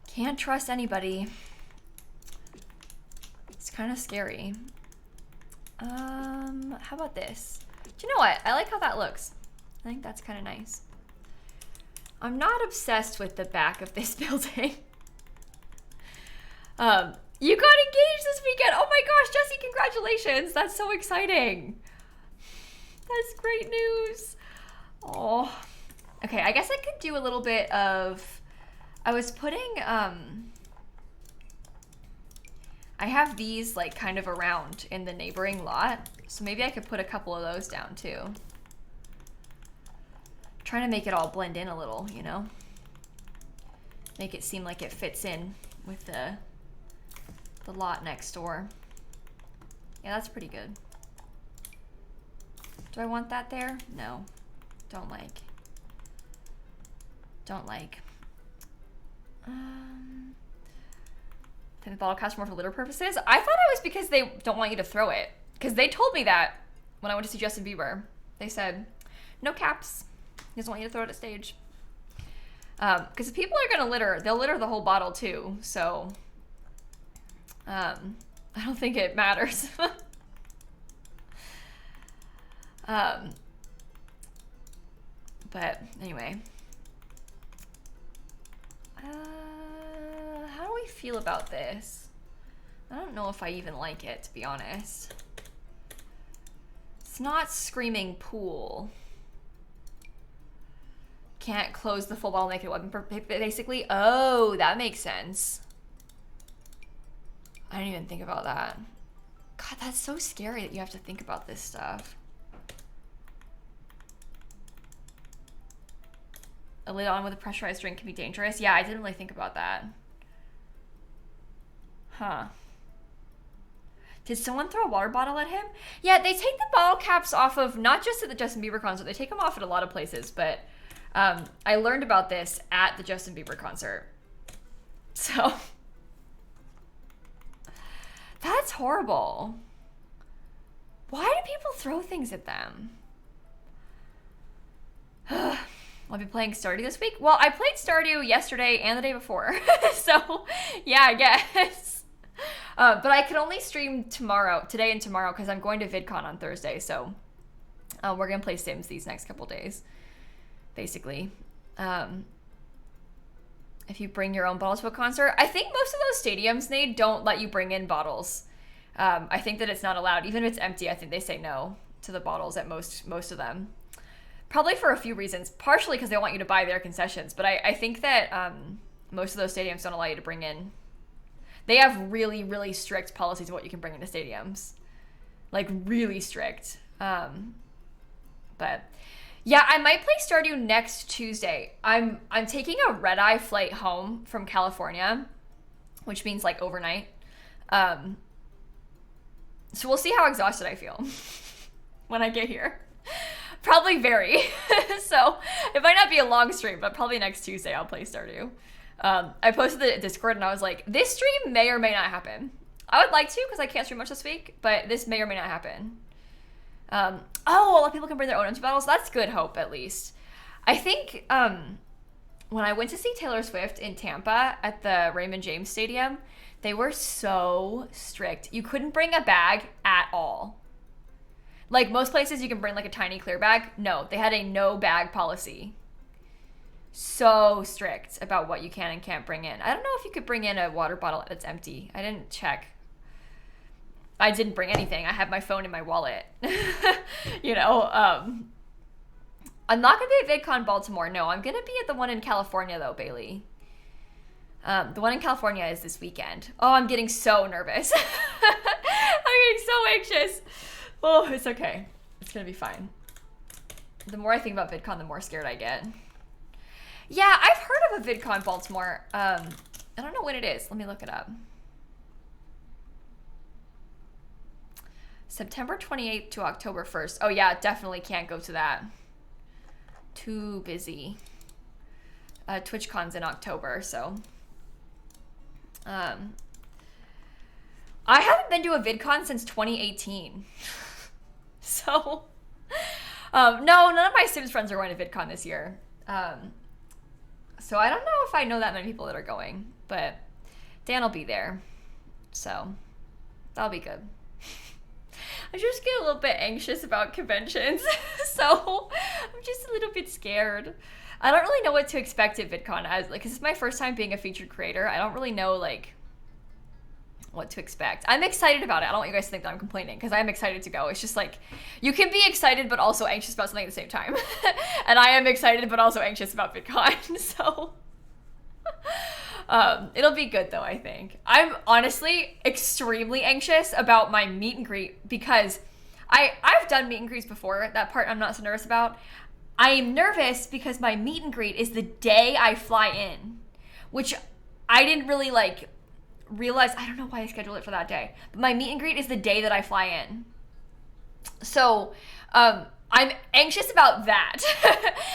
Can't trust anybody. It's kind of scary. How about this? Do you know what? I like how that looks. I think that's kind of nice. I'm not obsessed with the back of this building. You got engaged this weekend. Oh my gosh, Jesse, congratulations. That's so exciting. That's great news. Oh, okay. I guess I could do a little bit of, I was putting, I have these kind of around in the neighboring lot. So maybe I could put a couple of those down too. Trying to make it all blend in a little, you know? Make it seem like it fits in with the lot next door. Yeah, that's pretty good. Do I want that there? No. Don't like. Think the bottle caps more for litter purposes? I thought it was because they don't want you to throw it. Because they told me that when I went to see Justin Bieber. They said, no caps. He doesn't want you to throw it at stage. Because if people are going to litter, they'll litter the whole bottle too. So, I don't think it matters. But anyway. How do we feel about this? I don't know if I even like it, to be honest. It's not screaming pool. Can't close the full bottle, make it a weapon, basically. Oh, that makes sense. I didn't even think about that. God, that's so scary that you have to think about this stuff. A lid on with a pressurized drink can be dangerous. Yeah, I didn't really think about that. Huh. Did someone throw a water bottle at him? Yeah, they take the bottle caps off of, not just at the Justin Bieber concert, they take them off at a lot of places, but I learned about this at the Justin Bieber concert. So that's horrible. Why do people throw things at them? I'll be playing Stardew this week. Well, I played Stardew yesterday and the day before. So, yeah, I guess. But I can only stream today and tomorrow, because I'm going to VidCon on Thursday. So, we're going to play Sims these next couple days, basically. If you bring your own bottles to a concert. I think most of those stadiums, Nate, don't let you bring in bottles. I think that it's not allowed. Even if it's empty, I think they say no to the bottles at most of them. Probably for a few reasons. Partially because they want you to buy their concessions. But I think that most of those stadiums don't allow you to bring in. They have really, really strict policies of what you can bring into stadiums. Like, really strict. But yeah, I might play Stardew next Tuesday. I'm taking a red-eye flight home from California, which means like overnight. So we'll see how exhausted I feel when I get here. Probably very. So it might not be a long stream, but probably next Tuesday I'll play Stardew. I posted the Discord and I was like, this stream may or may not happen. I would like to, because I can't stream much this week, but this may or may not happen. A lot of people can bring their own empty bottles. That's good hope, at least. I think when I went to see Taylor Swift in Tampa at the Raymond James Stadium, they were so strict. You couldn't bring a bag at all. Like most places you can bring like a tiny clear bag. No, they had a no bag policy. So strict about what you can and can't bring in. I don't know if you could bring in a water bottle that's empty. I didn't check. I didn't bring anything. I had my phone in my wallet. You know, I'm not going to be at VidCon Baltimore. No, I'm going to be at the one in California though, Bailey. The one in California is this weekend. Oh, I'm getting so nervous. I'm getting so anxious. Oh, it's okay. It's going to be fine. The more I think about VidCon, the more scared I get. Yeah, I've heard of a VidCon Baltimore. I don't know when it is. Let me look it up. September 28th to October 1st. Oh yeah, definitely can't go to that. Too busy. TwitchCon's in October, so. I haven't been to a VidCon since 2018. So, no, none of my Sims friends are going to VidCon this year. So I don't know if I know that many people that are going, but Dan will be there. So that'll be good. I just get a little bit anxious about conventions. So I'm just a little bit scared. I don't really know what to expect at VidCon as like, 'cause it's my first time being a featured creator. I don't really know like what to expect. I'm excited about it. I don't want you guys to think that I'm complaining, because I'm excited to go. It's just like, you can be excited but also anxious about something at the same time. And I am excited but also anxious about VidCon. So it'll be good though, I think. I'm honestly extremely anxious about my meet and greet, because I've done meet and greets before. That part I'm not so nervous about. I am nervous because my meet and greet is the day I fly in, which I didn't really like realize. I don't know why I scheduled it for that day, but my meet and greet is the day that I fly in. So I'm anxious about that.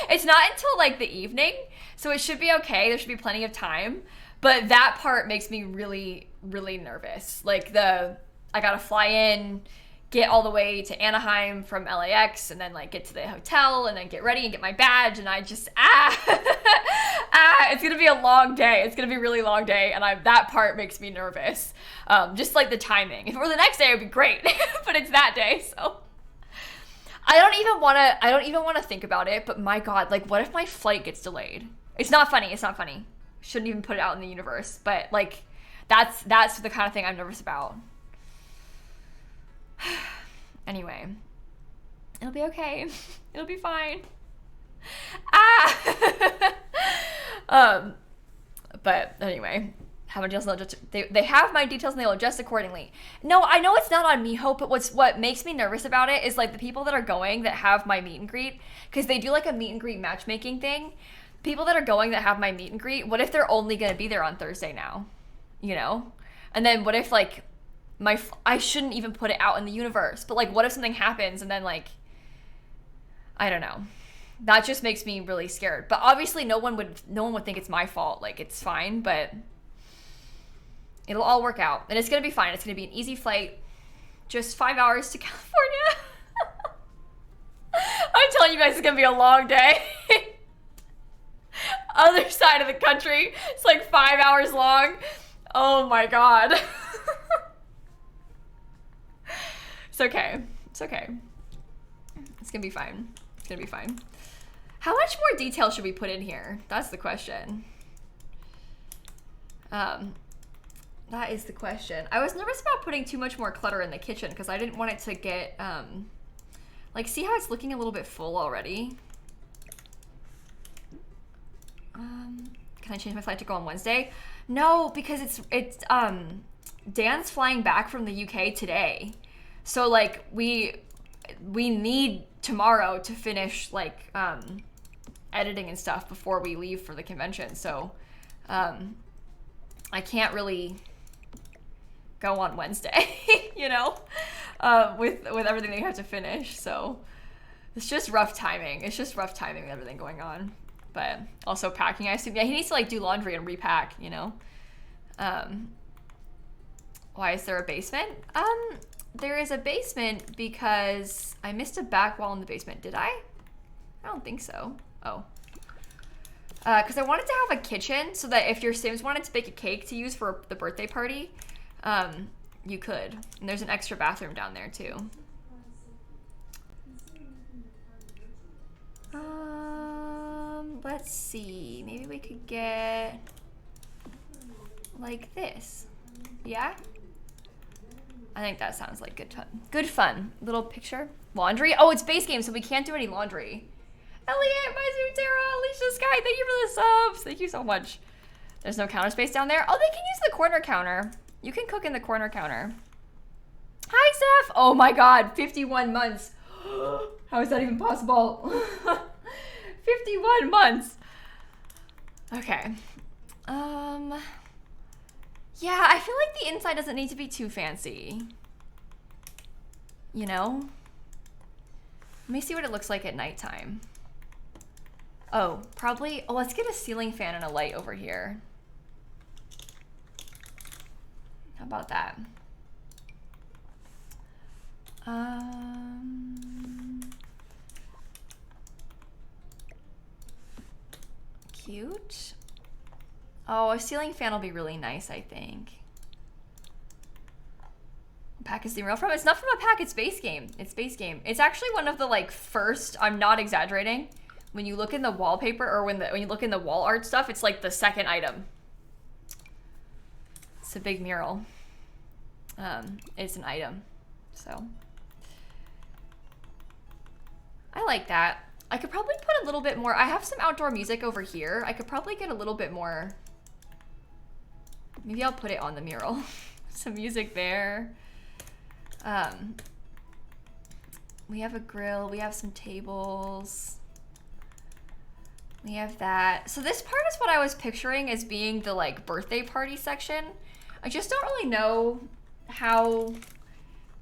It's not until like the evening, so it should be okay. There should be plenty of time, but that part makes me really, really nervous. Like I gotta fly in, get all the way to Anaheim from LAX, and then like get to the hotel and then get ready and get my badge, and I just it's gonna be a long day. It's gonna be a really long day, and that part makes me nervous. Just like the timing. If it were the next day, it would be great, but it's that day, so I don't even wanna think about it. But my God, like, what if my flight gets delayed? It's not funny. Shouldn't even put it out in the universe, but like that's the kind of thing I'm nervous about. Anyway, it'll be okay. It'll be fine. But anyway, have my details. They have my details and they will adjust accordingly. No, I know it's not on me, Hope, but what makes me nervous about it is like the people that are going that have my meet and greet, because they do like a meet and greet matchmaking thing. People that are going that have my meet and greet, what if they're only going to be there on Thursday now? You know? And then what if like I shouldn't even put it out in the universe, but like what if something happens and then like, I don't know. That just makes me really scared. But obviously no one would think it's my fault. Like, it's fine, but it'll all work out. And it's gonna be fine. It's gonna be an easy flight. Just 5 hours to California. I'm telling you guys, it's gonna be a long day. Other side of the country. It's like 5 hours long. Oh my God. It's okay. It's okay. It's gonna be fine. It's gonna be fine. How much more detail should we put in here? That's the question. That is the question. I was nervous about putting too much more clutter in the kitchen because I didn't want it to get, like, see how it's looking a little bit full already? Can I change my flight to go on Wednesday? No, because it's Dan's flying back from the UK today. So like we need tomorrow to finish like editing and stuff before we leave for the convention. So I can't really go on Wednesday, you know, with everything that you have to finish. So it's just rough timing. It's just rough timing with everything going on. But also packing, I assume. Yeah, he needs to like do laundry and repack, you know. Why is there a basement? There is a basement because I missed a back wall in the basement. Did I? I don't think so. Oh. Because I wanted to have a kitchen so that if your Sims wanted to bake a cake to use for the birthday party, you could. And there's an extra bathroom down there too. Let's see. Maybe we could get like this. Yeah? I think that sounds like good fun. Good fun. Little picture. Laundry? Oh, it's base game, so we can't do any laundry. Elliot, Tara, Alicia, Sky, thank you for the subs. Thank you so much. There's no counter space down there. Oh, they can use the corner counter. You can cook in the corner counter. Hi, Steph. Oh my God, 51 months. How is that even possible? 51 months. Okay. Yeah, I feel like the inside doesn't need to be too fancy. You know? Let me see what it looks like at nighttime. Oh, probably. Oh, let's get a ceiling fan and a light over here. How about that? Cute. Oh, a ceiling fan will be really nice, I think. What pack is the real from? It's not from a pack, it's base game. It's base game. It's actually one of the like first, I'm not exaggerating. When you look in the wallpaper or when you look in the wall art stuff, it's like the second item. It's a big mural. It's an item, so. I like that. I could probably put a little bit more. I have some outdoor music over here. I could probably get a little bit more. Maybe I'll put it on the mural. Some music there. We have a grill. We have some tables. We have that. So this part is what I was picturing as being the like birthday party section. I just don't really know how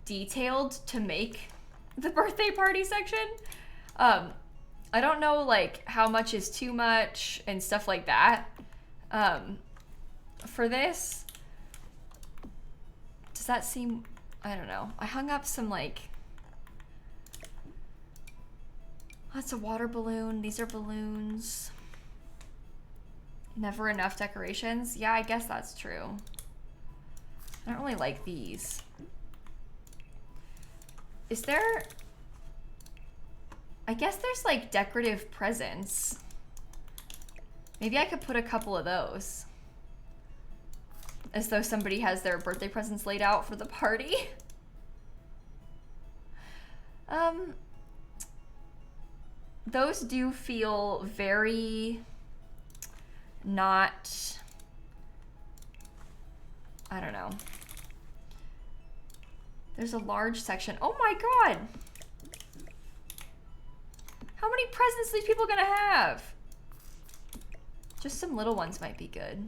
detailed to make the birthday party section. I don't know like how much is too much and stuff like that. For this, does that seem, I don't know. I hung up some like, that's a water balloon. These are balloons. Never enough decorations. Yeah, I guess that's true. I don't really like these. Is there, I guess there's like decorative presents. Maybe I could put a couple of those. As though somebody has their birthday presents laid out for the party. Those do feel very not, I don't know. There's a large section. Oh my God. How many presents are these people gonna have? Just some little ones might be good.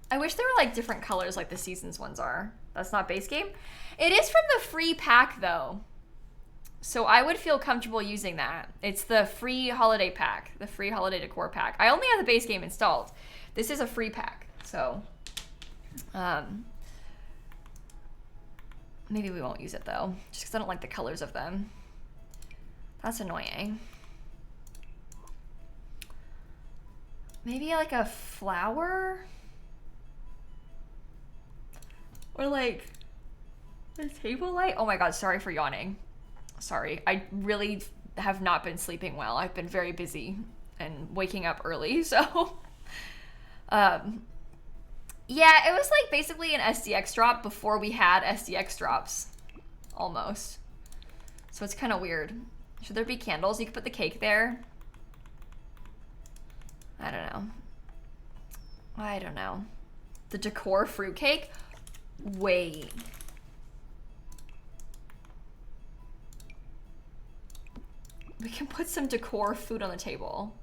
I wish there were like different colors like the seasons ones are. That's not base game. It is from the free pack though. So I would feel comfortable using that. It's the free holiday pack, the free holiday decor pack. I only have the base game installed. This is a free pack, so maybe we won't use it though, just because I don't like the colors of them. That's annoying. Maybe like a flower? Or like a table light? Oh my god, sorry for yawning. Sorry, I really have not been sleeping well. I've been very busy and waking up early, so yeah, it was like basically an SDX drop before we had SDX drops, almost. So it's kind of weird. Should there be candles? You could put the cake there. I don't know. I don't know. The decor fruitcake? Wait. We can put some decor food on the table.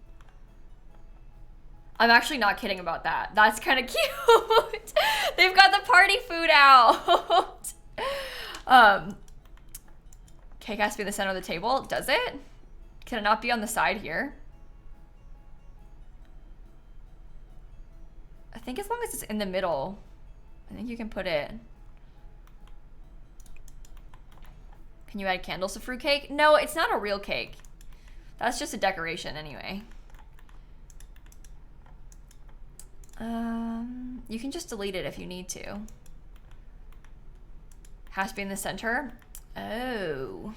I'm actually not kidding about that. That's kind of cute. They've got the party food out. Cake has to be in the center of the table. Does it? Can it not be on the side here? I think as long as it's in the middle, I think you can put it. Can you add candles to fruitcake? No, it's not a real cake. That's just a decoration anyway. You can just delete it if you need to. Has to be in the center. Oh.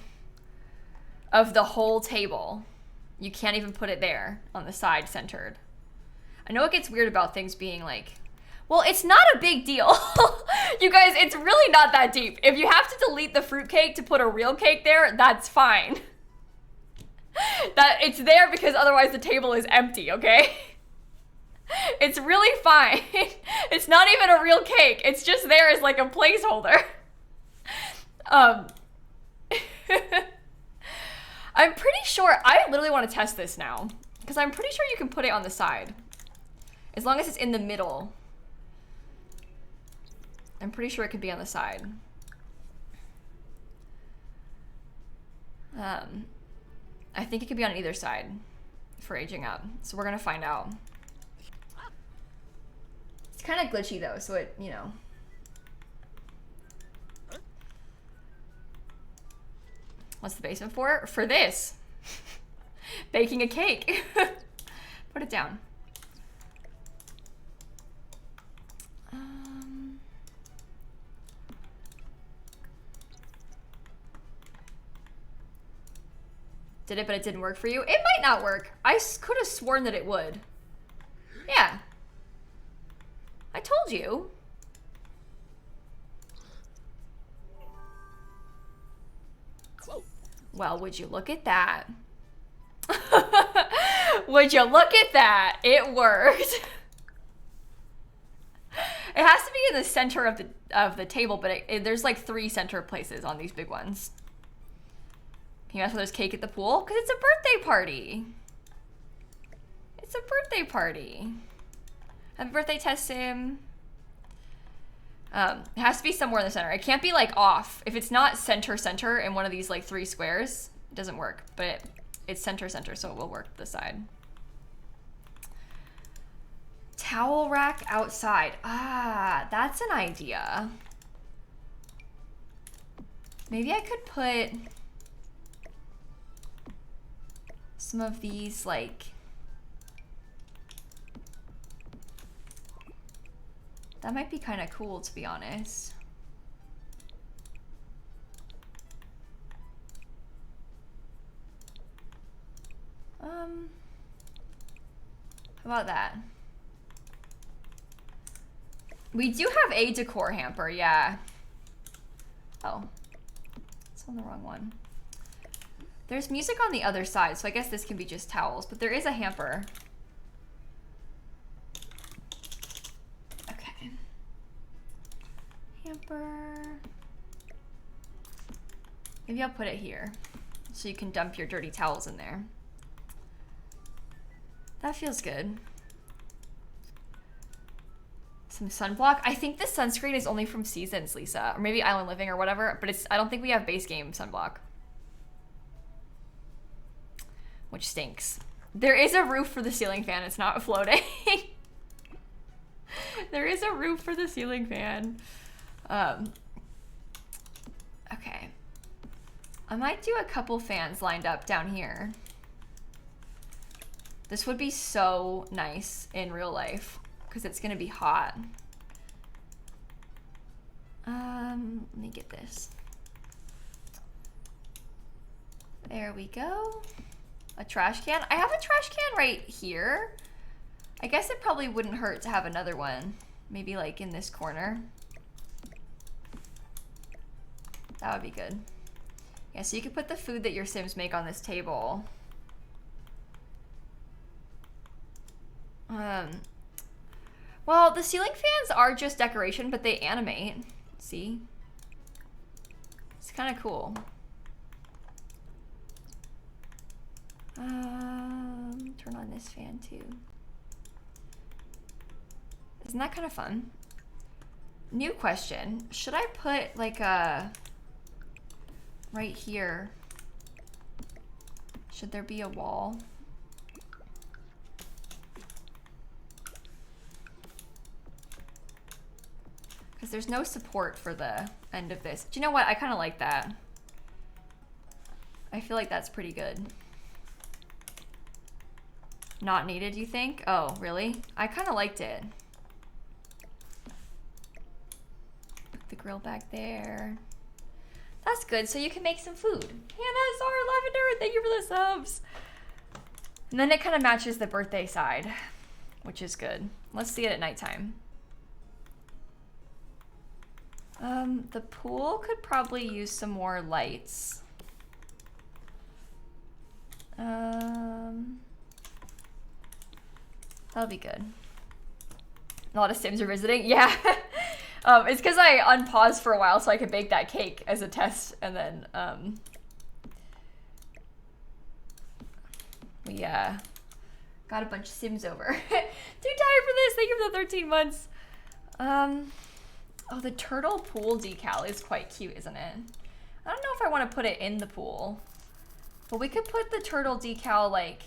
Of the whole table. You can't even put it there on the side centered. I know it gets weird about things being like, well, it's not a big deal. You guys, it's really not that deep. If you have to delete the fruitcake to put a real cake there, that's fine. That it's there because otherwise the table is empty, okay? It's really fine. It's not even a real cake. It's just there as like a placeholder. I'm pretty sure, I literally want to test this now because I'm pretty sure you can put it on the side as long as it's in the middle. I'm pretty sure it could be on the side. I think it could be on either side for aging up. So we're gonna find out. It's kind of glitchy though, so it, you know. What's the basement for? For this. Baking a cake. Put it down. Did it, but it didn't work for you? It might not work. I could have sworn that it would. Yeah. I told you. Well, would you look at that? Would you look at that? It worked. It has to be in the center of the table, but there's like 3 center places on these big ones. Can you ask whether there's cake at the pool? Because it's a birthday party. It's a birthday party. Happy birthday, Test Sim. It has to be somewhere in the center. It can't be like off. If it's not center in one of these like 3 squares, it doesn't work. But it's center, so it will work this side. Towel rack outside. Ah, that's an idea. Maybe I could put some of these like, that might be kind of cool, to be honest. How about that? We do have a decor hamper, yeah. Oh, it's on the wrong one. There's music on the other side, so I guess this can be just towels, but there is a hamper. Okay. Hamper. Maybe I'll put it here, so you can dump your dirty towels in there. That feels good. Some sunblock. I think the sunscreen is only from Seasons, Lisa, or maybe Island Living or whatever, but I don't think we have base game sunblock. which stinks. There is a roof for the ceiling fan. It's not floating. There is a roof for the ceiling fan. Okay. I might do a couple fans lined up down here. This would be so nice in real life because it's gonna be hot. Let me get this. There we go. A trash can. I have a trash can right here. I guess it probably wouldn't hurt to have another one. Maybe like in this corner. That would be good. Yeah, so you could put the food that your Sims make on this table. Well, the ceiling fans are just decoration, but they animate. See? It's kind of cool. Turn on this fan too. Isn't that kind of fun? New question. Should I put like a... right here? Should there be a wall? Because there's no support for the end of this. Do you know what? I kind of like that. I feel like that's pretty good. Not needed, you think? Oh, really? I kind of liked it. Put the grill back there. That's good, so you can make some food. Hannah, Zara, Lavender, thank you for the subs. And then it kind of matches the birthday side, which is good. Let's see it at nighttime. The pool could probably use some more lights. That'll be good. A lot of Sims are visiting. Yeah. It's because I unpaused for a while so I could bake that cake as a test, and then we got a bunch of Sims over. Too tired for this. Thank you for the 13 months. Oh, the turtle pool decal is quite cute, isn't it? I don't know if I want to put it in the pool, but we could put the turtle decal like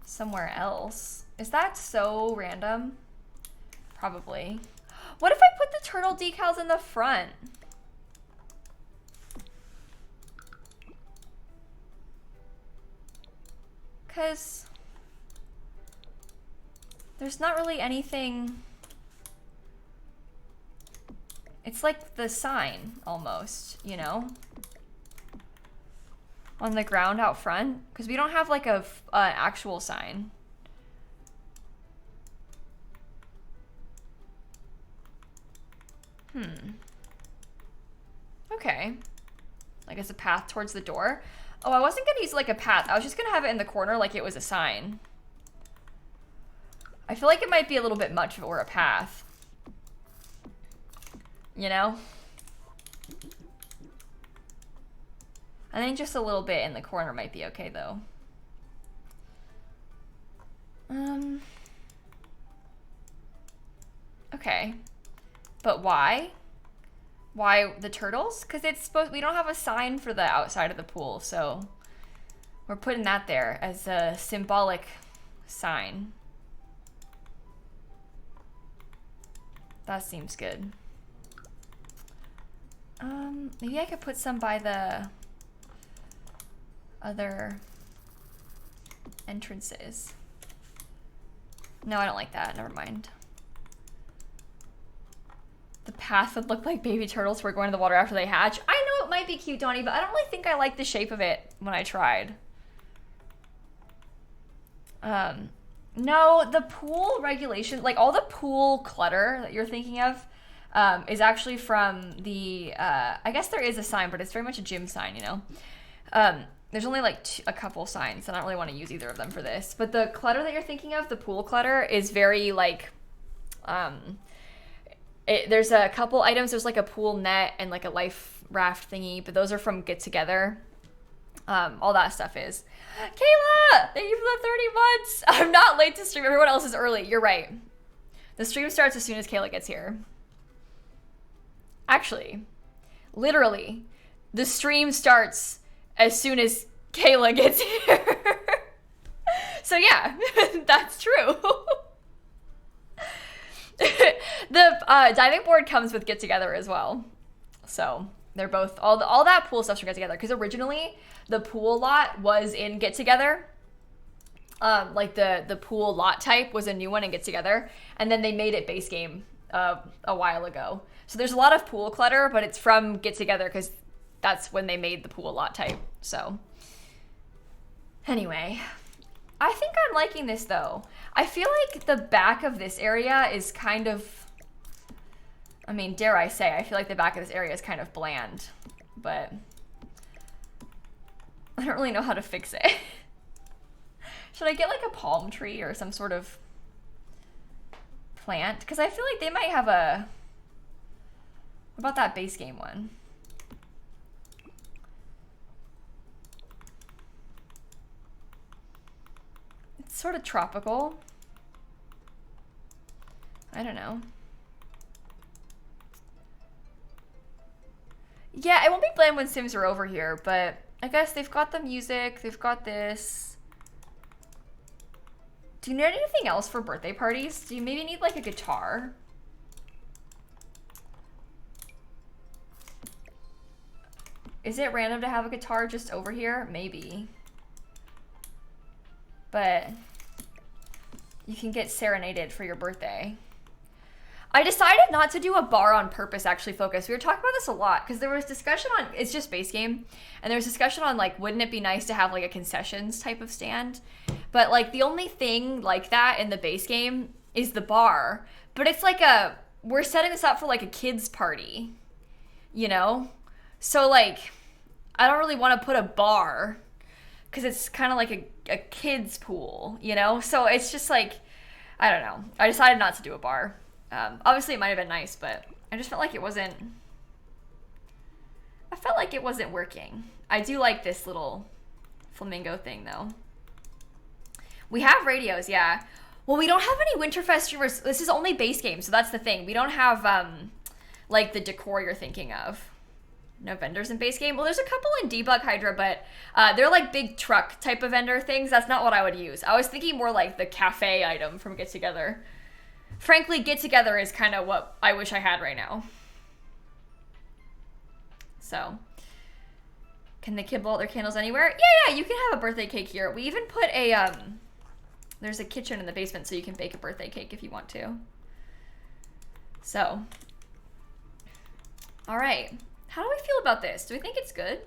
somewhere else. Is that so random? Probably. What if I put the turtle decals in the front? Because there's not really anything. It's like the sign almost, you know? On the ground out front, because we don't have like a actual sign. Okay. Like as a path towards the door. Oh, I wasn't gonna use it like a path. I was just gonna have it in the corner like it was a sign. I feel like it might be a little bit much if it were a path. You know? I think just a little bit in the corner might be okay though. Okay. But why? Why the turtles? Because it's supposed, we don't have a sign for the outside of the pool, so we're putting that there as a symbolic sign. That seems good. Maybe I could put some by the other entrances. No, I don't like that. Never mind. The path would look like baby turtles who are going to the water after they hatch. I know it might be cute, Donnie, but I don't really think I like the shape of it when I tried. No, the pool regulation, like all the pool clutter that you're thinking of, is actually from the, I guess there is a sign, but it's very much a gym sign, you know? There's only like a couple signs, and I don't really want to use either of them for this. But the clutter that you're thinking of, the pool clutter, is very like, there's a couple items. There's like a pool net and like a life raft thingy, but those are from Get Together. All that stuff is. Kayla, thank you for the 30 months. I'm not late to stream. Everyone else is early. You're right. The stream starts as soon as Kayla gets here. Actually, literally, the stream starts as soon as Kayla gets here. So yeah, that's true. The diving board comes with Get Together as well. So they're both, all that pool stuff's from Get Together. Because originally, the pool lot was in Get Together. Like the pool lot type was a new one in Get Together. And then they made it base game a while ago. So there's a lot of pool clutter, but it's from Get Together because that's when they made the pool lot type. So anyway, I think I'm liking this though. I feel like the back of this area is kind of, I mean, dare I say, I feel like the back of this area is kind of bland, but I don't really know how to fix it. Should I get like a palm tree or some sort of plant? Because I feel like they might have a, what about that base game one? It's sort of tropical. I don't know. Yeah, it won't be bland when Sims are over here, but I guess they've got the music, they've got this. Do you need anything else for birthday parties? Do you maybe need like a guitar? Is it random to have a guitar just over here? Maybe. But you can get serenaded for your birthday. I decided not to do a bar on purpose, actually, Focus. We were talking about this a lot because there was discussion on, it's just base game, and there was discussion on like, wouldn't it be nice to have like a concessions type of stand? But like the only thing like that in the base game is the bar. But it's like we're setting this up for like a kid's party, you know? So like, I don't really want to put a bar because it's kind of like a kid's pool, you know? So it's just like, I don't know. I decided not to do a bar. Obviously it might have been nice, but I just felt like it wasn't working. I do like this little flamingo thing though. We have radios, yeah. Well, we don't have any Winterfest streamers. This is only base game, so that's the thing. We don't have like the decor you're thinking of. No vendors in base game. Well, there's a couple in Debug Hydra, but they're like big truck type of vendor things. That's not what I would use. I was thinking more like the cafe item from Get Together. Frankly, Get Together is kind of what I wish I had right now. So, can the kid blow out their candles anywhere? Yeah, you can have a birthday cake here. We even put a, there's a kitchen in the basement so you can bake a birthday cake if you want to. So, all right. How do we feel about this? Do we think it's good?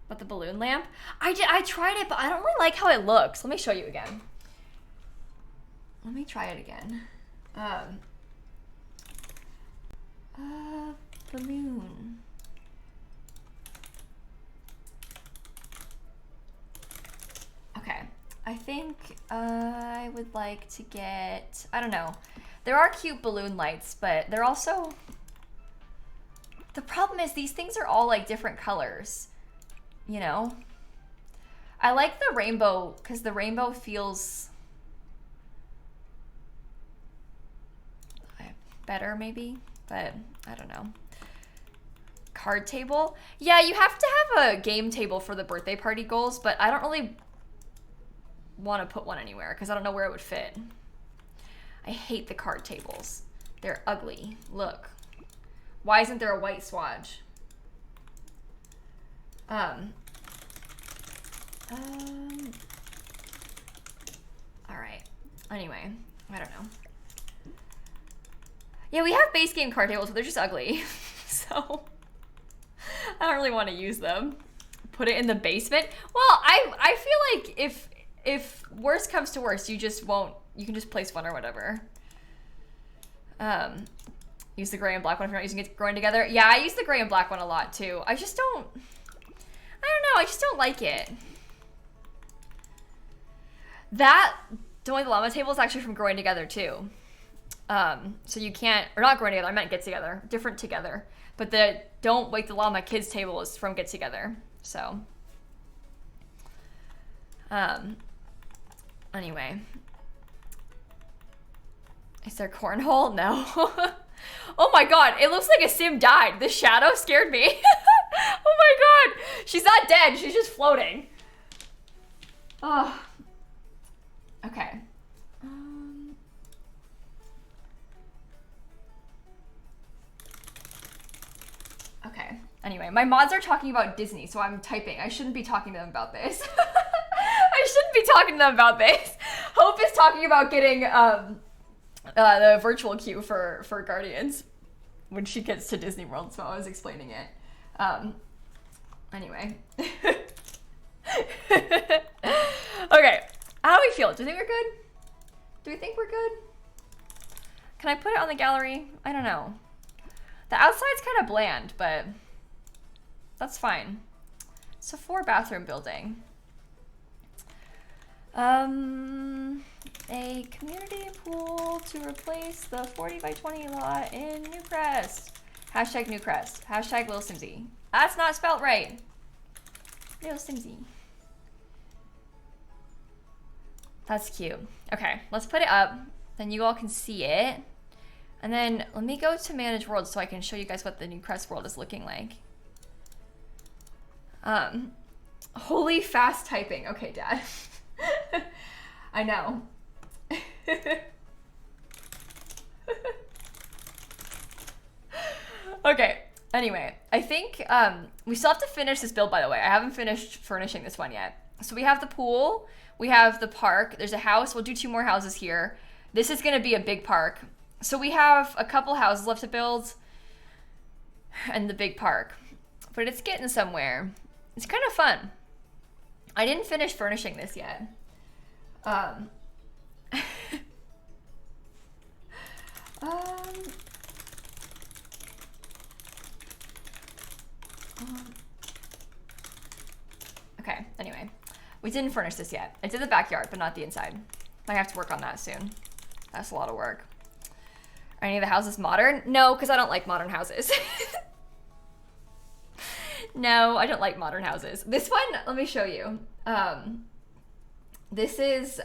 About the balloon lamp? I tried it, but I don't really like how it looks. Let me show you again. Let me try it again. Balloon. Okay, I think I would like to get, I don't know. There are cute balloon lights, but they're also, the problem is these things are all like different colors, you know? I like the rainbow because the rainbow feels better maybe, but I don't know. Card table? Yeah, you have to have a game table for the birthday party goals, but I don't really want to put one anywhere because I don't know where it would fit. I hate the card tables. They're ugly. Look. Why isn't there a white swatch? All right. Anyway, I don't know. Yeah, we have base game card tables, but they're just ugly. So I don't really want to use them. Put it in the basement. Well, I feel like if worst comes to worst, you can just place one or whatever. Use the gray and black one if you're not using it growing together. Yeah, I use the gray and black one a lot too. I don't know, I just don't like it. That Don't Wait the Llama table is actually from Growing Together too. So you can't, or not Growing Together, I meant Get Together, different Together. But the Don't Wake the Llama kids table is from Get Together, so. Anyway. Is there cornhole? No. Oh my god, it looks like a sim died. The shadow scared me. Oh She's not dead, she's just floating. Oh. Okay. Okay. Anyway, my mods are talking about Disney, so I'm typing. I shouldn't be talking to them about this. I shouldn't be talking to them about this. Hope is talking about getting the virtual queue for Guardians when she gets to Disney World, so I was explaining it. Anyway. Okay. How do we feel? Do you think we're good? Do we think we're good? Can I put it on the gallery? I don't know. The outside's kind of bland, but that's fine. It's a 4-bathroom building. A community pool to replace the 40 by 20 lot in Newcrest. Hashtag Newcrest. Hashtag lilsimsie. That's not spelled right. Lilsimsie. That's cute. Okay, let's put it up. Then you all can see it. And then let me go to manage world so I can show you guys what the Newcrest world is looking like. Holy fast typing. Okay, Dad. I know. Okay, anyway, I think we still have to finish this build, by the way. I haven't finished furnishing this one yet. So we have the pool, we have the park, there's a house, we'll do 2 more houses here. This is gonna be a big park. So we have a couple houses left to build and the big park, but it's getting somewhere. It's kind of fun. I didn't finish furnishing this yet. Okay, anyway, we didn't furnish this yet. I did the backyard, but not the inside. I have to work on that soon. That's a lot of work. Are any of the houses modern? No, because I don't like modern houses. No, I don't like modern houses. This one, let me show you. This is,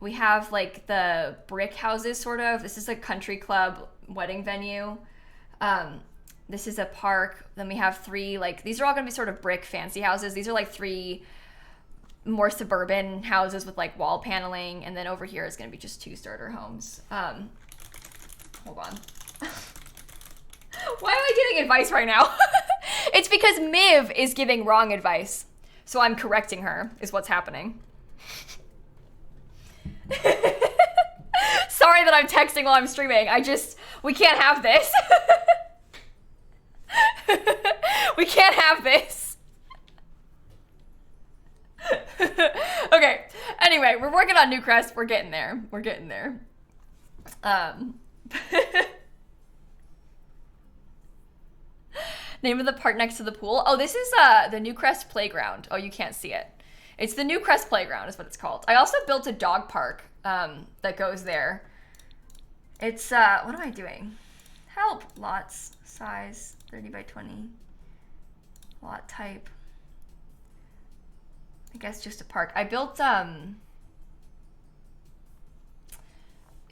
we have like the brick houses, sort of. This is a country club wedding venue. This is a park. Then we have 3, like, these are all gonna be sort of brick fancy houses. These are like 3 more suburban houses with like wall paneling. And then over here is gonna be just 2 starter homes. Hold on. Why am I giving advice right now? It's because Miv is giving wrong advice. So I'm correcting her, is what's happening. Sorry that I'm texting while I'm streaming. We can't have this. We can't have this. Okay, anyway, we're working on Newcrest. We're getting there. We're getting there. Name of the park next to the pool. Oh, this is the Newcrest playground. Oh, you can't see it. It's the Newcrest playground is what it's called. I also built a dog park that goes there. It's, what am I doing? Help. Lots, size, 30 by 20. Lot type. I guess just a park. I built,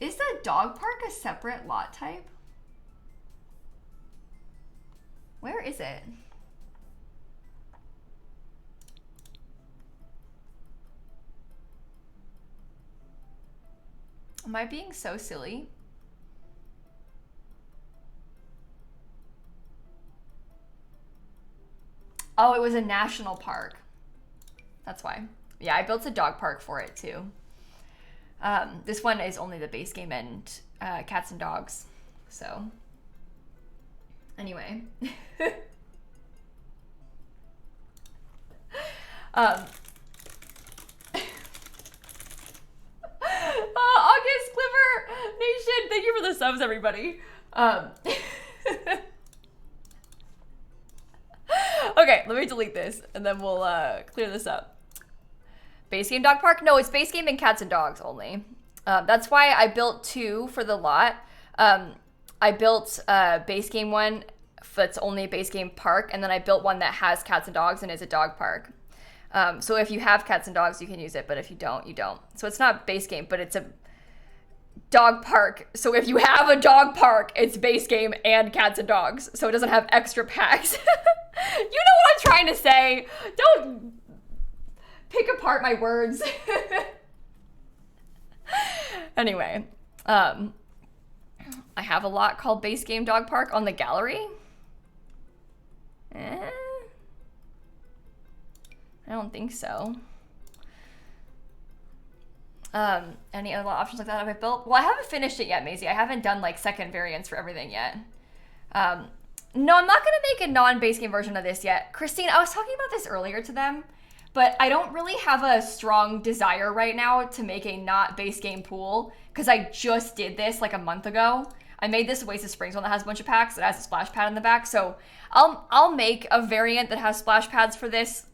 is the dog park a separate lot type? Where is it? Am I being so silly? Oh, it was a national park. That's why. Yeah, I built a dog park for it too. This one is only the base game and cats and dogs. So, anyway. August Clipper Nation, thank you for the subs, everybody. Okay, let me delete this and then we'll clear this up. Base game dog park? No, it's base game and cats and dogs only. That's why I built 2 for the lot. I built a base game one that's only a base game park, and then I built one that has cats and dogs and is a dog park. So if you have cats and dogs, you can use it, but if you don't, you don't. So it's not base game, but it's a dog park. So if you have a dog park, it's base game and cats and dogs. So it doesn't have extra packs. You know what I'm trying to say. Don't pick apart my words. Anyway, I have a lot called Base Game Dog Park on the gallery. I don't think so. Any other options like that have I built? Well, I haven't finished it yet, Maisie. I haven't done like second variants for everything yet. No, I'm not gonna make a non-base game version of this yet. Christine, I was talking about this earlier to them, but I don't really have a strong desire right now to make a not base game pool because I just did this like a month ago. I made this Oasis Springs one that has a bunch of packs. It has a splash pad in the back, so I'll make a variant that has splash pads for this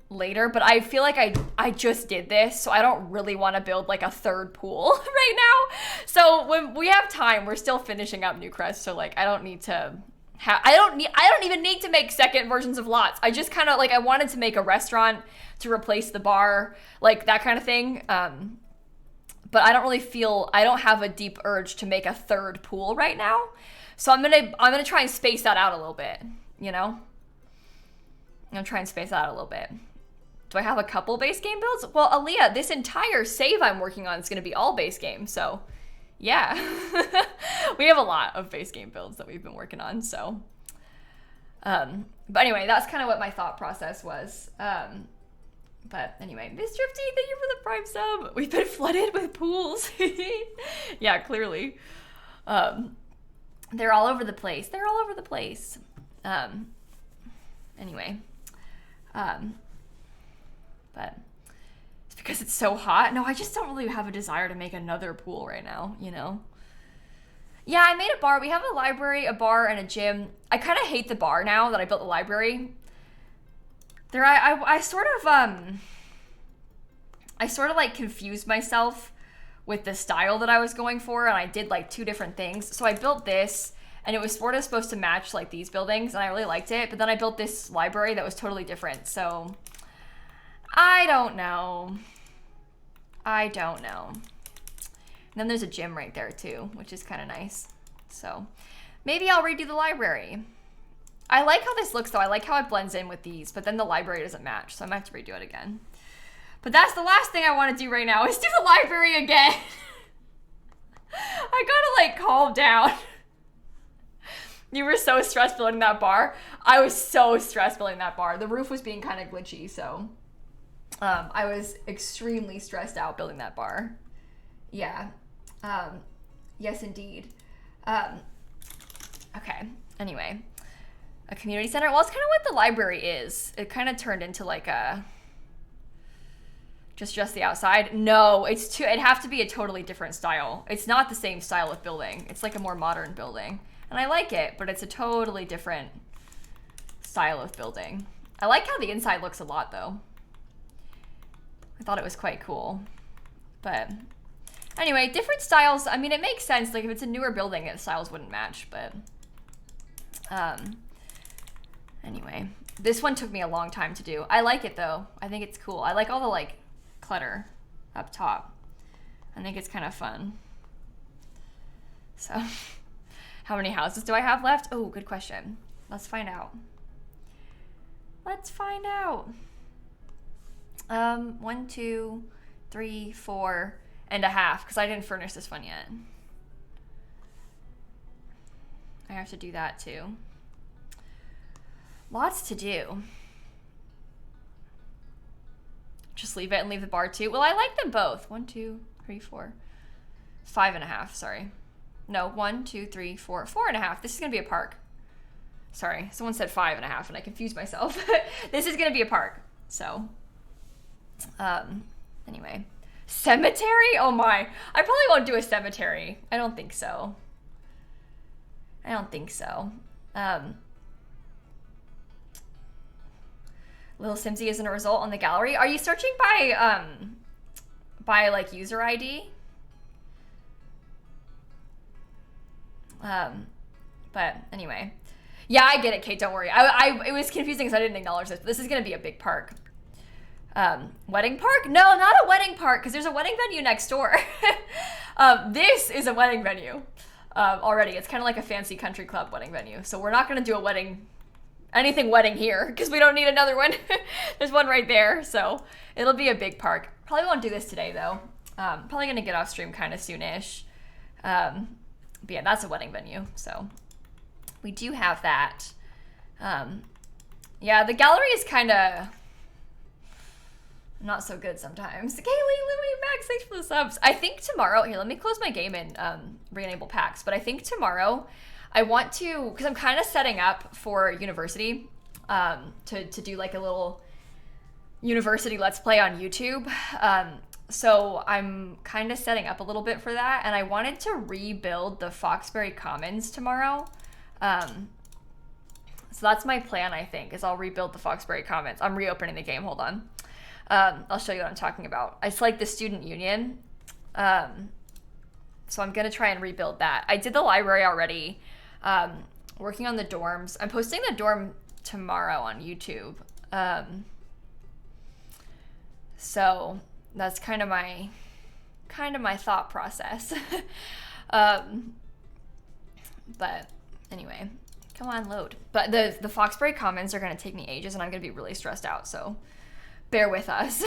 later, but I feel like I just did this, so I don't really want to build like a third pool right now. So when we have time, we're still finishing up Newcrest, so like I don't need to I don't even need to make second versions of lots. I just kind of like I wanted to make a restaurant to replace the bar, like that kind of thing. But I don't really feel, I don't have a deep urge to make a third pool right now. So I'm gonna try and space that out a little bit, you know? I'm gonna try and space that out a little bit. Do I have a couple base game builds? Well, Aaliyah, this entire save I'm working on is gonna be all base game, so yeah. We have a lot of base game builds that we've been working on, so. But anyway, that's kind of what my thought process was. But anyway, Miss Drifty, thank you for the Prime sub. We've been flooded with pools. Yeah, clearly. They're all over the place. They're all over the place. Anyway. But it's because it's so hot. No, I just don't really have a desire to make another pool right now, you know? Yeah, I made a bar. We have a library, a bar, and a gym. I kind of hate the bar now that I built the library. I sort of like confused myself with the style that I was going for, and I did like two different things. So I built this, and it was sort of supposed to match like these buildings, and I really liked it. But then I built this library that was totally different. So I don't know. And then there's a gym right there too, which is kind of nice. So maybe I'll redo the library. I like how this looks though. I like how it blends in with these, but then the library doesn't match, so I might have to redo it again. But that's the last thing I want to do right now is do the library again. I gotta like calm down. You were so stressed building that bar. I was so stressed building that bar. The roof was being kind of glitchy, so I was extremely stressed out building that bar. Yeah. Yes, indeed. Okay. Anyway. A community center? Well, it's kind of what the library is. It kind of turned into like a... Just the outside? No, it'd have to be a totally different style. It's not the same style of building. It's like a more modern building. And I like it, but it's a totally different style of building. I like how the inside looks a lot, though. I thought it was quite cool. But anyway, different styles. I mean, it makes sense. Like, if it's a newer building, the styles wouldn't match, but... Anyway, this one took me a long time to do. I like it, though. I think it's cool. I like all the, like, clutter up top. I think it's kind of fun. So, how many houses do I have left? Oh, good question. Let's find out. Let's find out. 1, 2, 3, 4 and a half, because I didn't furnish this one yet. I have to do that too. Lots to do. Just leave it and leave the bar too. Well, I like them both. 1, 2, 3, 4. 5 and a half, sorry. No, 1, 2, 3, 4. 4 and a half. This is gonna be a park. Sorry, someone said 5 and a half and I confused myself. This is gonna be a park, so. Anyway. Cemetery? Oh my. I probably won't do a cemetery. I don't think so. lilsimsie isn't a result on the gallery. Are you searching by like user ID? But anyway. Yeah, I get it, Kate, don't worry. It was confusing because I didn't acknowledge this, but this is gonna be a big park. Wedding park? No, not a wedding park, because there's a wedding venue next door. This is a wedding venue already. It's kind of like a fancy country club wedding venue. So we're not gonna do a wedding anything wedding here because we don't need another one. There's one right there, so it'll be a big park. Probably won't do this today though. Probably gonna get off stream kind of soonish. But yeah, that's a wedding venue, so we do have that. Yeah, the gallery is kind of not so good sometimes. Kaylee, Louie, Max, thanks for the subs. I think tomorrow, here, let me close my game and re-enable packs. But I think tomorrow I want to, because I'm kind of setting up for university to do like a little university Let's Play on YouTube. So I'm kind of setting up a little bit for that. And I wanted to rebuild the Foxbury Commons tomorrow. So that's my plan, I think, is I'll rebuild the Foxbury Commons. I'm reopening the game, hold on. I'll show you what I'm talking about. It's like the student union. So I'm gonna try and rebuild that. I did the library already. Working on the dorms. I'm posting the dorm tomorrow on YouTube. So that's kind of my thought process. But anyway, come on, load. But the Foxbury Commons are gonna take me ages and I'm gonna be really stressed out, so bear with us.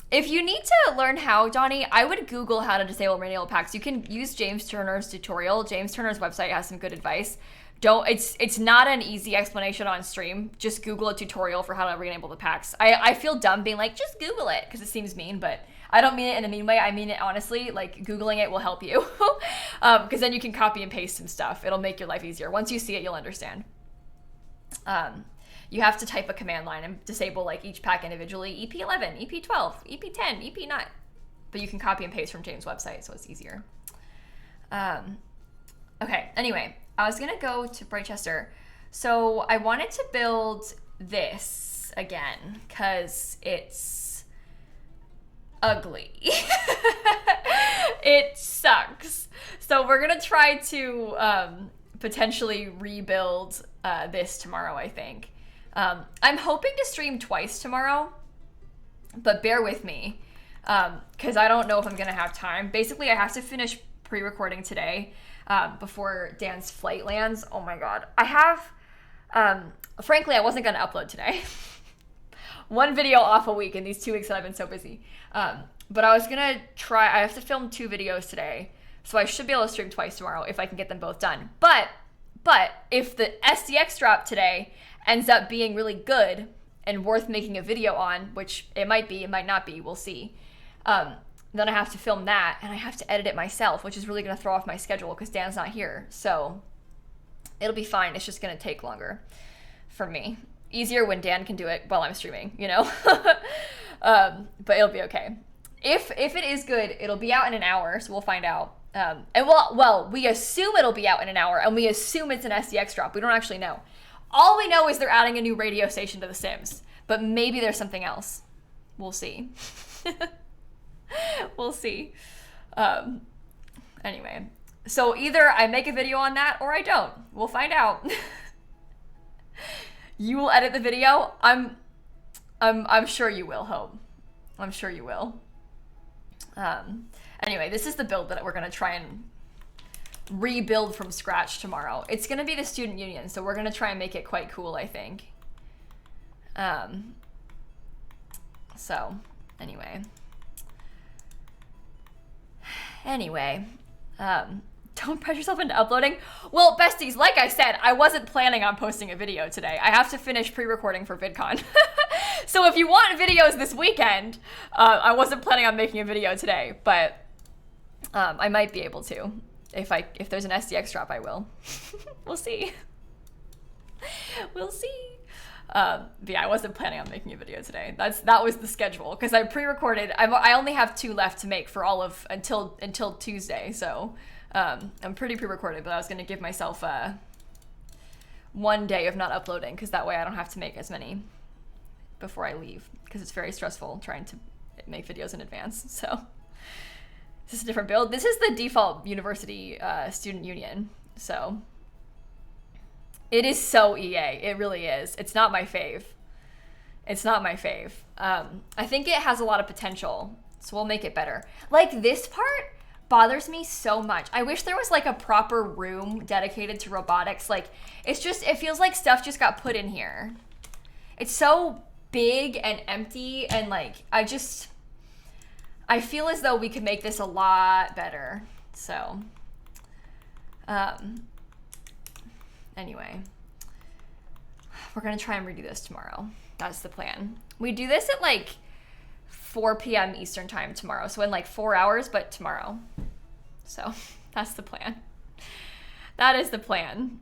If you need to learn how, Donnie, I would Google how to disable renewal packs. You can use James Turner's tutorial. James Turner's website has some good advice. It's not an easy explanation on stream. Just Google a tutorial for how to re-enable the packs. I feel dumb being like, just Google it, because it seems mean, but I don't mean it in a mean way. I mean it honestly. Like, Googling it will help you. Because then you can copy and paste some stuff. It'll make your life easier. Once you see it, you'll understand. You have to type a command line and disable like each pack individually, EP11, EP12, EP10, EP9. But you can copy and paste from James' website, so it's easier. Okay, anyway, I was gonna go to Brightchester. So I wanted to build this again, because it's ugly. It sucks. So we're gonna try to potentially rebuild this tomorrow, I think. I'm hoping to stream twice tomorrow, but bear with me, because I don't know if I'm gonna have time. Basically, I have to finish pre-recording today before Dan's flight lands. Oh my god. I have, frankly, I wasn't gonna upload today. One video off a week in these 2 weeks that I've been so busy. But I was gonna try, I have to film 2 videos today, so I should be able to stream twice tomorrow if I can get them both done. But if the SDX drop today ends up being really good and worth making a video on, which it might be, it might not be, we'll see. Then I have to film that and I have to edit it myself, which is really gonna throw off my schedule because Dan's not here. So it'll be fine. It's just gonna take longer for me. Easier when Dan can do it while I'm streaming, you know? But it'll be okay. If it is good, it'll be out in an hour, so we'll find out. And we assume it'll be out in an hour, and we assume it's an SDX drop. We don't actually know. All we know is they're adding a new radio station to The Sims, but maybe there's something else. We'll see. We'll see. Anyway, so either I make a video on that or I don't. We'll find out. You will edit the video. I'm sure you will, Hope. I'm sure you will. Anyway, this is the build that we're gonna try and rebuild from scratch tomorrow. It's gonna be the student union, so we're gonna try and make it quite cool, I think. So anyway, don't pressure yourself into uploading. Well, besties, like I said, I wasn't planning on posting a video today. I have to finish pre-recording for VidCon. So if you want videos this weekend, I wasn't planning on making a video today, but I might be able to. If there's an SDX drop, I will. We'll see. We'll see. But yeah, I wasn't planning on making a video today. That was the schedule, because I pre-recorded. I only have 2 left to make for all of until Tuesday, so I'm pretty pre-recorded. But I was gonna give myself 1 day of not uploading, because that way I don't have to make as many before I leave, because it's very stressful trying to make videos in advance. So this is a different build. This is the default university student union, so it is so EA. It really is. It's not my fave. It's not my fave. I think it has a lot of potential, so we'll make it better. Like this part, bothers me so much. I wish there was like a proper room dedicated to robotics. Like, it's just, it feels like stuff just got put in here. It's so big and empty, and like, I feel as though we could make this a lot better. So, anyway, we're gonna try and redo this tomorrow. That's the plan. We do this at like 4 p.m. Eastern time tomorrow. So in like 4 hours, but tomorrow. So that's the plan. That is the plan.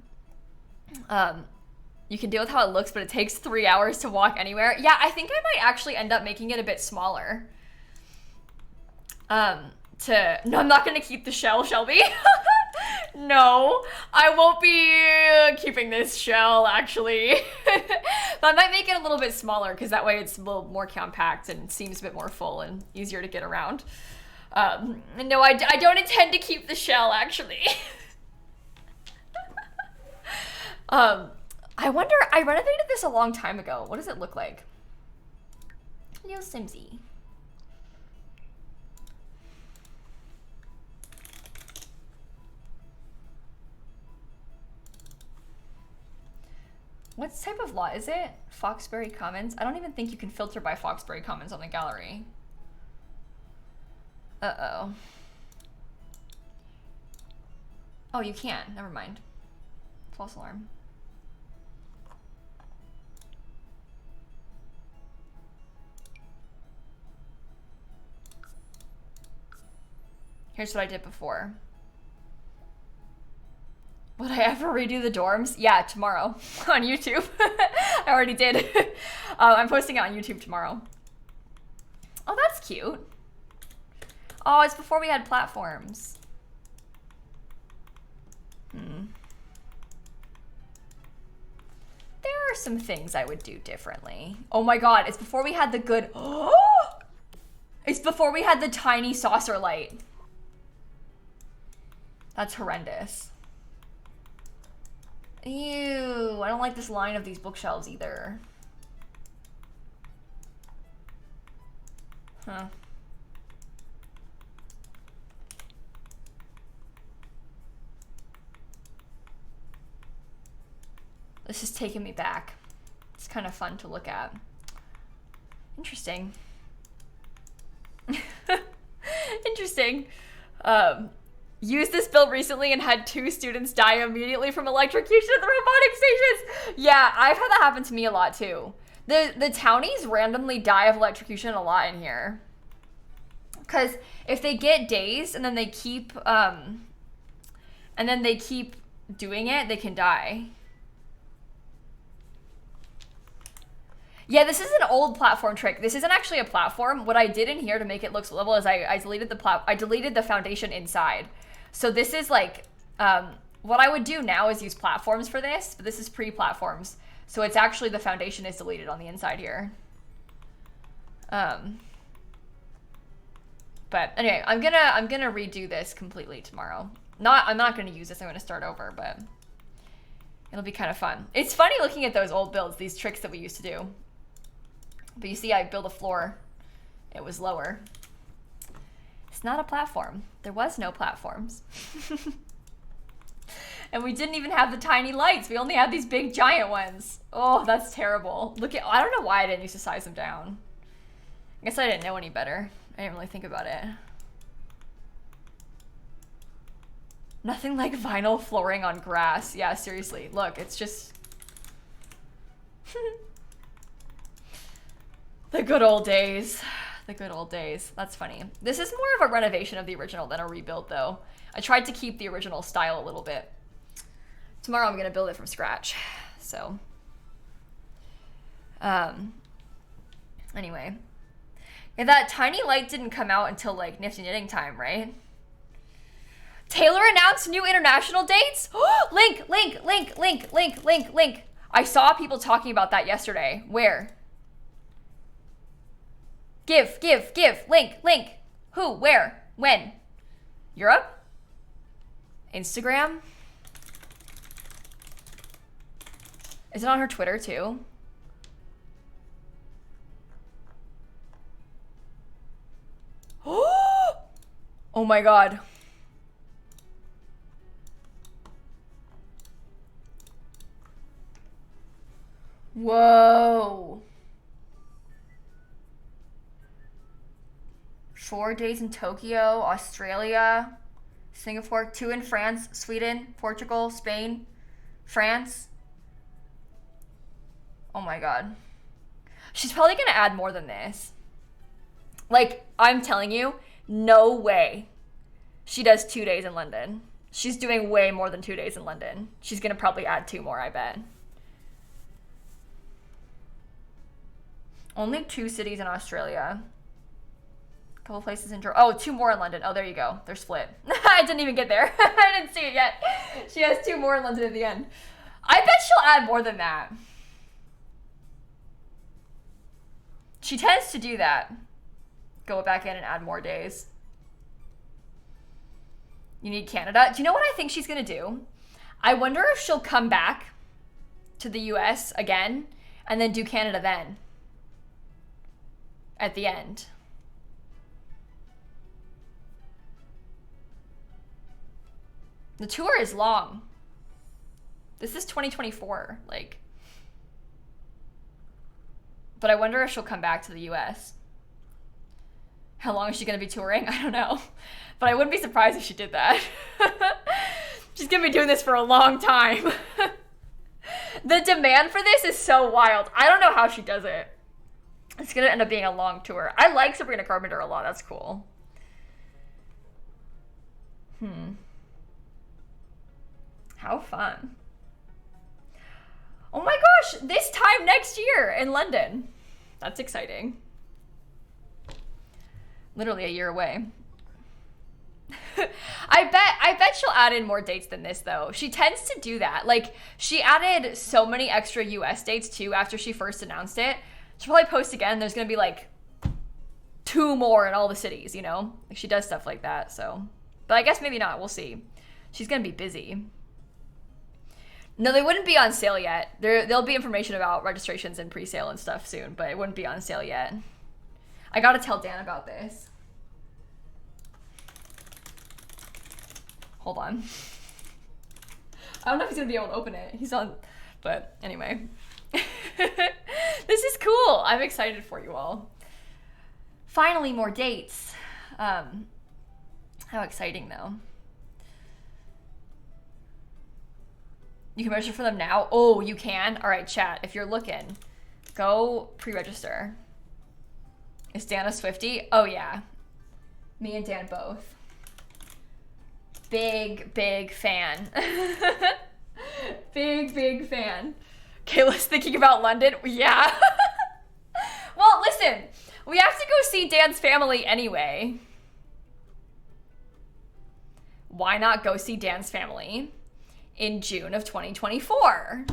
You can deal with how it looks, but it takes 3 hours to walk anywhere. Yeah, I think I might actually end up making it a bit smaller. No, I'm not gonna keep the shell, Shelby. No, I won't be keeping this shell, actually. But I might make it a little bit smaller, because that way it's a little more compact and seems a bit more full and easier to get around. No, I don't intend to keep the shell, actually. I wonder, I renovated this a long time ago. What does it look like? lilsimsie. What type of law is it? Foxberry comments? I don't even think you can filter by Foxberry comments on the gallery. Uh-oh. Oh, you can. Never mind. False alarm. Here's what I did before. Would I ever redo the dorms? Yeah, tomorrow on YouTube. I already did. I'm posting it on YouTube tomorrow. Oh, that's cute. Oh, it's before we had platforms. There are some things I would do differently. Oh my god, it's before we had the good... It's before we had the tiny saucer light. That's horrendous. Ew, I don't like this line of these bookshelves either. Huh. This is taking me back. It's kind of fun to look at. Interesting. Interesting. Used this build recently and had 2 students die immediately from electrocution at the robotic stations. Yeah, I've had that happen to me a lot too. The townies randomly die of electrocution a lot in here. Because if they get dazed and then they keep doing it, they can die. Yeah, this is an old platform trick. This isn't actually a platform. What I did in here to make it look livable is I deleted the foundation inside. So this is like, what I would do now is use platforms for this, but this is pre-platforms. So it's actually the foundation is deleted on the inside here. But anyway, I'm gonna redo this completely tomorrow. I'm not gonna use this. I'm gonna start over, but it'll be kind of fun. It's funny looking at those old builds, these tricks that we used to do. But you see, I built a floor. It was lower. It's not a platform. There was no platforms. And we didn't even have the tiny lights. We only had these big giant ones. Oh, that's terrible. Look at, I don't know why I didn't used to size them down. I guess I didn't know any better. I didn't really think about it. Nothing like vinyl flooring on grass. Yeah, seriously. Look, it's just... The good old days. The good old days. That's funny. This is more of a renovation of the original than a rebuild, though. I tried to keep the original style a little bit. Tomorrow I'm gonna build it from scratch. So, anyway. Yeah, that tiny light didn't come out until like Nifty Knitting time, right? Taylor announced new international dates? Link. I saw people talking about that yesterday. Where? Give. Link. Who? Where? When? Europe? Instagram? Is it on her Twitter too? Oh my god. Whoa. 4 days in Tokyo, Australia, Singapore, 2 in France, Sweden, Portugal, Spain, France. Oh my god. She's probably gonna add more than this. Like, I'm telling you, no way she does 2 days in London. She's doing way more than 2 days in London. She's gonna probably add 2 more, I bet. Only 2 cities in Australia. A couple places in Georgia. Oh, 2 more in London. Oh, there you go. They're split. I didn't even get there. I didn't see it yet. She has 2 more in London at the end. I bet she'll add more than that. She tends to do that. Go back in and add more days. You need Canada. Do you know what I think she's going to do? I wonder if she'll come back to the US again and then do Canada then. At the end. The tour is long. This is 2024, like. But I wonder if she'll come back to the US. How long is she gonna be touring? I don't know. But I wouldn't be surprised if she did that. She's gonna be doing this for a long time. The demand for this is so wild. I don't know how she does it. It's gonna end up being a long tour. I like Sabrina Carpenter a lot. That's cool. How fun. Oh my gosh, this time next year in London. That's exciting. Literally a year away. I bet she'll add in more dates than this though. She tends to do that. Like, she added so many extra US dates too after she first announced it. She'll probably post again. There's gonna be like 2 more in all the cities, you know? Like, she does stuff like that, so. But I guess maybe not, we'll see. She's gonna be busy. No, they wouldn't be on sale yet. There'll be information about registrations and pre-sale and stuff soon, but it wouldn't be on sale yet. I gotta tell Dan about this. Hold on. I don't know if he's gonna be able to open it. He's on, but anyway. This is cool. I'm excited for you all. Finally, more dates. How exciting though. You can register for them now. Oh, you can? All right, chat. If you're looking, go pre-register. Is Dan a Swiftie? Oh yeah. Me and Dan both. Big, big fan. Big fan. Kayla's thinking about London. Yeah. Well, listen. We have to go see Dan's family anyway. Why not go see Dan's family in June of 2024?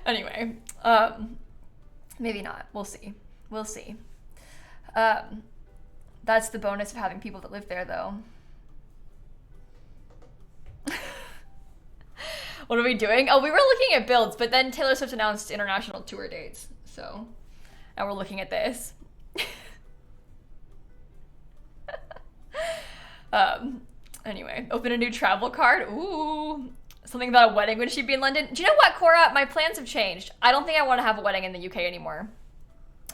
Anyway, maybe not. We'll see. We'll see. That's the bonus of having people that live there, though. What are we doing? Oh, we were looking at builds, but then Taylor Swift announced international tour dates. So now we're looking at this. Anyway, open a new travel card. Ooh. Something about a wedding. Would she be in London? Do you know what, Cora? My plans have changed. I don't think I want to have a wedding in the UK anymore.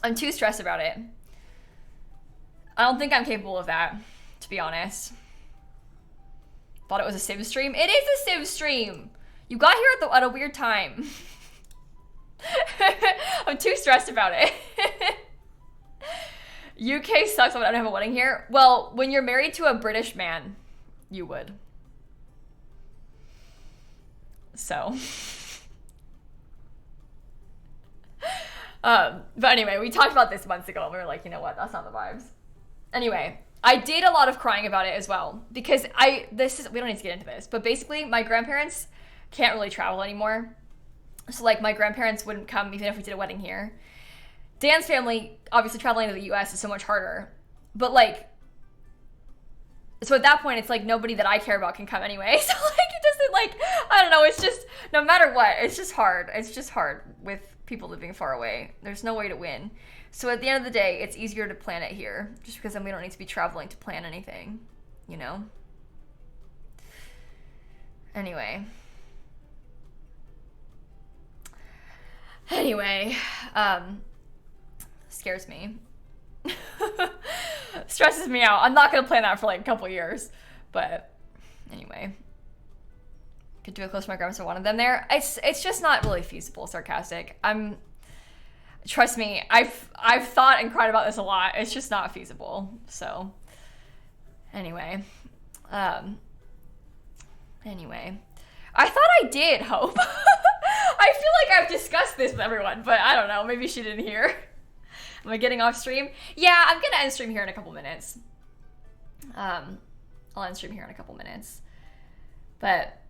I'm too stressed about it. I don't think I'm capable of that, to be honest. Thought it was a Civ stream. It is a Civ stream. You got here at a weird time. I'm too stressed about it. UK sucks when I don't have a wedding here. Well, when you're married to a British man, you would. So. But anyway, we talked about this months ago and we were like, you know what, that's not the vibes. Anyway, I did a lot of crying about it as well because we don't need to get into this, but basically my grandparents can't really travel anymore. So like my grandparents wouldn't come even if we did a wedding here. Dan's family, obviously traveling to the US is so much harder, but like, so at that point it's like nobody that I care about can come anyway. So like it doesn't like, I don't know, it's just, no matter what, it's just hard. It's just hard with people living far away. There's no way to win. So at the end of the day, it's easier to plan it here just because then we don't need to be traveling to plan anything, you know? Anyway, scares me. Stresses me out. I'm not gonna plan that for like a couple years, but anyway. Could do it close to my grandma's for one of them there. It's just not really feasible. Sarcastic. Trust me, I've thought and cried about this a lot. It's just not feasible. So anyway, I thought I did hope. I feel like I've discussed this with everyone, but I don't know. Maybe she didn't hear. Am I getting off stream? Yeah, I'm gonna end stream here in a couple minutes. I'll end stream here in a couple minutes. But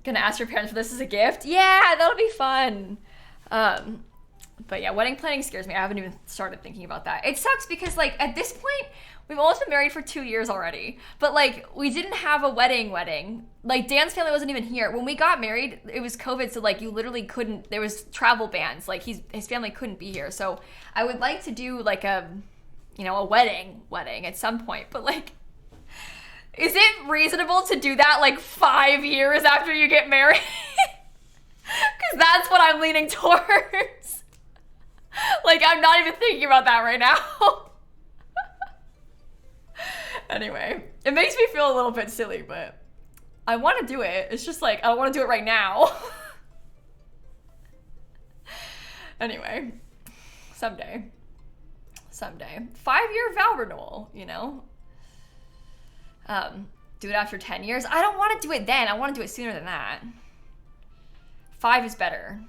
gonna ask your parents for this as a gift? Yeah, that'll be fun. But yeah, wedding planning scares me. I haven't even started thinking about that. It sucks because like at this point, we've almost been married for 2 years already. But like we didn't have a wedding. Like Dan's family wasn't even here. When we got married, it was COVID, so like you literally couldn't, there was travel bans. Like his family couldn't be here. So I would like to do like a wedding at some point. But like, is it reasonable to do that like 5 years after you get married? Because that's what I'm leaning towards. Like, I'm not even thinking about that right now. Anyway, it makes me feel a little bit silly, but I want to do it. It's just like, I don't want to do it right now. Anyway, someday. 5-year vow renewal, you know? Do it after 10 years. I don't want to do it then. I want to do it sooner than that. 5 is better.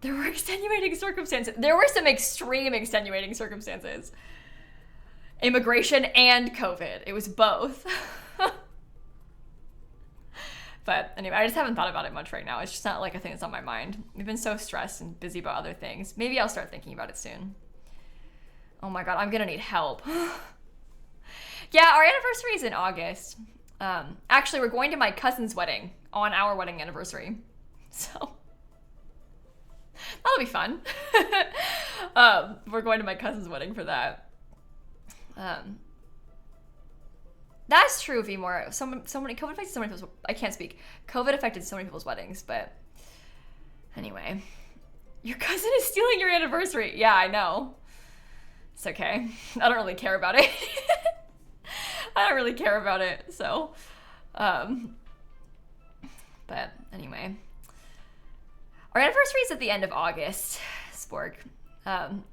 There were extenuating circumstances. There were some extreme extenuating circumstances. Immigration and COVID. It was both. But anyway, I just haven't thought about it much right now. It's just not like a thing that's on my mind. We've been so stressed and busy about other things. Maybe I'll start thinking about it soon. Oh my God, I'm gonna need help. Yeah, our anniversary is in August. Actually, we're going to my cousin's wedding on our wedding anniversary. So that'll be fun. We're going to my cousin's wedding for that. That's true, VMore. So many COVID affected so many people's. I can't speak. COVID affected so many people's weddings, but anyway, your cousin is stealing your anniversary. Yeah, I know. It's okay. I don't really care about it. I don't really care about it. So, but anyway, our anniversary is at the end of August. Spork.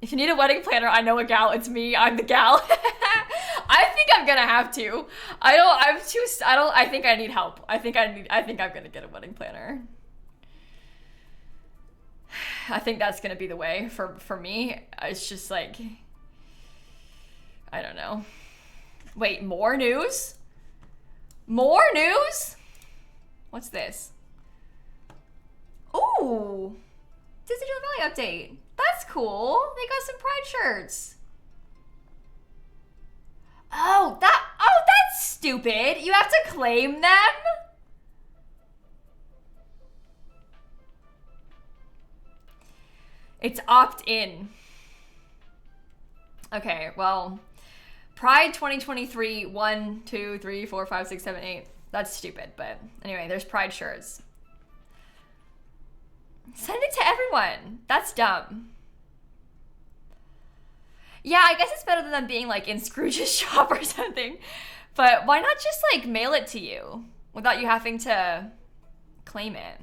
If you need a wedding planner, I know a gal. It's me. I'm the gal. I think I'm gonna have to. I think I need help. I think I'm gonna get a wedding planner. I think that's gonna be the way for me. It's just like, I don't know. Wait, more news? More news? What's this? Ooh, Digital Valley update. That's cool. They got some Pride shirts. Oh, that's stupid. You have to claim them? It's opt-in. Okay, well, Pride 2023, 1, 2, 3, 4, 5, 6, 7, 8. That's stupid, but anyway, there's Pride shirts. Send it to everyone. That's dumb. Yeah, I guess it's better than them being like in Scrooge's shop or something. But why not just like mail it to you without you having to claim it?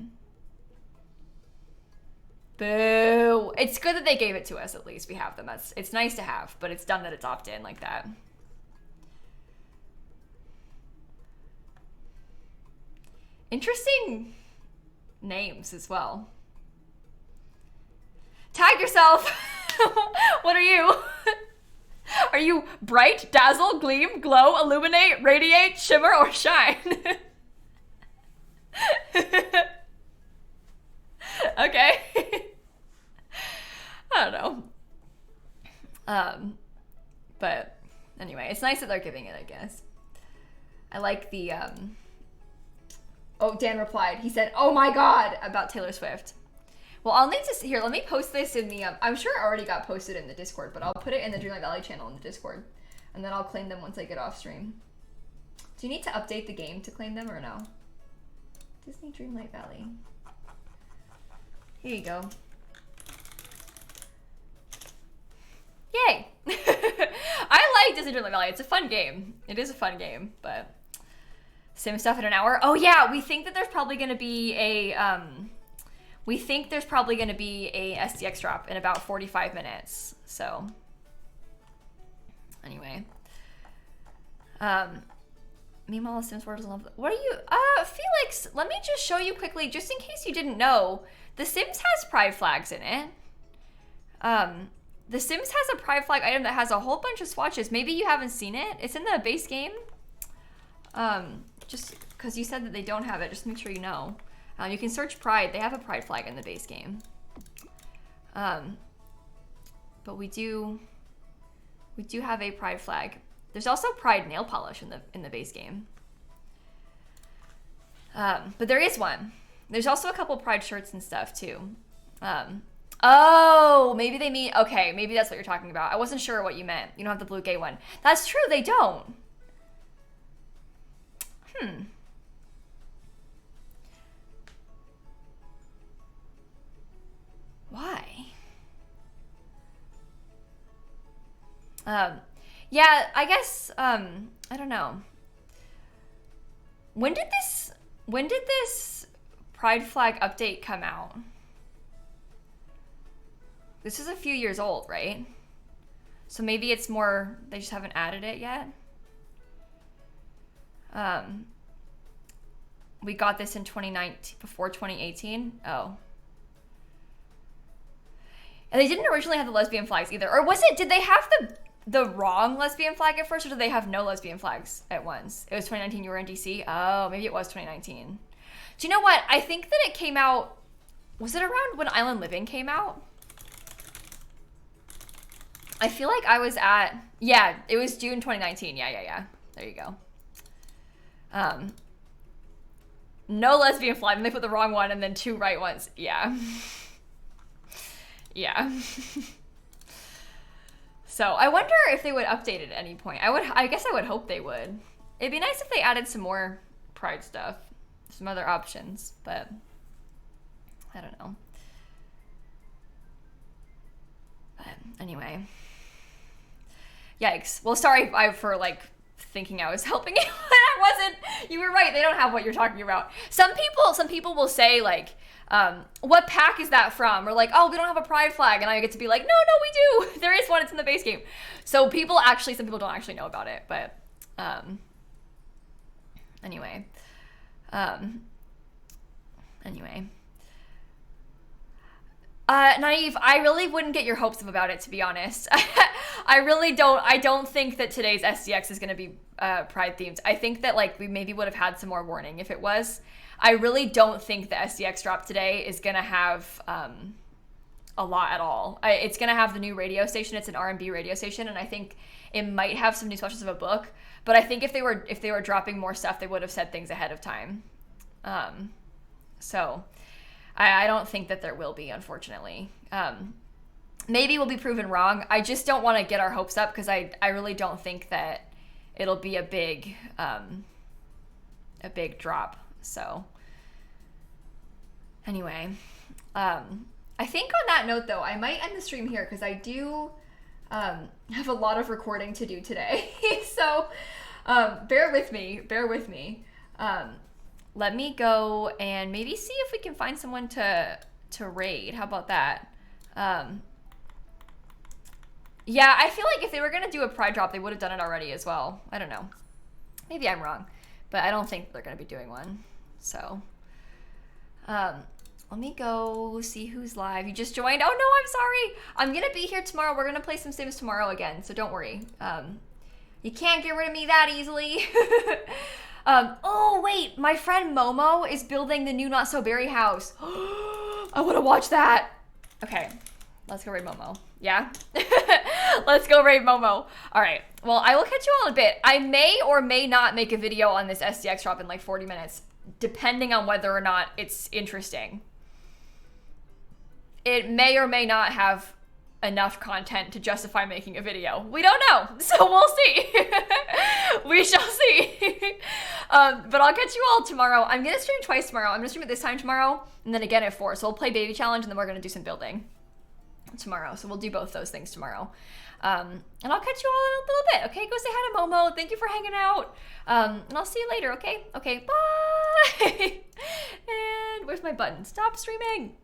Boo. It's good that they gave it to us, at least. We have them. It's nice to have, but it's dumb that it's opt-in like that. Interesting names as well. Tag yourself. What are you? Are you bright, dazzle, gleam, glow, illuminate, radiate, shimmer, or shine? Okay. I don't know. But anyway, it's nice that they're giving it, I guess. I like the, Oh, Dan replied. He said, "Oh my God," about Taylor Swift. Well, I'll need to, here, let me post this in the, I'm sure it already got posted in the Discord, but I'll put it in the Dreamlight Valley channel in the Discord, and then I'll claim them once I get off stream. Do you need to update the game to claim them or no? Disney Dreamlight Valley. Here you go. Yay! I like Disney Dreamlight Valley. It's a fun game. It is a fun game, but sim stuff in an hour. Oh yeah, we think that there's probably going to be a SDX drop in about 45 minutes. So anyway, meanwhile, Sims 4 doesn't love. What are you, Felix? Let me just show you quickly, just in case you didn't know. The Sims has pride flags in it. The Sims has a pride flag item that has a whole bunch of swatches. Maybe you haven't seen it. It's in the base game. Just because you said that they don't have it, just make sure you know. You can search pride. They have a pride flag in the base game. But we do have a pride flag. There's also pride nail polish in the base game. But there is one. There's also a couple pride shirts and stuff too. Oh, maybe they mean, okay, maybe that's what you're talking about. I wasn't sure what you meant. You don't have the blue gay one. That's true, they don't. Why? Yeah, I guess, I don't know. When did this pride flag update come out? This is a few years old, right? So maybe it's more, they just haven't added it yet. We got this in 2019, before 2018. Oh. And they didn't originally have the lesbian flags either. Or was it, did they have the wrong lesbian flag at first, or did they have no lesbian flags at once? It was 2019, you were in DC? Oh, maybe it was 2019. Do you know what? I think that it came out, was it around when Island Living came out? I feel like I was at, yeah, it was June 2019. Yeah. There you go. No lesbian flag, and they put the wrong one and then two right ones. Yeah. Yeah. So I wonder if they would update it at any point. I guess I would hope they would. It'd be nice if they added some more pride stuff, some other options, but I don't know. But anyway. Yikes. Well, sorry for like thinking I was helping you, but I wasn't. You were right. They don't have what you're talking about. Some people will say like, what pack is that from? Or like, oh, we don't have a pride flag. And I get to be like, no, we do. There is one. It's in the base game. So some people don't actually know about it. But anyway. Naive, I really wouldn't get your hopes up about it, to be honest. I don't think that today's SDX is going to be pride themed. I think that like we maybe would have had some more warning if it was. I really don't think the SDX drop today is going to have a lot at all. It's going to have the new radio station. It's an R&B radio station, and I think it might have some new specials of a book. But I think if they were dropping more stuff, they would have said things ahead of time. So I don't think that there will be, unfortunately. Maybe we'll be proven wrong. I just don't want to get our hopes up because I really don't think that it'll be a big drop. So anyway, I think on that note though, I might end the stream here because I do have a lot of recording to do today. So bear with me. Let me go and maybe see if we can find someone to raid. How about that? Yeah, I feel like if they were going to do a pride drop, they would have done it already as well. I don't know. Maybe I'm wrong, but I don't think they're going to be doing one. So let me go see who's live. You just joined? Oh, no, I'm sorry. I'm going to be here tomorrow. We're going to play some Sims tomorrow again, so don't worry. You can't get rid of me that easily. Oh, wait, my friend Momo is building the new Not So Berry house. I want to watch that. Okay, let's go raid Momo. Yeah? Let's go raid Momo. All right, well, I will catch you all in a bit. I may or may not make a video on this SDX drop in like 40 minutes, depending on whether or not it's interesting. It may or may not have enough content to justify making a video. We don't know, so we'll see. We shall see. But I'll catch you all tomorrow. I'm gonna stream twice tomorrow. I'm gonna stream at this time tomorrow, and then again at 4. So we'll play baby challenge, and then we're gonna do some building tomorrow. So we'll do both those things tomorrow. And I'll catch you all in a little bit. Okay, go say hi to Momo. Thank you for hanging out. And I'll see you later. Okay. Okay. Bye. And where's my button? Stop streaming.